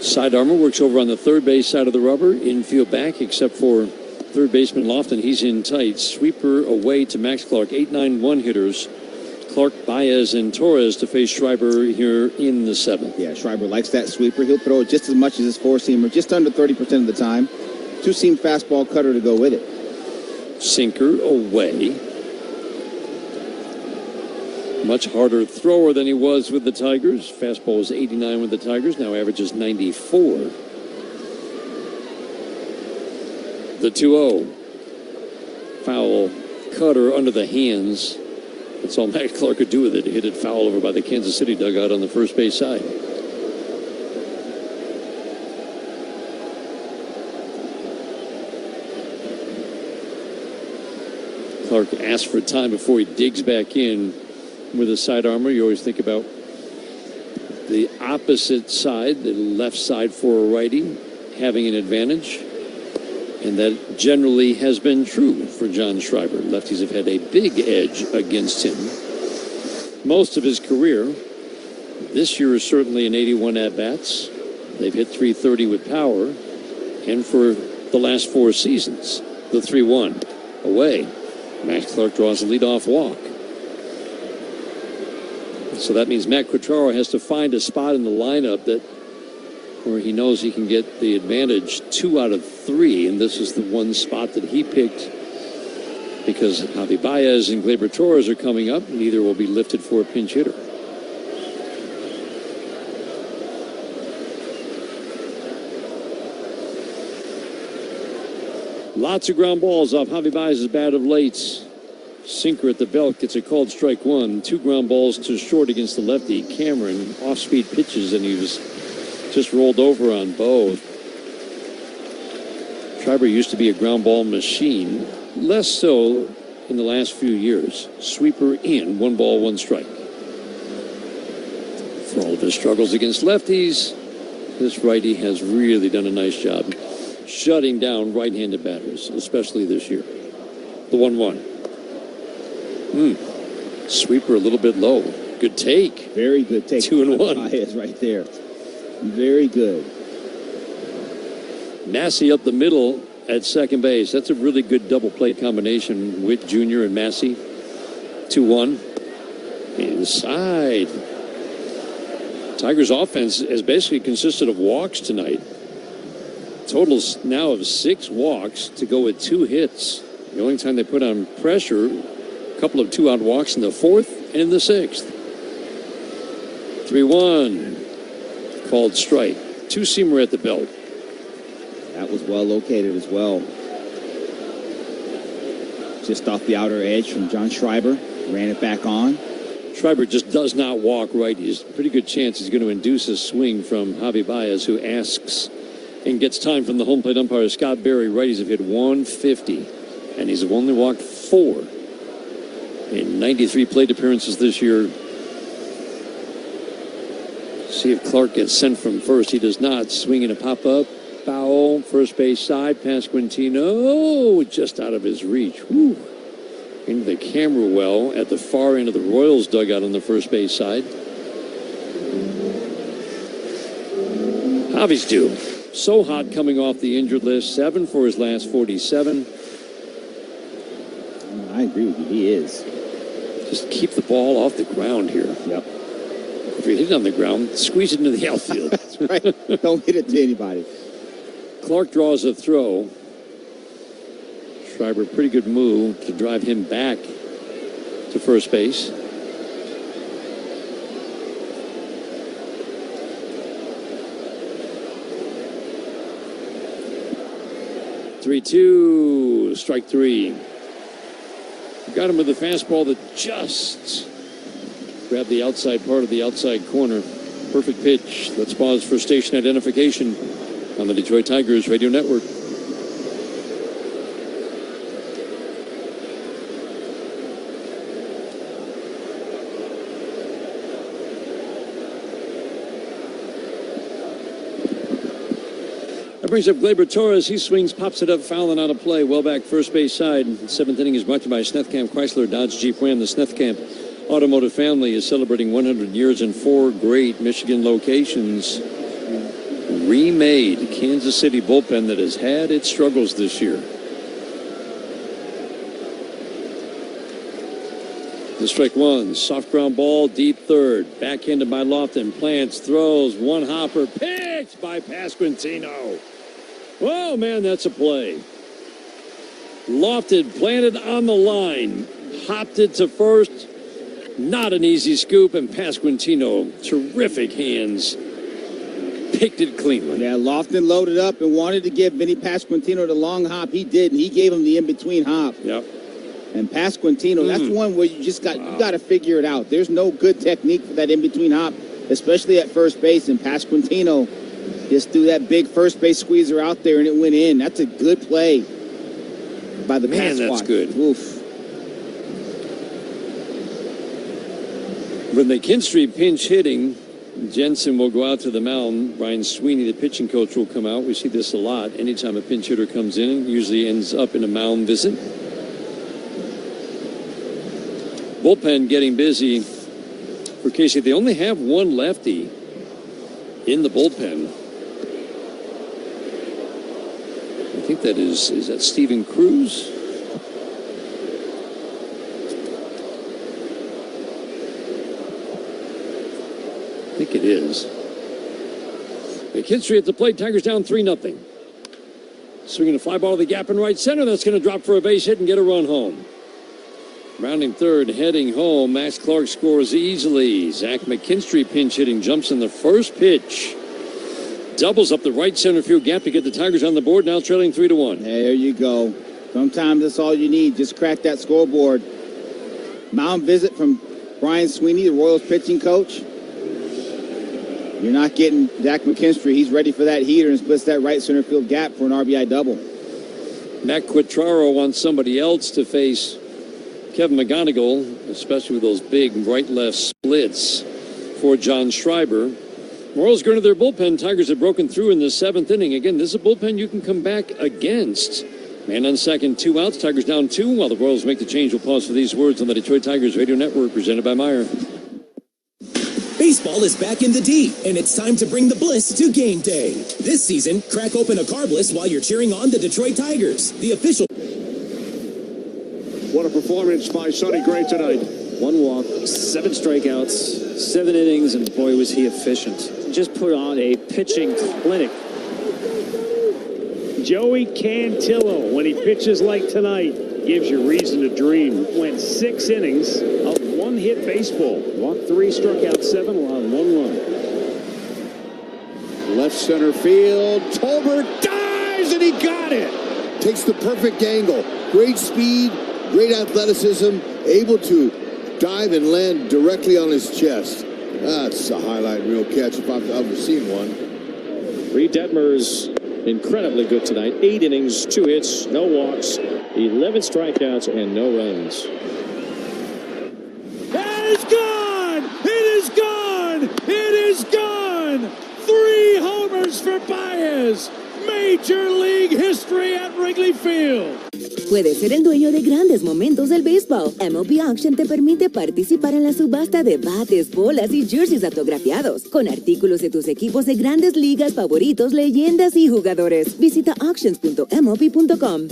Side armor works over on the third base side of the rubber, infield back, except for third baseman Lofton. He's in tight. Sweeper away to Max Clark. 8-9-1 hitters. Clark, Baez, and Torres to face Schreiber here in the 7th. Yeah, Schreiber likes that sweeper. He'll throw it just as much as his 4-seamer, just under 30% of the time. 2-seam fastball cutter to go with it. Sinker away. Much harder thrower than he was with the Tigers. Fastball was 89 with the Tigers, now averages 94. The 2-0. Foul cutter under the hands. That's all Max Clark could do with it. He hit it foul over by the Kansas City dugout on the first base side. Clark asked for time before he digs back in with a side armor. You always think about the opposite side, the left side for a righty, having an advantage. And that generally has been true for John Schreiber. Lefties have had a big edge against him most of his career. This year is certainly an 81 at-bats. They've hit .330 with power. And for the last 4 seasons, the 3-1 away. Max Clark draws a leadoff walk. So that means Matt Quatraro has to find a spot in the lineup where he knows he can get the advantage 2 out of 3, and this is the one spot that he picked because Javi Baez and Gleyber Torres are coming up. Neither will be lifted for a pinch hitter. Lots of ground balls off Javi Baez's bat of late. Sinker at the belt gets a called strike 1. 2 ground balls to short against the lefty. Cameron off-speed pitches, and he was just rolled over on both. Schreiber used to be a ground ball machine. Less so in the last few years. Sweeper in, 1 ball, 1 strike. For all of his struggles against lefties, this righty has really done a nice job shutting down right-handed batters, especially this year. The 1-1. Sweeper a little bit low. Good take. Very good take. 2-1. Baez right there. Very good. Massey up the middle at second base. That's a really good double play combination. Witt Jr. and Massey. 2-1. Inside. Tigers offense has basically consisted of walks tonight. Totals now of 6 walks to go with 2 hits. The only time they put on pressure, a couple of 2-out walks in the 4th and in the 6th. 3-1. Called strike. 2-seamer at the belt. That was well located as well. Just off the outer edge from John Schreiber. Ran it back on. Schreiber just does not walk righties. Pretty good chance he's going to induce a swing from Javi Baez, who asks and gets time from the home plate umpire, Scott Berry. Righties have hit 150, and he's only walked 4 in 93 plate appearances this year. See if Clark gets sent from first. He does not. Swinging a pop-up. Foul. First base side. Pasquantino just out of his reach. Whew. Into the camera well at the far end of the Royals dugout on the first base side. Javi's due. So hot coming off the injured list. 7 for his last 47. I agree with you. He is. Just keep the ball off the ground here. Yep. If you hit it on the ground, squeeze it into the outfield. That's right. Don't hit it to anybody. Clark draws a throw. Schreiber, pretty good move to drive him back to first base. Three-two, strike 3. Got him with a fastball that just grabbed the outside part of the outside corner. Perfect pitch. Let's pause for station identification on the Detroit Tigers Radio Network. That brings up Gleyber Torres. He swings, pops it up, fouling out of play. Well back first base side. 7th inning is brought to you by Snethkamp Chrysler Dodge Jeep Ram. The Snethkamp Automotive family is celebrating 100 years in 4 great Michigan locations. Remade Kansas City bullpen that has had its struggles this year. The strike 1, soft ground ball, deep third. Backhanded by Lofton. Plants, throws, 1 hopper, picked by Pasquantino. Oh, man, that's a play. Lofted, planted on the line. Hopped it to first. Not an easy scoop, and Pasquantino, terrific hands. Picked it cleanly. Yeah, Lofton loaded up and wanted to give Vinny Pasquantino the long hop. He did, and he gave him the in-between hop. Yep. And Pasquantino, that's one where you just got you got to figure it out. There's no good technique for that in-between hop, especially at first base. And Pasquantino just threw that big first base squeezer out there, and it went in. That's a good play by the Man, that's good. Oof. When the Kinstry pinch hitting, Jensen will go out to the mound. Brian Sweeney, the pitching coach, will come out. We see this a lot. Anytime a pinch hitter comes in, it usually ends up in a mound visit. Bullpen getting busy for Casey. They only have 1 lefty in the bullpen. I think that is that Steven Cruz? think it is. McKinstry at the plate. Tigers down 3-0. Swinging a fly ball to the gap in right center. That's going to drop for a base hit and get a run home. Rounding third, heading home. Max Clark scores easily. Zach McKinstry pinch hitting, jumps in the first pitch. Doubles up the right center field gap to get the Tigers on the board. Now trailing 3-1. There you go. Sometimes that's all you need. Just crack that scoreboard. Mound visit from Brian Sweeney, the Royals pitching coach. You're not getting Zach McKinstry. He's ready for that heater and splits that right center field gap for an RBI double. Matt Quatraro wants somebody else to face Kevin McGonigal, especially with those big right-left splits for John Schreiber. Royals going to their bullpen. Tigers have broken through in the 7th inning. Again, this is a bullpen you can come back against. Man on second, 2 outs. Tigers down 2 while the Royals make the change. We'll pause for these words on the Detroit Tigers Radio Network, presented by Meyer. Baseball is back in the D, and it's time to bring the bliss to game day. This season, crack open a car bliss while you're cheering on the Detroit Tigers, the official. What a performance by Sonny Gray tonight. 1 walk, 7 strikeouts, 7 innings, and boy, was he efficient. Just put on a pitching clinic. Joey Cantillo, when he pitches like tonight, gives you reason to dream. Went 6 innings of 1-hit baseball. Walked 3, struck out 7, allowed 1 run. Left center field. Tolbert dives, and he got it. Takes the perfect angle. Great speed, great athleticism, able to dive and land directly on his chest. That's a highlight reel catch if I've ever seen one. Reed Detmer's incredibly good tonight. 8 innings, 2 hits, no walks, 11 strikeouts, and no runs. It's gone! It is gone! It is gone! 3 homers for Baez. Major League history at Wrigley Field. Puedes ser el dueño de grandes momentos del béisbol. MLB Auction te permite participar en la subasta de bates, bolas y jerseys autografiados, con artículos de tus equipos de grandes ligas favoritos, leyendas y jugadores. Visita auctions.mlb.com.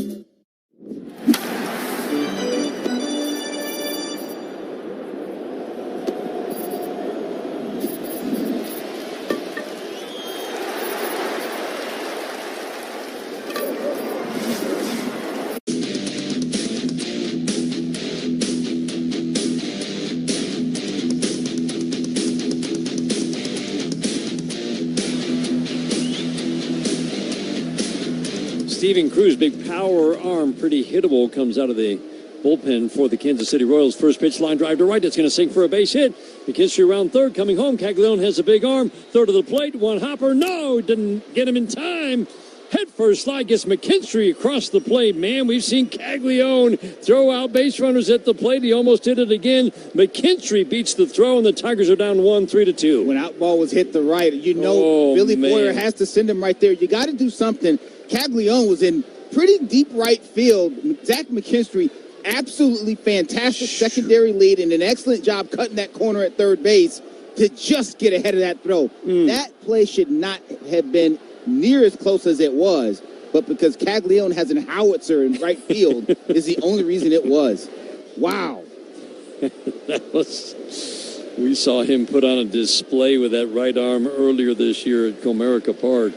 Steven Cruz, big power arm, pretty hittable, comes out of the bullpen for the Kansas City Royals. First pitch, line drive to right. That's going to sink for a base hit. McKinstry around third, coming home. Caglione has a big arm. Third of the plate, 1 hopper. No, didn't get him in time. Head first slide gets McKinstry across the plate. Man, we've seen Caglione throw out base runners at the plate. He almost did it again. McKinstry beats the throw, and the Tigers are down 1, 3-2. When out ball was hit the right, you know Billy Boyer has to send him right there. You got to do something. Caglione was in pretty deep right field. Zach McKinstry, absolutely fantastic secondary lead and an excellent job cutting that corner at third base to just get ahead of that throw. That play should not have been near as close as it was, but because Caglione has an howitzer in right field is the only reason it was. Wow. We saw him put on a display with that right arm earlier this year at Comerica Park.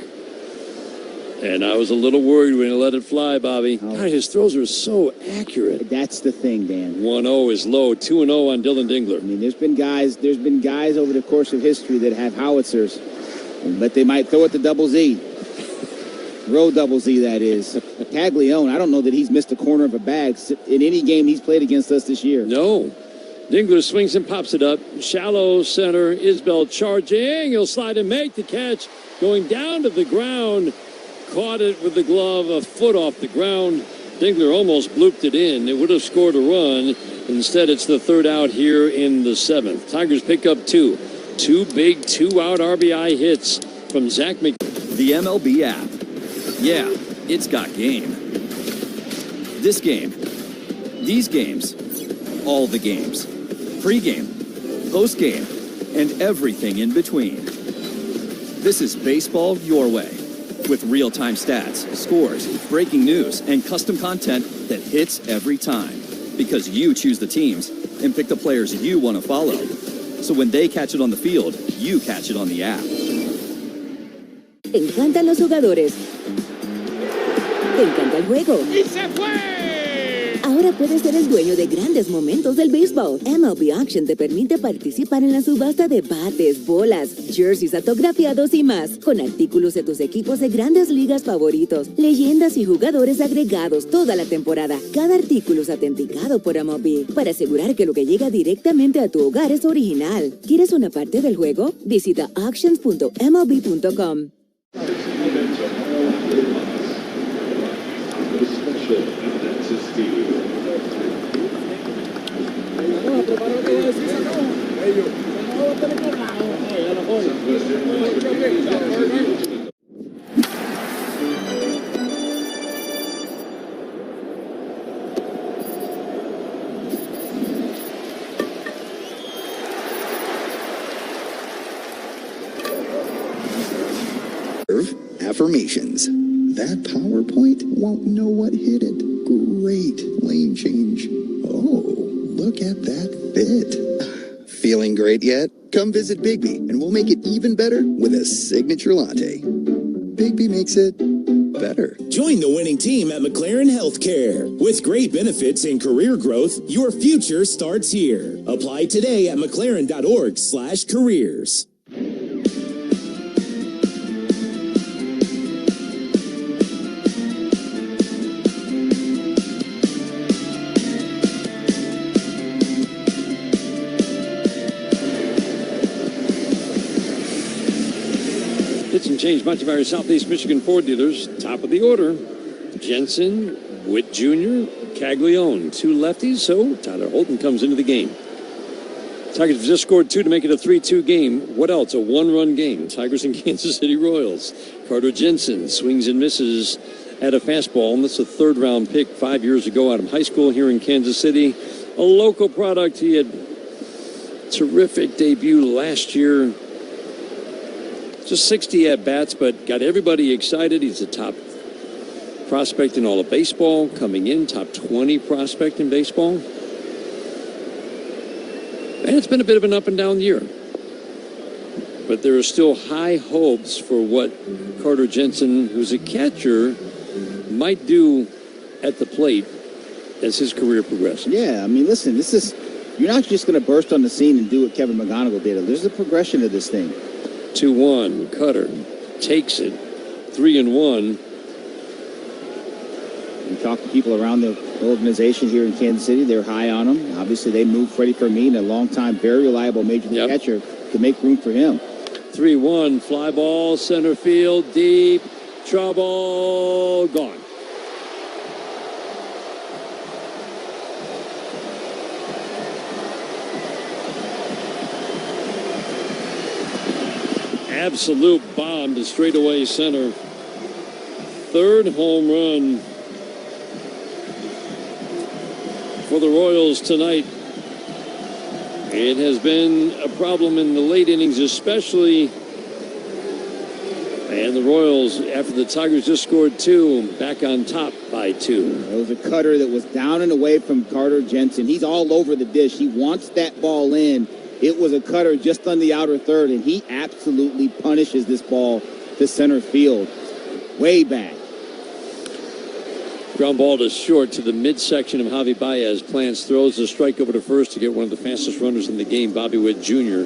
And I was a little worried when he let it fly, Bobby. God, his throws are so accurate. That's the thing, Dan. 1-0 is low. 2-0 on Dylan Dingler. I mean, there's been guys over the course of history that have howitzers, but they might throw it to double Z. Row double Z, that is. Caglione, I don't know that he's missed a corner of a bag in any game he's played against us this year. No. Dingler swings and pops it up. Shallow center. Isbell charging. He'll slide and make the catch. Going down to the ground. Caught it with the glove a foot off the ground. Dingler almost blooped it in. It would have scored a run. Instead, it's the third out here in the 7th. Tigers pick up 2. 2 big 2-out RBI hits from Zach McKinstry. The MLB app. Yeah, it's got game. This game. These games. All the games. Pre-game. Post-game. And everything in between. This is baseball your way. With real-time stats, scores, breaking news, and custom content that hits every time. Because you choose the teams and pick the players you want to follow. So when they catch it on the field, you catch it on the app. Te encantan los jugadores. Te encanta el juego. ¡Y se fue! Ahora puedes ser el dueño de grandes momentos del béisbol. MLB Auction te permite participar en la subasta de bates, bolas, jerseys autografiados y más, con artículos de tus equipos de grandes ligas favoritos, leyendas y jugadores agregados toda la temporada. Cada artículo es autenticado por MLB para asegurar que lo que llega directamente a tu hogar es original. ¿Quieres una parte del juego? Visita auctions.mlb.com. Affirmations. That PowerPoint won't know what hit it. Great lane change. Oh, look at that fit. Feeling great yet? Come visit Bigby and we'll make it even better with a signature latte. Bigby makes it better. Join the winning team at McLaren Healthcare. With great benefits and career growth, your future starts here. Apply today at mclaren.org/careers. And change much of our Southeast Michigan Ford dealers. Top of the order, Jensen, Witt Jr., Caglione, two lefties, so Tyler Holton comes into the game. Tigers have just scored 2 to make it a 3-2 game. What else? A 1-run game. Tigers and Kansas City Royals. Carter Jensen swings and misses at a fastball, and that's a third-round pick 5 years ago out of high school here in Kansas City. A local product. He had terrific debut last year. Just 60 at-bats, but got everybody excited. He's a top prospect in all of baseball, coming in, top 20 prospect in baseball. And it's been a bit of an up-and-down year. But there are still high hopes for what Carter Jensen, who's a catcher, might do at the plate as his career progresses. Yeah, I mean, listen, you're not just going to burst on the scene and do what Kevin McGonigal did. There's a progression to this thing. 2-1, Cutter takes it, 3-1. You talk to people around the organization here in Kansas City, they're high on him. Obviously, they moved Freddie Fermin, a long-time, very reliable major league catcher, to make room for him. 3-1, fly ball, center field, deep, trouble, gone. Absolute bomb to straightaway center. Third home run for the Royals tonight. It has been a problem in the late innings, especially. And the Royals, after the Tigers just scored 2, back on top by 2. It was a cutter that was down and away from Carter Jensen. He's all over the dish. He wants that ball in. It was a cutter just on the outer third, and he absolutely punishes this ball to center field. Way back. Ground ball to short to the midsection of Javi Baez. Plants throws the strike over to first to get one of the fastest runners in the game, Bobby Witt Jr.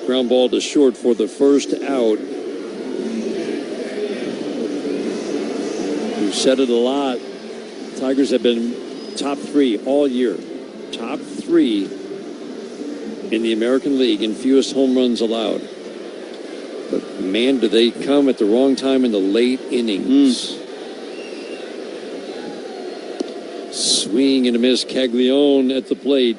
Ground ball to short for the first out. We've said it a lot. Tigers have been top 3 all year. Top 3 in the American League in fewest home runs allowed. But man, do they come at the wrong time in the late innings. Swing and a miss. Caglione at the plate.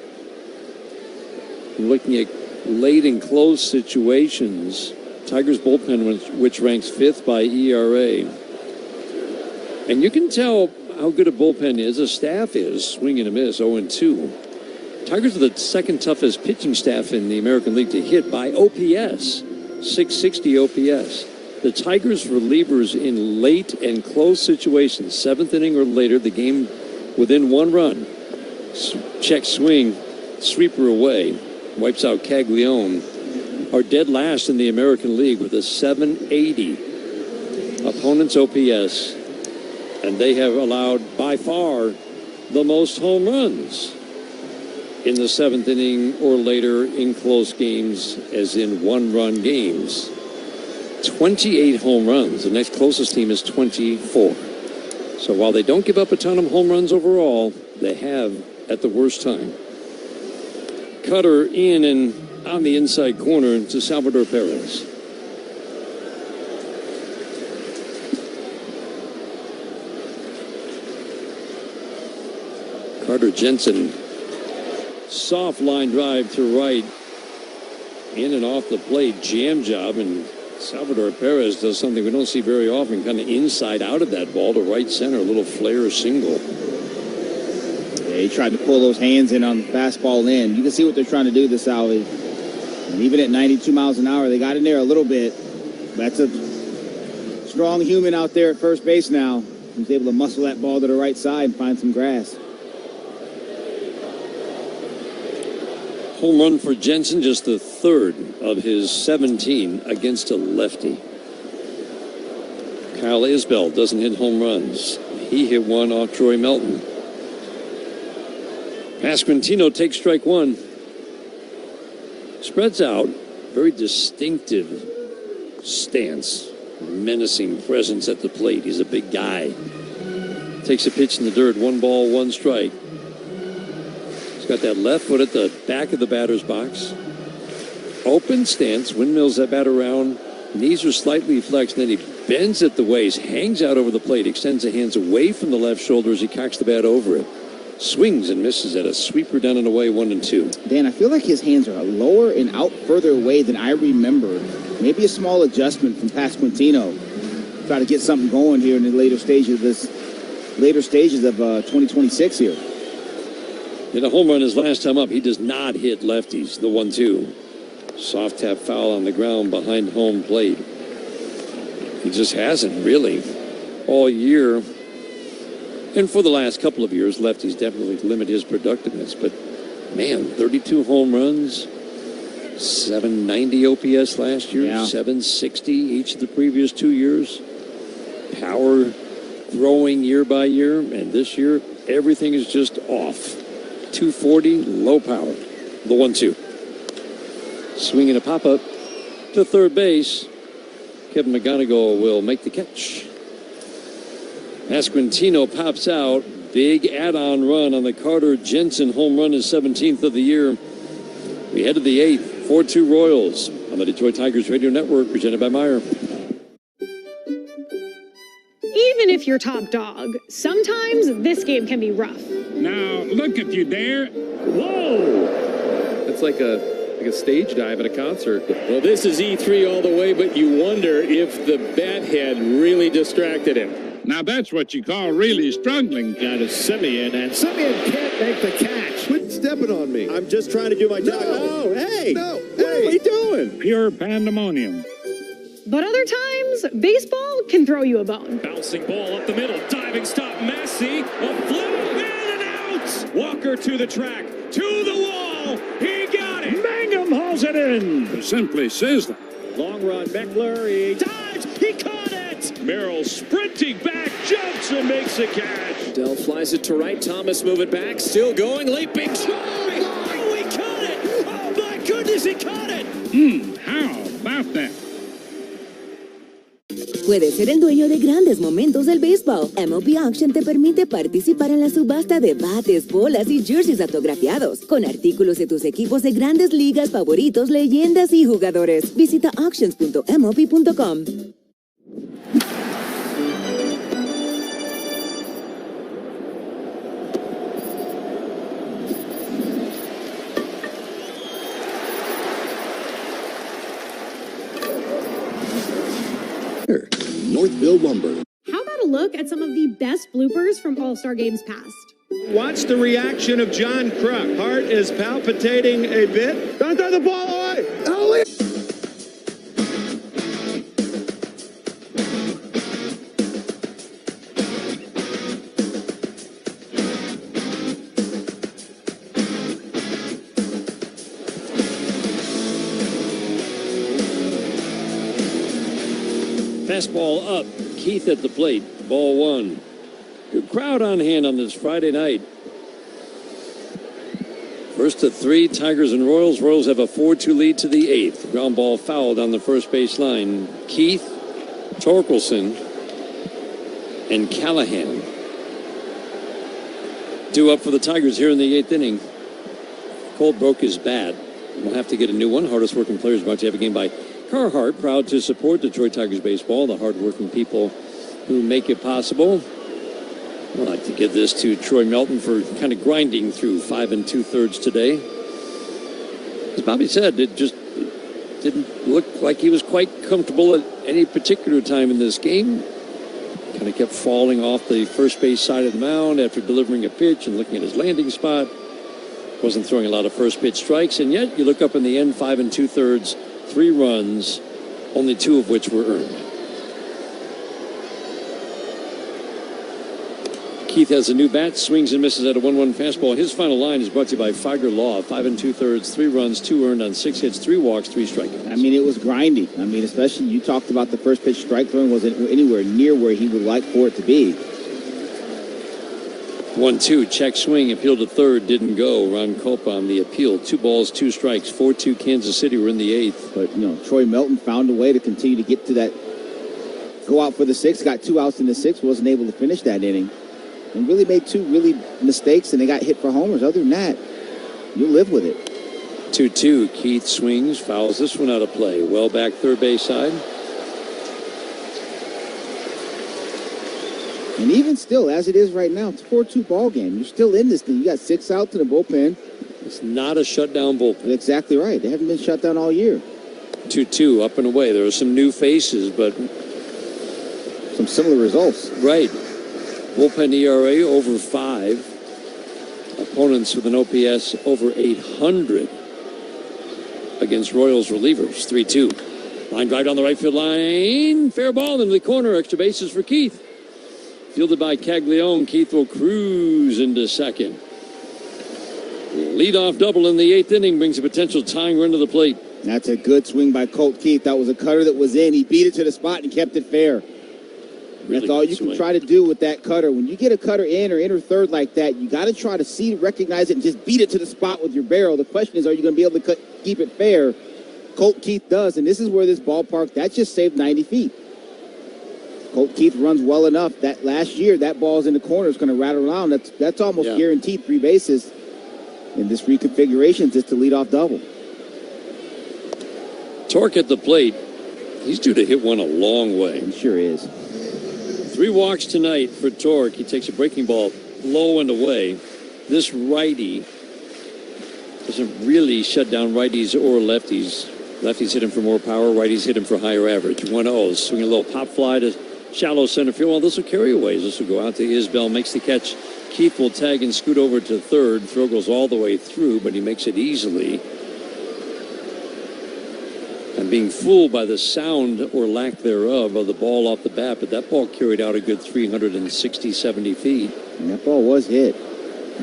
Looking at late and close situations. Tigers bullpen, which ranks 5th by ERA. And you can tell how good a bullpen is. A staff is. Swing and a miss, 0-2. Tigers are the second toughest pitching staff in the American League to hit by OPS. 660 OPS. The Tigers relievers in late and close situations, 7th inning or later, the game within 1 run. Check swing, sweeper away. wipes out Caglione, are dead last in the American League with a 780 opponent's OPS, and they have allowed by far the most home runs in the seventh inning or later in close games, as in one-run games. 28 home runs. The next closest team is 24. So while they don't give up a ton of home runs overall, they have at the worst time. Cutter in and on the inside corner to Salvador Perez. Carter Jensen, soft line drive to right, in and off the plate, jam job, and Salvador Perez does something we don't see very often, kind of inside out of that ball to right center, a little flare single. Yeah, he tried to pull those hands in on the fastball in. You can see what they're trying to do, the Salvi. And even at 92 miles an hour, they got in there a little bit. That's a strong human out there at first base now. He's able to muscle that ball to the right side and find some grass. Home run for Jensen, just the third of his 17 against a lefty. Kyle Isbell doesn't hit home runs. He hit one off Troy Melton. Pasquantino takes strike one. Spreads out. Very distinctive stance. Menacing presence at the plate. He's a big guy. Takes a pitch in the dirt. 1 ball, 1 strike. He's got that left foot at the back of the batter's box. Open stance, windmills that bat around. Knees are slightly flexed, and then he bends at the waist, hangs out over the plate, extends the hands away from the left shoulder as he cocks the bat over it. Swings and misses at a sweeper down and away, 1-2. Dan, I feel like his hands are lower and out further away than I remember. Maybe a small adjustment from Pasquantino. Try to get something going here in the later stages of 2026 here. In a home run his last time up, he does not hit lefties, the 1-2. Soft tap foul on the ground behind home plate. He just hasn't really all year. And for the last couple of years, lefties definitely limit his productiveness. But, man, 32 home runs, 790 OPS last year, 760 each of the previous 2 years. Power growing year by year, and this year, everything is just off. 240, low power. The 1-2. Swinging a pop-up to third base. Kevin McGonigal will make the catch. Pasquantino pops out. Big add-on run on the Carter Jensen home run, his 17th of the year. We head to the 8th. 4-2 Royals on the Detroit Tigers Radio Network, presented by Meyer. Even if you're top dog, sometimes this game can be rough. Now, look at you there. Whoa! It's like a stage dive at a concert. Well, this is E3 all the way, but you wonder if the bat head really distracted him. Now that's what you call really struggling. Got a Simeon, and Simeon can't make the catch. Quit stepping on me. I'm just trying to do my job. No, hey! No, what are we doing? Pure pandemonium. But other times, baseball can throw you a bone. Bouncing ball up the middle, diving stop, Massey, a flip, in and out! Walker to the track, to the wall, he got it! Mangum hauls it in. Simply says that. Long run, Meckler, he dives, he caught it! Merrill sprinting back, jumps and makes a catch. Dell flies it to right, Thomas moving back, still going, leaping, try! Oh, he caught it! Oh my goodness, he caught it! How about that? Puedes ser el dueño de grandes momentos del béisbol. MLB Auction te permite participar en la subasta de bates, bolas y jerseys autografiados, con artículos de tus equipos de grandes ligas favoritos, leyendas y jugadores. Visita auctions.mlb.com. Northville Lumber. How about a look at some of the best bloopers from All-Star games past? Watch the reaction of John Kruk. Heart is palpitating a bit. Don't throw the ball away! Fastball up. Keith at the plate. Ball one. Good crowd on hand on this Friday night. First to 3, Tigers and Royals. Royals have a 4-2 lead to the 8th. Ground ball fouled on the first base line. Keith, Torkelson, and Callahan due up for the Tigers here in the 8th inning. Cole broke his bat. We'll have to get a new one. Hardest working players about to have a game by Carhartt. Proud to support Detroit Tigers baseball, the hardworking people who make it possible. I'd like to give this to Troy Melton for kind of grinding through 5 2/3 today. As Bobby said, it just didn't look like he was quite comfortable at any particular time in this game. Kind of kept falling off the first base side of the mound after delivering a pitch and looking at his landing spot. Wasn't throwing a lot of first pitch strikes, and yet you look up in the end, 5 2/3, 3 runs, only 2 of which were earned. Keith has a new bat, swings and misses at a 1-1 fastball. His final line is brought to you by Figer Law. 5 2/3, 3 runs, 2 earned on 6 hits, 3 walks, 3 strikeouts. I mean, it was grinding. I mean, especially you talked about the first pitch strike throwing wasn't anywhere near where he would like for it to be. 1-2, check swing, appeal to third, didn't go. Ron Culpa on the appeal. 2 balls, 2 strikes, 4-2 Kansas City. We're in the 8th. But, Troy Melton found a way to continue to get to that, go out for the 6th, got 2 outs in the 6th, wasn't able to finish that inning. And really made 2 really mistakes, and they got hit for homers. Other than that, you'll live with it. 2-2, Keith swings, fouls this one out of play. Well back third base side. And even still, as it is right now, it's a 4-2 ball game. You're still in this thing. You got 6 outs in the bullpen. It's not a shutdown bullpen. Exactly right. They haven't been shut down all year. 2-2, up and away. There are some new faces, but some similar results. Right. Bullpen ERA over 5. Opponents with an OPS over 800 against Royals relievers. 3-2. Line drive down the right field line. Fair ball into the corner. Extra bases for Keith. Fielded by Caglione. Keith will cruise into second. Leadoff double in the 8th inning brings a potential tying run to the plate. That's a good swing by Colt Keith. That was a cutter that was in. He beat it to the spot and kept it fair. Really That's all you can try to do with that cutter. When you get a cutter in or enter third like that, you got to try to see, recognize it, and just beat it to the spot with your barrel. The question is, are you going to be able to keep it fair? Colt Keith does, and this is where this ballpark, that just saved 90 feet. Colt Keith runs well enough that last year, that ball's in the corner, is going to rattle around. That's almost guaranteed 3 bases. In this reconfiguration, just to lead off double. Torque at the plate. He's due to hit one a long way. He sure is. 3 walks tonight for Torque. He takes a breaking ball low and away. This righty doesn't really shut down righties or lefties. Lefties hit him for more power. Righties hit him for higher average. 1-0. Swinging a little pop fly to shallow center field. Well, this will carry away. This will go out to Isbell. Makes the catch. Keith will tag and scoot over to third. Throw goes all the way through, but he makes it easily. I'm being fooled by the sound or lack thereof of the ball off the bat, but that ball carried out a good 360, 70 feet. And that ball was hit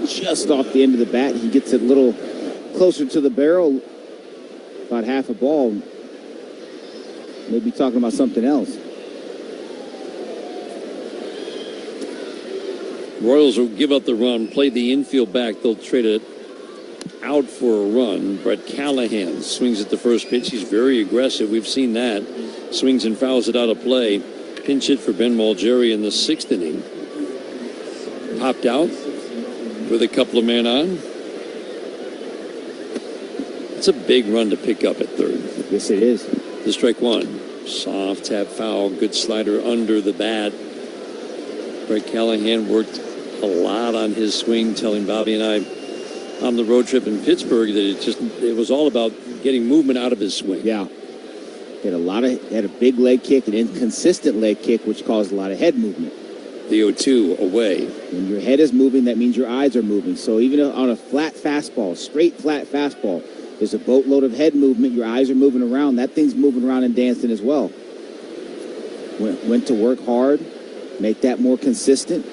just off the end of the bat. He gets it a little closer to the barrel, about half a ball. Maybe talking about something else. Royals will give up the run, play the infield back. They'll trade it out for a run. Brett Callahan swings at the first pitch. He's very aggressive. We've seen that. Swings and fouls it out of play. Pinch hit for Ben Malgeri in the 6th inning. Popped out with a couple of men on. It's a big run to pick up at third. Yes, it is. The strike 1. Soft tap foul. Good slider under the bat. Brett Callahan worked a lot on his swing, telling Bobby and I on the road trip in Pittsburgh that it was all about getting movement out of his swing. Yeah. Had a big leg kick, an inconsistent leg kick, which caused a lot of head movement. The 0-2 away. When your head is moving, that means your eyes are moving. So even on a flat fastball, straight flat fastball, there's a boatload of head movement. Your eyes are moving around. That thing's moving around and dancing as well. Went to work hard, make that more consistent,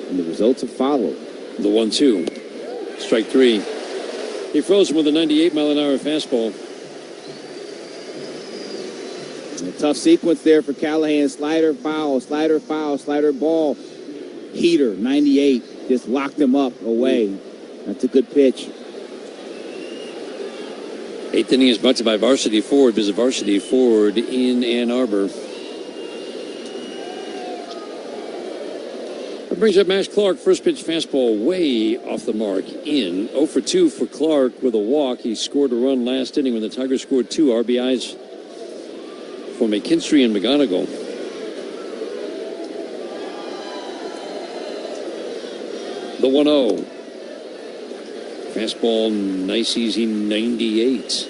and the results have followed. The 1-2. Strike 3. He froze him with a 98-mile-an-hour fastball. A tough sequence there for Callahan. Slider, foul, slider, foul, slider, ball. Heater, 98. Just locked him up away. That's a good pitch. 8th inning is brought to you by Varsity Ford. Visit Varsity Ford in Ann Arbor. That brings up Max Clark. First pitch fastball way off the mark. In. 0 for 2 for Clark with a walk. He scored a run last inning when the Tigers scored 2 RBIs for McKinstry and McGonigal. The 1-0. Fastball, nice easy 98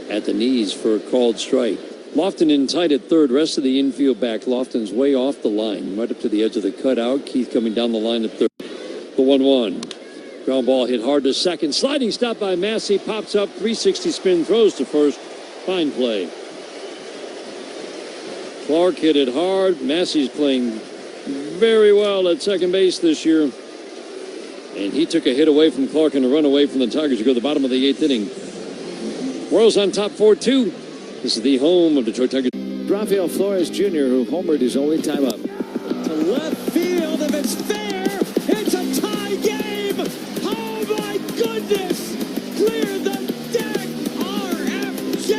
at the knees for a called strike. Lofton in tight at third. Rest of the infield back. Lofton's way off the line, right up to the edge of the cutout. Keith coming down the line at third. The 1-1. Ground ball hit hard to second. Sliding stop by Massey. Pops up. 360 spin. Throws to first. Fine play. Clark hit it hard. Massey's playing very well at second base this year. And he took a hit away from Clark and a run away from the Tigers to go to the bottom of the 8th inning. Royals on top 4-2. This is the home of Detroit Tigers. Rafael Flores Jr., who homered his only time up. To left field, if it's fair, it's a tie game. Oh my goodness! Clear the deck, RFJ!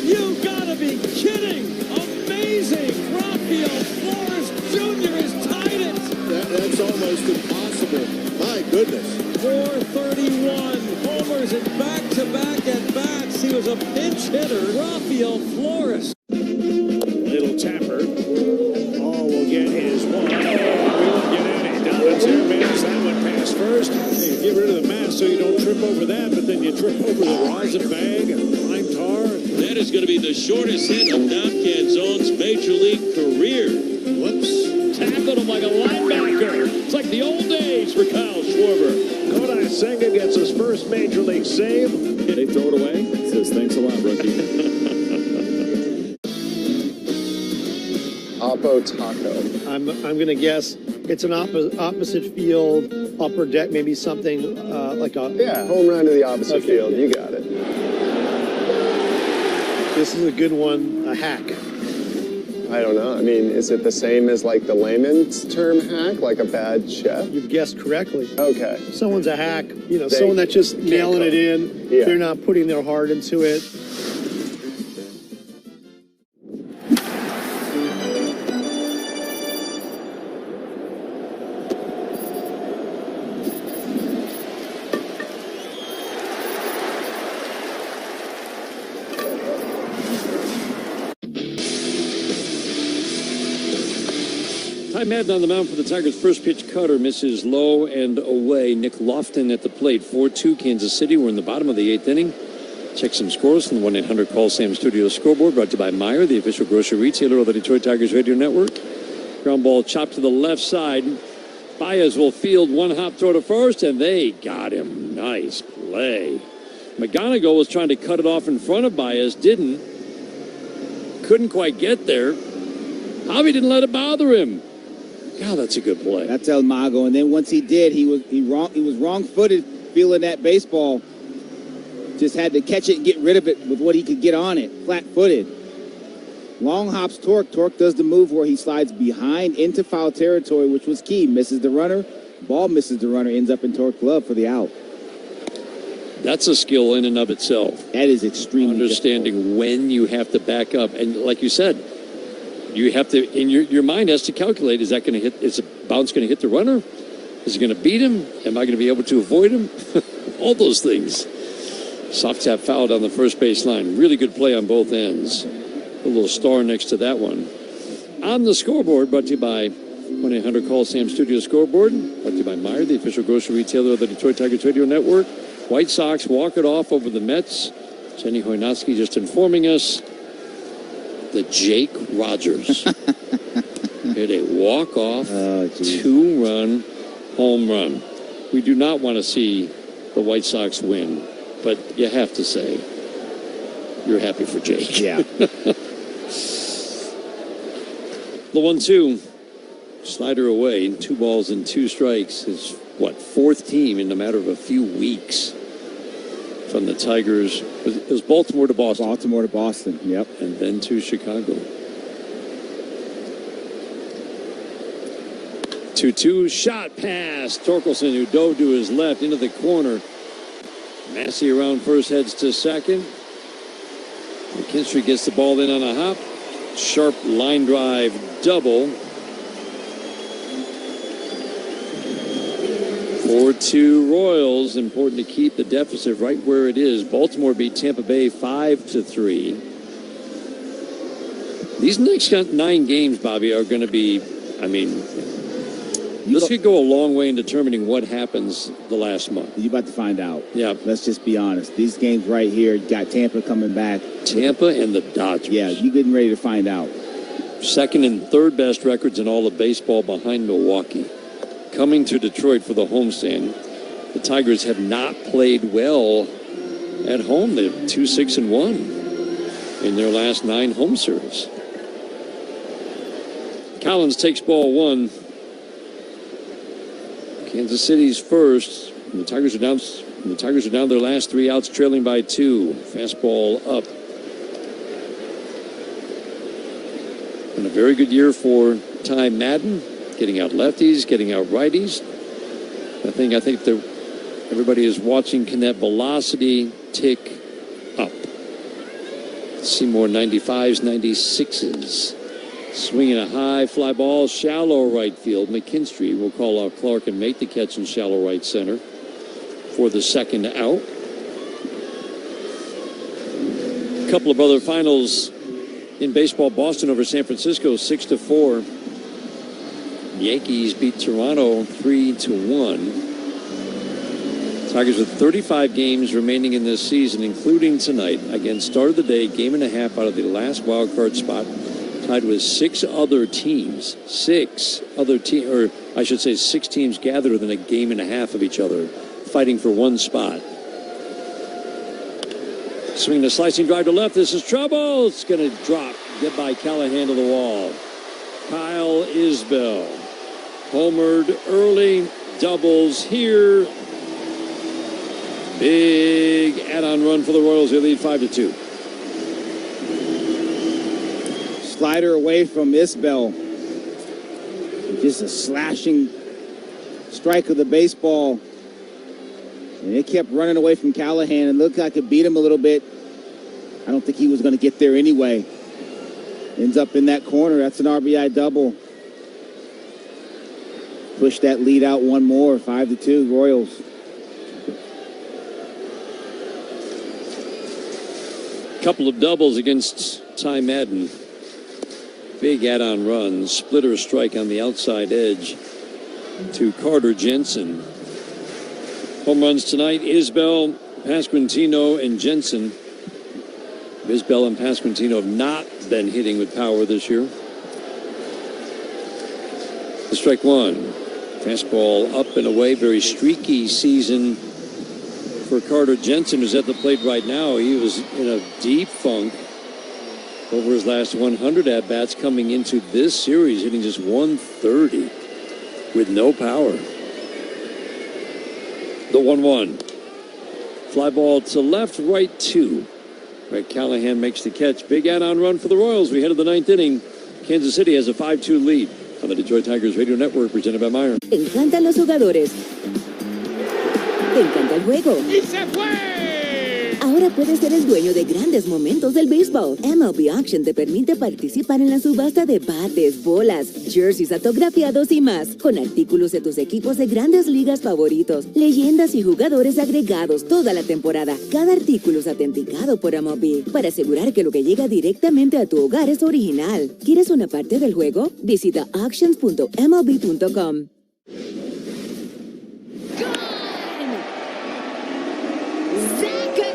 You gotta be kidding! Amazing! Rafael Flores Jr. has tied it. That's almost impossible. My goodness. 431 homers and back-to-back at-bats. He was a pinch hitter. Rafael Flores. Little tapper. All we'll get is one. We won't get any. Dobbins here managed that one past first. You get rid of the mask so you don't trip over that, but then you trip over the rosin bag and lime tar. That is going to be the shortest hit of Don Canzone's Major League career. Whoops. Tackled him like a linebacker. It's like the old days for Kyle Schwarber. Kodai Senga gets his first Major League save. They throw it away. Says, thanks a lot, rookie. Oppo Taco. I'm going to guess it's an opposite field, upper deck, maybe something like a... Yeah, home run to the opposite field. You got it. This is a good one, a hack. I don't know. I mean, is it the same as like the layman's term hack, like a bad chef? You've guessed correctly. Okay. Someone's a hack, you know, someone that's just nailing it in. Yeah. They're not putting their heart into it. Ty Madden on the mound for the Tigers. First pitch cutter misses low and away. Nick Lofton at the plate. 4-2 Kansas City. We're in the bottom of the 8th inning. Check some scores from the 1-800-CALL-SAM Studio Scoreboard. Brought to you by Meijer, the official grocery retailer of the Detroit Tigers radio network. Ground ball chopped to the left side. Baez will field one hop throw to first, and they got him. Nice play. McGonigal was trying to cut it off in front of Baez. Didn't. Couldn't quite get there. Javi didn't let it bother him. God, that's a good play. That's El Mago. And then once he did, he was wrong-footed feeling that baseball. Just had to catch it and get rid of it with what he could get on it. Flat-footed. Long hops Torque. Torque does the move where he slides behind into foul territory, which was key. Misses the runner. Ball misses the runner. Ends up in Torque glove for the out. That's a skill in and of itself. That is extremely understanding difficult. When you have to back up. And like you said, you have to, in your mind has to calculate, is that going to hit, is a bounce going to hit the runner? Is it going to beat him? Am I going to be able to avoid him? All those things. Soft tap foul down the first base line. Really good play on both ends. A little star next to that one. On the scoreboard, brought to you by 1-800-CALL-SAM Studio Scoreboard. Brought to you by Meijer, the official grocery retailer of the Detroit Tigers radio network. White Sox walk it off over the Mets. Jenny Hoynotsky just informing us. The Jake Rogers hit a walk-off, two-run home run. We do not want to see the White Sox win, but you have to say you're happy for Jake. Yeah. The 1-2. Slider away. 2 balls and 2 strikes. His, fourth team in a matter of a few weeks. from the Tigers. It was Baltimore to Boston. Baltimore to Boston, yep. And then to Chicago. 2-2 shot pass. Torkelson, who dove to his left into the corner. Massey around first, heads to second. McKinstry gets the ball in on a hop. Sharp line drive double. 4-2 Royals. Important to keep the deficit right where it is. Baltimore beat Tampa Bay 5-3. These next 9 games, Bobby, are going to be, I mean, this could go a long way in determining what happens the last month. You're about to find out. Yeah. Let's just be honest. These games right here, you got Tampa coming back. Tampa and the Dodgers. Yeah, you're getting ready to find out. Second and third best records in all of baseball behind Milwaukee. Coming to Detroit for the homestand. The Tigers have not played well at home. They're 2-6-1 in their last 9 home serves. Collins takes ball 1. Kansas City's first. And the Tigers are down. The Tigers are down their last 3 outs, trailing by 2. Fastball up. And a very good year for Ty Madden, getting out lefties, getting out righties. I think everybody is watching. Can that velocity tick up? See more 95s, 96s. Swinging a high fly ball, shallow right field. McKinstry will call out Clark and make the catch in shallow right center for the second out. A couple of other finals in baseball. Boston over San Francisco 6-4. Yankees beat Toronto 3-1. Tigers with 35 games remaining in this season, including tonight. Again, start of the day, game and a half out of the last wild card spot. Tied with 6 other teams. 6 other teams, or I should say 6 teams gathered within a game and a half of each other, fighting for one spot. Swing the slicing drive to left. This is trouble. It's going to drop. Get by Callahan to the wall. Kyle Isbell. Homered early. Doubles here. Big add-on run for the Royals. They lead 5-2. Slider away from Isbell. Just a slashing strike of the baseball. And it kept running away from Callahan. It looked like it beat him a little bit. I don't think he was going to get there anyway. Ends up in that corner. That's an RBI double. Push that lead out one more. 5-2 Royals. Couple of doubles against Ty Madden. Big add-on run. Splitter strike on the outside edge to Carter Jensen. Home runs tonight, Isbell, Pasquantino, and Jensen. Isbell and Pasquantino have not been hitting with power this year. The strike 1. Fastball up and away. Very streaky season for Carter Jensen, who's at the plate right now. He was in a deep funk over his last 100 at-bats coming into this series, hitting just 130 with no power. The 1-1. Fly ball to left, right 2. Right, Callahan makes the catch. Big add-on run for the Royals. We head to the 9th inning. Kansas City has a 5-2 lead on the Detroit Tigers Radio Network, presented by Meyer. Te encantan los jugadores. Te encanta el juego. ¡Y se fue! Ahora puedes ser el dueño de grandes momentos del béisbol. MLB Auction te permite participar en la subasta de bates, bolas, jerseys autografiados y más, con artículos de tus equipos de grandes ligas favoritos, leyendas y jugadores agregados toda la temporada. Cada artículo es autenticado por MLB para asegurar que lo que llega directamente a tu hogar es original. ¿Quieres una parte del juego? Visita auctions.mlb.com.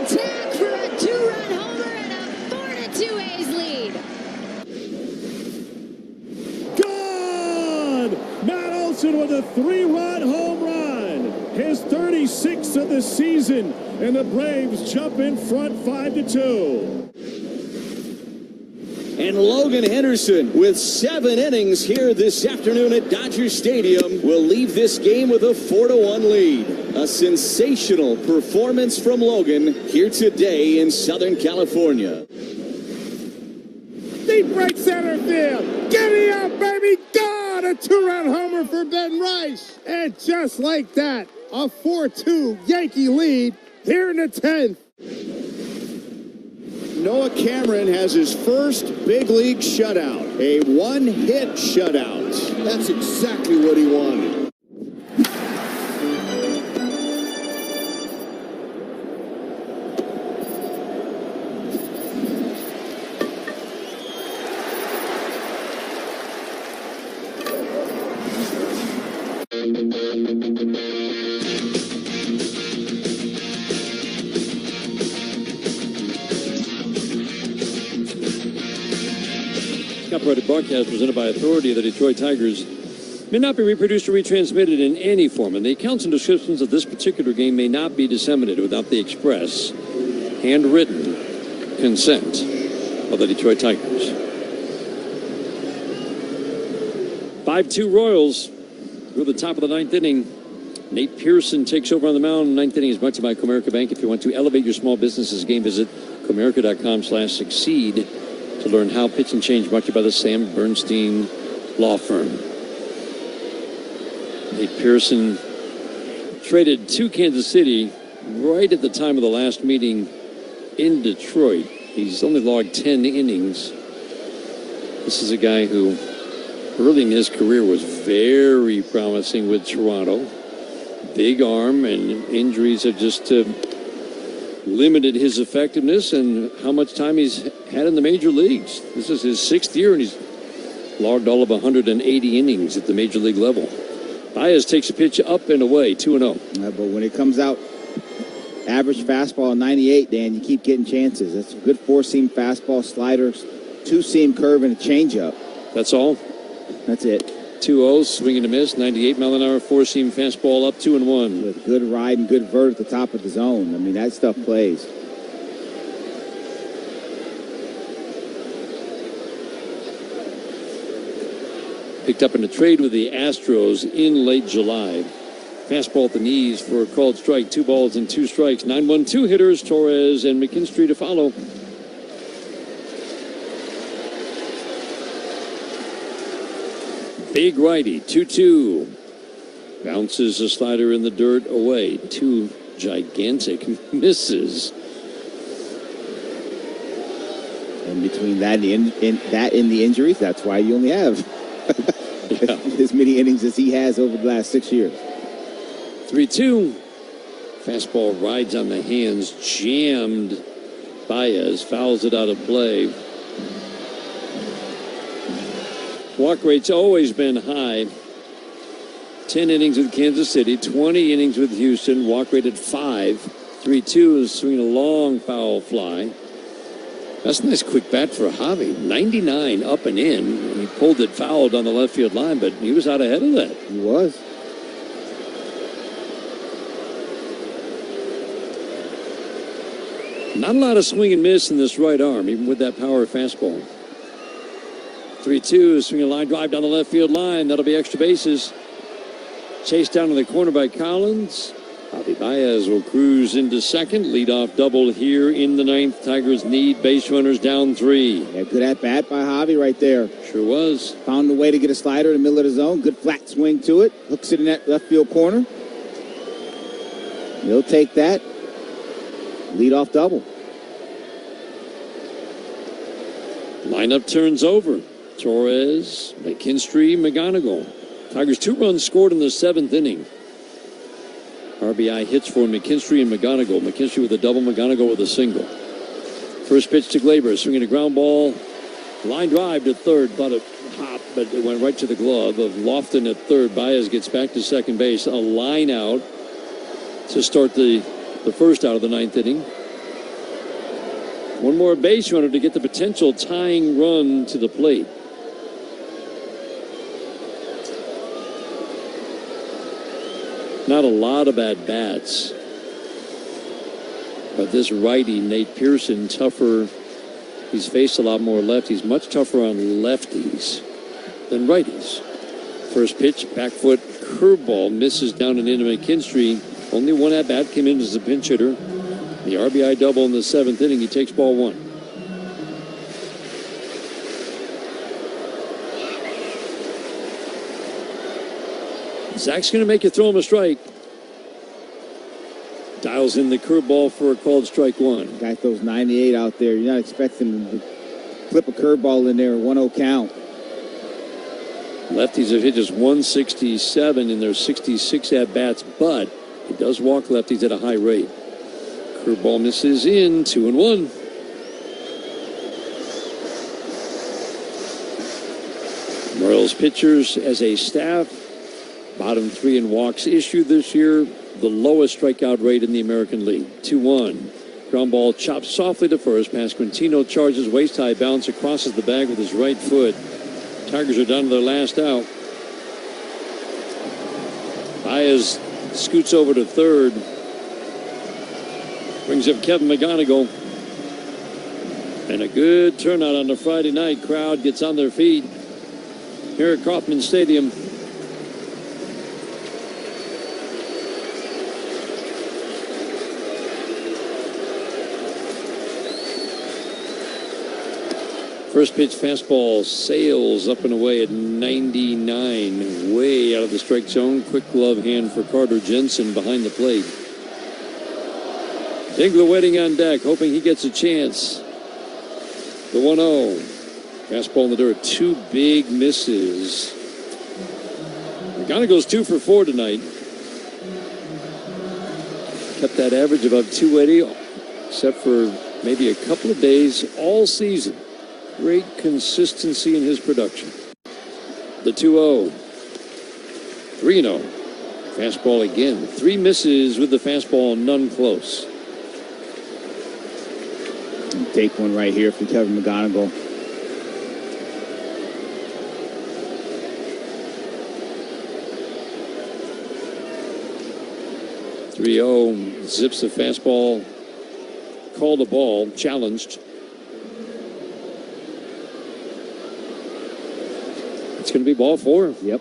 Attack for a 2-run homer and a 4-2 A's lead. Gone! Matt Olson with a 3-run home run. His 36th of the season, and the Braves jump in front 5-2. And Logan Henderson, with 7 innings here this afternoon at Dodger Stadium, will leave this game with a 4-1 lead. A sensational performance from Logan here today in Southern California. Deep right center field. Giddy up, baby. God, a 2-run homer for Ben Rice. And just like that, a 4-2 Yankee lead here in the 10th. Noah Cameron has his first big league shutout, a 1-hit shutout. That's exactly what he wanted. Copyrighted broadcast presented by authority of the Detroit Tigers may not be reproduced or retransmitted in any form, and the accounts and descriptions of this particular game may not be disseminated without the express, handwritten consent of the Detroit Tigers. 5-2 Royals through the top of the 9th inning. Nate Pearson takes over on the mound. 9th inning is brought to you by Comerica Bank. If you want to elevate your small business's game, visit Comerica.com/succeed to learn how. Pitch and Change brought to you by the Sam Bernstein Law Firm. Nate Pearson traded to Kansas City right at the time of the last meeting in Detroit. He's only logged 10 innings. This is a guy who early in his career was very promising with Toronto. Big arm, and injuries have just limited his effectiveness and how much time he's had in the major leagues. This is his 6th year, and he's logged all of 180 innings at the major league level. Baez takes a pitch up and away, 2-0. But when it comes out, average fastball 98, Dan, you keep getting chances. That's a good 4-seam fastball, sliders, 2-seam curve, and a changeup. That's all? That's it. 2-0, swing and a miss, 98-mile-an-hour 4-seam fastball up 2-1. With good ride and good vert at the top of the zone. I mean, that stuff plays. Picked up in a trade with the Astros in late July. Fastball at the knees for a called strike. 2 balls and 2 strikes. 9-1-2 hitters, Torres and McKinstry to follow. Big righty, 2-2. Bounces a slider in the dirt away. 2 gigantic misses. And between that and the injuries, that's why you only have as many innings as he has over the last 6 years. 3-2. Fastball rides on the hands, jammed. Baez fouls it out of play. Walk rate's always been high. 10 innings with Kansas City, 20 innings with Houston. Walk rate at 5. 3-2 is swinging a long foul fly. That's a nice quick bat for Javi. 99 up and in. He pulled it fouled on the left field line, but he was out ahead of that. He was. Not a lot of swing and miss in this right arm, even with that power fastball. 3-2, swing a line drive down the left field line. That'll be extra bases. Chased down to the corner by Collins. Javi Baez will cruise into second. Leadoff double here in the 9th. Tigers need base runners down 3. Yeah, good at bat by Javi right there. Sure was. Found a way to get a slider in the middle of the zone. Good flat swing to it. Hooks it in that left field corner. He'll take that. Leadoff double. Lineup turns over. Torres, McKinstry, McGonigal. Tigers 2 runs scored in the 7th inning. RBI hits for McKinstry and McGonigal. McKinstry with a double, McGonigal with a single. First pitch to Glaber, swinging a ground ball. Line drive to third. Thought it hopped, but it went right to the glove of Lofton at third. Baez gets back to second base. A line out to start the first out of the 9th inning. One more base runner to get the potential tying run to the plate. Not a lot of at-bats. But this righty, Nate Pearson, tougher He's faced a lot more lefties, much tougher on lefties than righties. First pitch, back foot curveball, misses down and into McKinstry. Only one at bat, came in as a pinch hitter. The RBI double in the 7th inning. He takes ball 1. Zach's going to make you throw him a strike. Dials in the curveball for a called strike 1. Guy throws 98 out there. You're not expecting him to flip a curveball in there, 1-0 count. Lefties have hit just 167 in their 66 at-bats, but he does walk lefties at a high rate. Curveball misses in, 2-1. Royals pitchers as a staff, bottom 3 in walks issued this year, the lowest strikeout rate in the American League, 2-1. Ground ball chopped softly to first, past Quintino, charges waist-high, bouncer, crosses the bag with his right foot. Tigers are down to their last out. Baez scoots over to third. Brings up Kevin McGonigal. And a good turnout on the Friday night. Crowd gets on their feet here at Kauffman Stadium. First pitch fastball sails up and away at 99, way out of the strike zone. Quick glove hand for Carter Jensen behind the plate. Dingler waiting on deck, hoping he gets a chance. The 1-0. Fastball in the dirt, 2 big misses. McGonigal's 2 for 4 tonight. Kept that average above 280, except for maybe a couple of days all season. Great consistency in his production. The 2-0. 3-0. Fastball again. 3 misses with the fastball, none close. Take one right here from Kevin McGonigal. Zips the fastball. Called a ball. Challenged. It's going to be ball 4. Yep.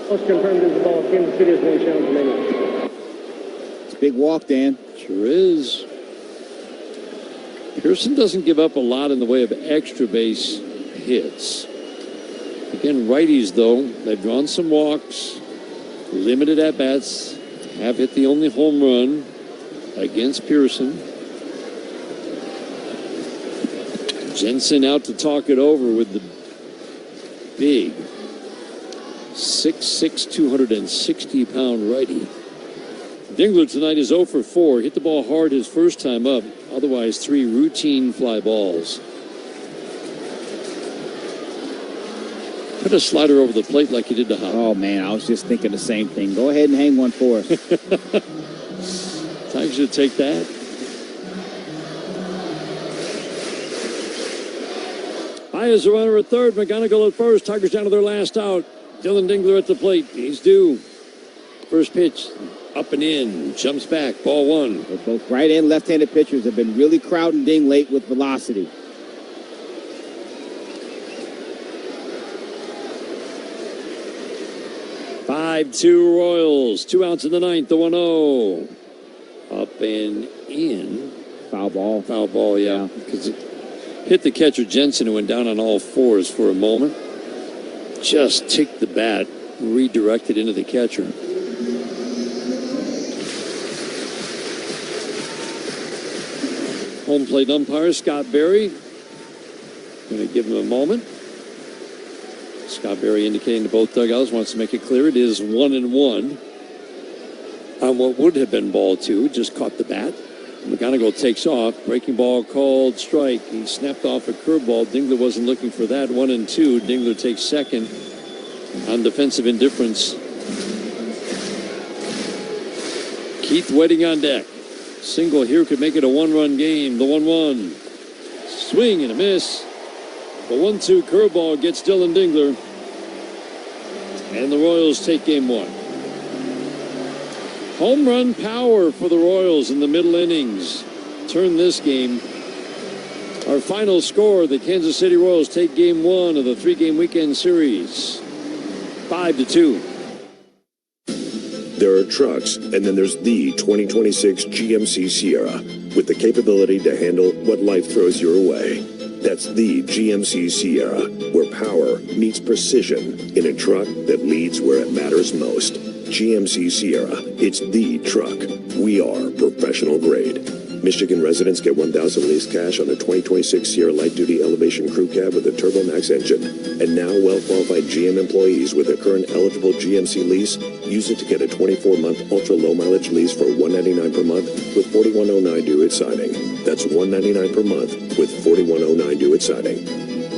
Most confirmed is the ball. Kansas City has 1 challenge remaining. It's a big walk, Dan. Sure is. Pearson doesn't give up a lot in the way of extra base hits. Again, righties, though, they've drawn some walks, limited at-bats, have hit the only home run against Pearson. Jensen out to talk it over with the big 6'6", 260-pound righty. Dingler tonight is 0 for 4. Hit the ball hard his first time up. Otherwise, 3 routine fly balls. Put a slider over the plate like you did to Hop. Oh, man, I was just thinking the same thing. Go ahead and hang one for us. Tigers should take that. Baez a runner at third. McGonigal at first. Tigers down to their last out. Dylan Dingler at the plate. He's due. First pitch. Up and in. Jumps back. Ball 1. Both right and left-handed pitchers have been really crowding Ding late with velocity. Two Royals. 2 outs in the 9th. The 1-0. Up and in. Foul ball. Foul ball, yeah. Because it hit the catcher Jensen, who went down on all 4s for a moment. Just ticked the bat. Redirected into the catcher. Home plate umpire Scott Berry. Going to give him a moment. Scott Berry indicating to both dugouts, wants to make it clear it is 1-1 on what would have been ball 2. Just caught the bat. McGonigal takes off. Breaking ball called strike. He snapped off a curveball. Dingler wasn't looking for that. 1-2. Dingler takes second on defensive indifference. Keith waiting on deck. Single here could make it a 1-run game. The 1-1. Swing and a miss. The 1-2 curveball gets Dylan Dingler. And the Royals take game 1. Home run power for the Royals in the middle innings. Turn this game Our final score, the Kansas City Royals take game 1 of the 3-game weekend series, 5-2. There are trucks, and then there's the 2026 GMC Sierra, with the capability to handle what life throws your way. That's the GMC Sierra, where power meets precision in a truck that leads where it matters most. GMC Sierra, it's the truck. We are professional grade. Michigan residents get $1,000 lease cash on a 2026 Sierra Light Duty Elevation Crew Cab with a TurboMax engine. And now well-qualified GM employees with a current eligible GMC lease use it to get a 24-month ultra-low mileage lease for $199 per month with $41.09 due at signing. That's $199 per month with $41.09 due at signing.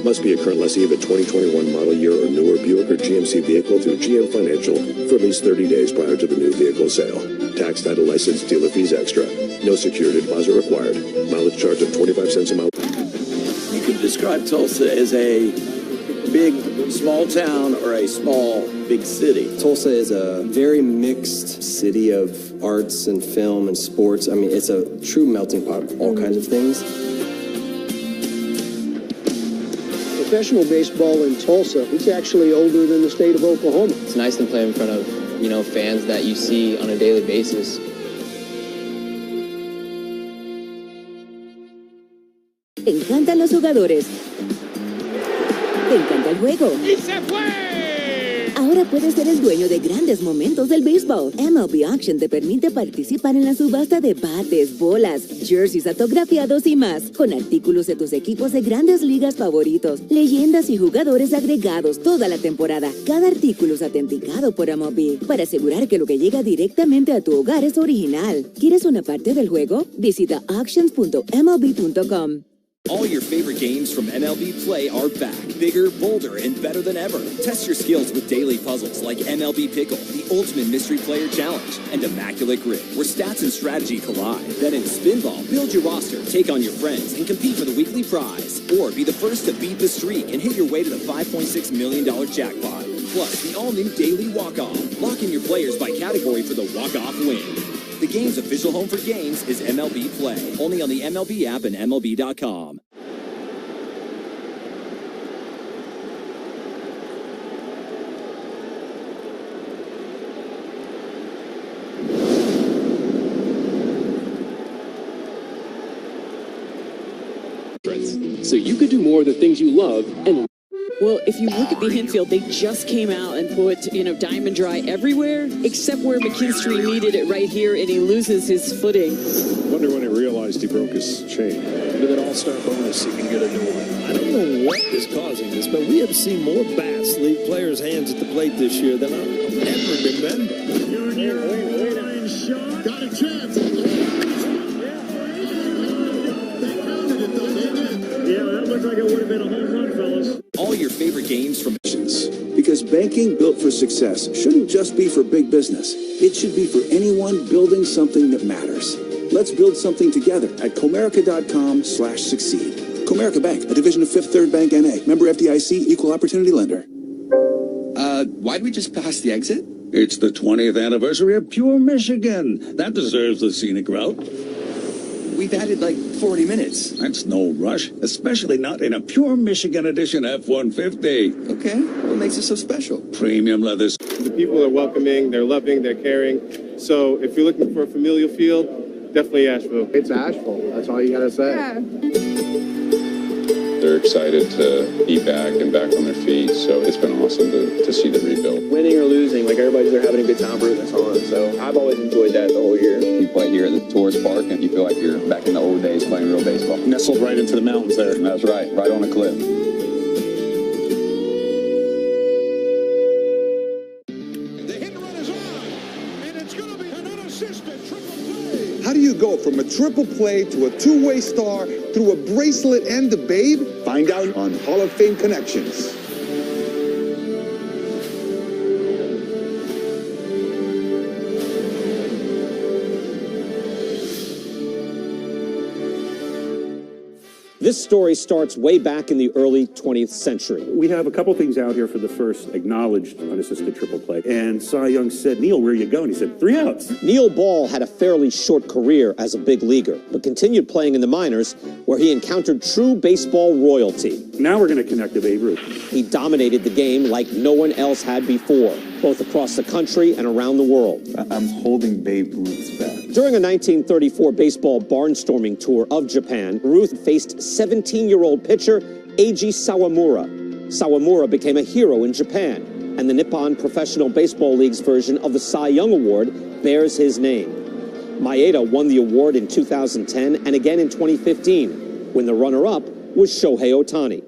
Must be a current lessee of a 2021 model year or newer Buick or GMC vehicle through GM Financial for at least 30 days prior to the new vehicle sale. Tax, title, license, dealer fees extra. No security deposit required. Mileage charge of 25 cents a mile. You could describe Tulsa as a big, small town or a small, big city. Tulsa is a very mixed city of arts and film and sports. I mean, it's a true melting pot of all kinds of things. Professional baseball in Tulsa, it's actually older than the state of Oklahoma. It's nice to play in front of, fans that you see on a daily basis. Te encantan los jugadores. Te encanta el juego. ¡Y se fue! Ahora puedes ser el dueño de grandes momentos del béisbol. MLB Auction te permite participar en la subasta de bates, bolas, jerseys autografiados y más, con artículos de tus equipos de grandes ligas favoritos, leyendas y jugadores agregados toda la temporada. Cada artículo es autenticado por MLB para asegurar que lo que llega directamente a tu hogar es original. ¿Quieres una parte del juego? Visita auctions.mlb.com. All your favorite games from MLB Play are back, bigger, bolder, and better than ever. Test your skills with daily puzzles like MLB Pickle, the Ultimate Mystery Player Challenge, and Immaculate Grip, where stats and strategy collide. Then in Spinball, build your roster, take on your friends, and compete for the weekly prize. Or be the first to beat the streak and hit your way to the $5.6 million jackpot. Plus, the all-new Daily Walk-Off. Lock in your players by category for the walk-off win. The game's official home for games is MLB Play, only on the MLB app and MLB.com. So you could do more of the things you love and... Well, if you look at the infield, they just came out and put, diamond dry everywhere, except where McKinstry needed it right here, and he loses his footing. Wonder when he realized he broke his chain. With an all-star bonus, he can get a new one. I don't know what is causing this, but we have seen more bats leave players' hands at the plate this year than I've ever remember. Line shot. Got a chance. Yeah, that looks like it would have been a home run, fellas. All your favorite games from... Because banking built for success shouldn't just be for big business. It should be for anyone building something that matters. Let's build something together at Comerica.com/succeed. Comerica Bank, a division of Fifth Third Bank N.A. Member FDIC, equal opportunity lender. Why'd we just pass the exit? It's the 20th anniversary of Pure Michigan. That deserves the scenic route. We've added like 40 minutes. That's no rush, especially not in a Pure Michigan Edition F-150. Okay, what makes it so special? Premium leathers. The people are welcoming, they're loving, they're caring. So if you're looking for a familial feel, definitely Asheville. It's Asheville. That's all you gotta say. Yeah. They're excited to be back and back on their feet, so it's been awesome to see the rebuild. Winning or losing, everybody's there having a good time rooting us on. So I've always enjoyed that the whole year. You play here at the tourist park, and you feel like you're back in the old days playing real baseball. Nestled right into the mountains there. That's right, right on a cliff. How do you go from a triple play to a two-way star through a bracelet and a babe? Find out on Hall of Fame Connections. This story starts way back in the early 20th century. We have a couple things out here for the first acknowledged unassisted triple play. And Cy Young said, Neil, where are you going? He said, 3 outs. Neil Ball had a fairly short career as a big leaguer, but continued playing in the minors, where he encountered true baseball royalty. Now we're going to connect to Babe Ruth. He dominated the game like no one else had before, both across the country and around the world. I'm holding Babe Ruth's bat. During a 1934 baseball barnstorming tour of Japan, Ruth faced 17-year-old pitcher Eiji Sawamura. Sawamura became a hero in Japan, and the Nippon Professional Baseball League's version of the Cy Young Award bears his name. Maeda won the award in 2010 and again in 2015, when the runner-up was Shohei Ohtani.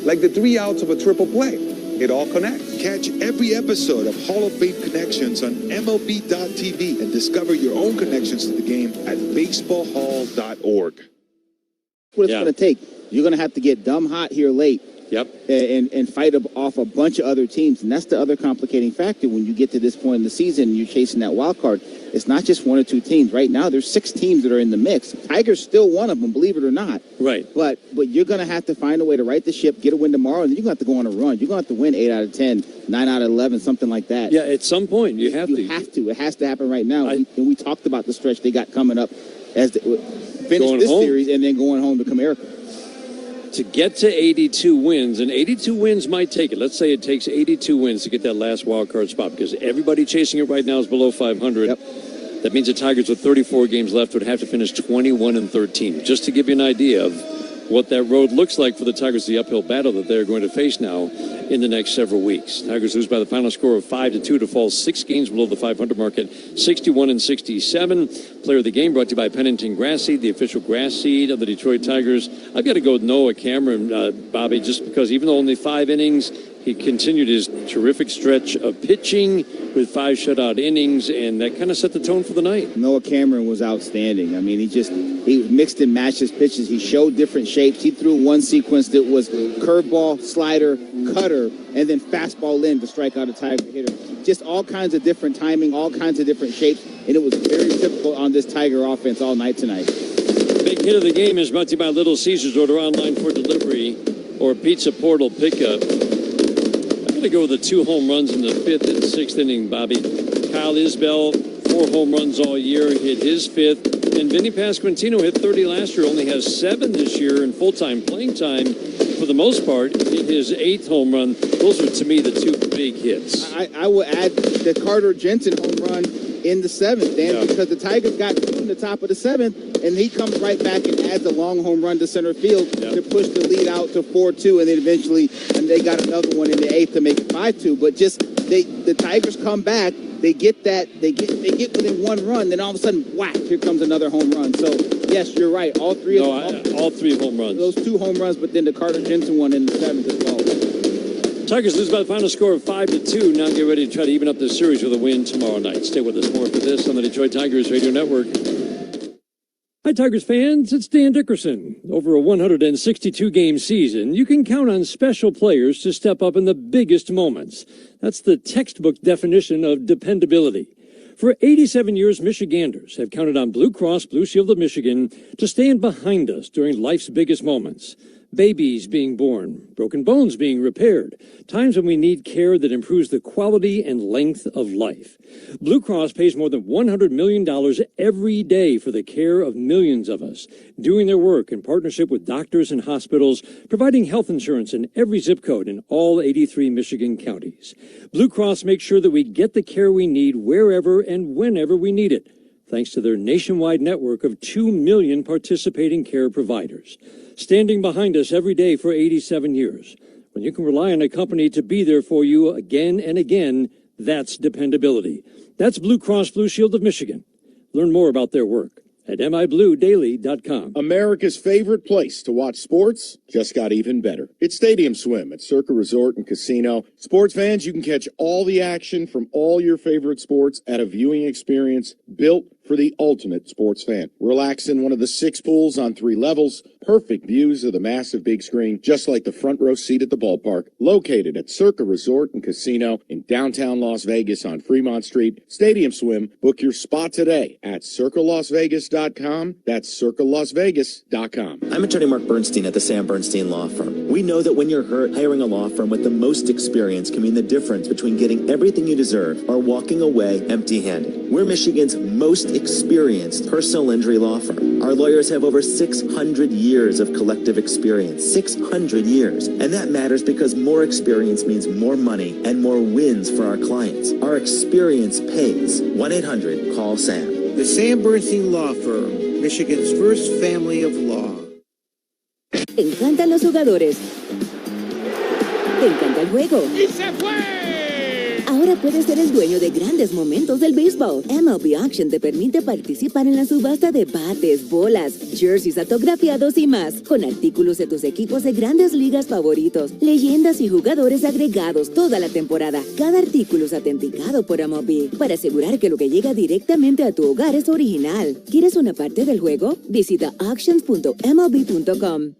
Like the 3 outs of a triple play. It all connects. Catch every episode of Hall of Fame Connections on MLB.tv and discover your own connections to the game at baseballhall.org. What it's going to take. You're going to have to get dumb hot here late. Yep. And fight off a bunch of other teams. And that's the other complicating factor when you get to this point in the season and you're chasing that wild card. It's not just 1 or 2 teams. Right now, there's 6 teams that are in the mix. Tigers still one of them, believe it or not. Right. But you're going to have to find a way to right the ship, get a win tomorrow, and then you're going to have to go on a run. You're going to have to win 8 out of 10, 9 out of 11, something like that. Yeah, at some point, you have to. You have to. It has to happen right now. And we talked about the stretch they got coming up as they finish this series and then going home to Comerica. To get to 82 wins, and 82 wins might take it. Let's say it takes 82 wins to get that last wild card spot, because everybody chasing it right now is below 500. Yep. That means the Tigers with 34 games left would have to finish 21-13. Just to give you an idea of what that road looks like for the Tigers, the uphill battle that they're going to face now in the next several weeks. Tigers lose by the final score of 5-2 to fall 6 games below the 500 mark at 61-67. Player of the game brought to you by Pennington Grass Seed, the official grass seed of the Detroit Tigers. I've got to go with Noah Cameron, Bobby, just because even though only 5 innings, he continued his terrific stretch of pitching with 5 shutout innings, and that kind of set the tone for the night. Noah Cameron was outstanding. I mean, he mixed and matched his pitches. He showed different shapes. He threw one sequence that was curveball, slider, cutter, and then fastball in to strike out a Tiger hitter. Just all kinds of different timing, all kinds of different shapes, and it was very typical on this Tiger offense all night tonight. Big hit of the game is brought to you by Little Caesars. Order online for delivery or Pizza Portal pickup. I'm going to go with the 2 home runs in the 5th and 6th inning, Bobby. Kyle Isbell, 4 home runs all year, hit his 5th. And Vinny Pasquantino hit 30 last year, only has 7 this year in full-time playing time. For the most part, hit his 8th home run. Those are, to me, the 2 big hits. I will add the Carter Jensen home run in the 7th, Dan, because the Tigers got 2 in the top of the 7th, and he comes right back and adds a long home run to center field to push the lead out to 4-2, and then eventually they got another one in the 8th to make it 5-2. But just the Tigers come back, they get within 1 run, then all of a sudden, whack, here comes another home run. So yes, you're right, all 3 home runs. Those 2 home runs, but then the Carter Jensen one in the 7th as well. Tigers lose by the final score of 5-2. Now get ready to try to even up this series with a win tomorrow night. Stay with us more for this on the Detroit Tigers Radio Network. Hi, Tigers fans. It's Dan Dickerson. Over a 162-game season, you can count on special players to step up in the biggest moments. That's the textbook definition of dependability. For 87 years, Michiganders have counted on Blue Cross Blue Shield of Michigan to stand behind us during life's biggest moments. Babies being born, broken bones being repaired, times when we need care that improves the quality and length of life. Blue Cross pays more than $100 million every day for the care of millions of us, doing their work in partnership with doctors and hospitals, providing health insurance in every zip code in all 83 Michigan counties. Blue Cross makes sure that we get the care we need wherever and whenever we need it, thanks to their nationwide network of 2 million participating care providers. Standing behind us every day for 87 years. When you can rely on a company to be there for you again and again, that's dependability. That's Blue Cross Blue Shield of Michigan. Learn more about their work at mibluedaily.com. America's favorite place to watch sports just got even better. It's Stadium Swim at Circa Resort and Casino. Sports fans, you can catch all the action from all your favorite sports at a viewing experience built for the ultimate sports fan. Relax in one of the 6 pools on 3 levels. Perfect views of the massive big screen, just like the front row seat at the ballpark. Located at Circa Resort and Casino in downtown Las Vegas on Fremont Street. Stadium Swim. Book your spot today at circalasvegas.com. That's circalasvegas.com. I'm attorney Mark Bernstein at the Sam Bernstein Law Firm. We know that when you're hurt, hiring a law firm with the most experience can mean the difference between getting everything you deserve or walking away empty-handed. We're Michigan's most experienced personal injury law firm. Our lawyers have over 600 years of collective experience. 600 years. And that matters because more experience means more money and more wins for our clients. Our experience pays. 1-800-CALL-SAM. The Sam Bernstein Law Firm, Michigan's first family of law. Te encantan los jugadores. Te encanta el juego. ¡Y se fue! Ahora puedes ser el dueño de grandes momentos del béisbol. MLB Auction te permite participar en la subasta de bates, bolas, jerseys autografiados y más, con artículos de tus equipos de grandes ligas favoritos, leyendas y jugadores agregados toda la temporada. Cada artículo es autenticado por MLB para asegurar que lo que llega directamente a tu hogar es original. ¿Quieres una parte del juego? Visita auctions.mlb.com.